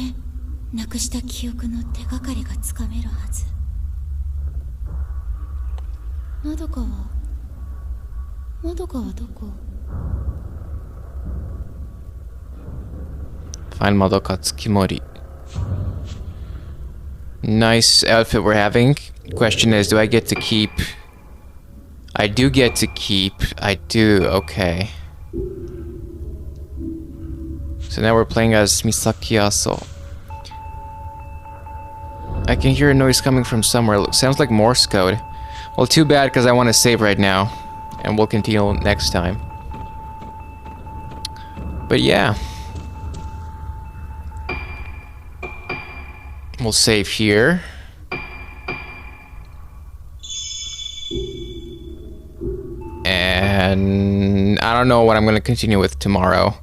なくした記憶の手がかりがつかめるはず。まどかはどこ？ Find Madoka Tsukimori. Nice outfit we're having. Question is, do I get to keep? I do get to keep. I do, okay. So now we're playing as Misaki Aso. I can hear a noise coming from somewhere. It sounds like Morse code. Well, too bad because I want to save right now. And we'll continue next time. But yeah. We'll save here. And I don't know what I'm going to continue with tomorrow.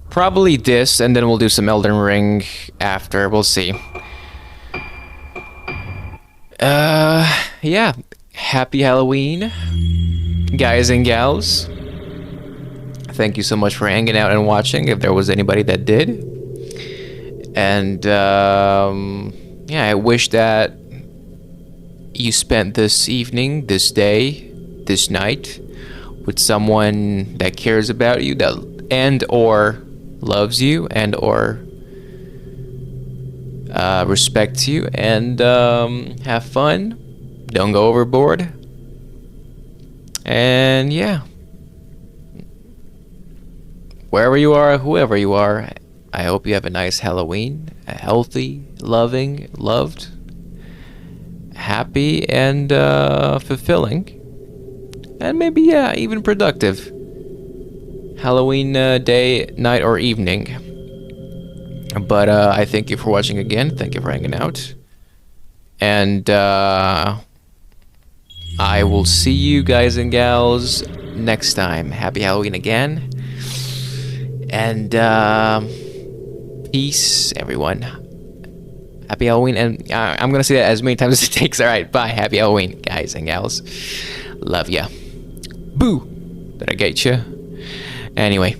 Probably this, and then we'll do some Elden Ring after. We'll see. Yeah. Happy Halloween, guys and gals. Thank you so much for hanging out and watching, if there was anybody that did. And, yeah, I wish that you spent this evening, this day, this night with someone that cares about you, that and or loves you and or respects you, and have fun. Don't go overboard. And yeah, wherever you are, whoever you are, I hope you have a nice Halloween, a healthy, loving, loved, happy, and fulfilling, and maybe, yeah, even productive Halloween day, night, or evening. But I thank you for watching again. Thank you for hanging out. And I will see you guys and gals next time. Happy Halloween again. And peace, everyone. Happy Halloween. And I'm going to say that as many times as it takes. All right, bye. Happy Halloween, guys and gals. Love ya. Boo. Did I get you? Anyway.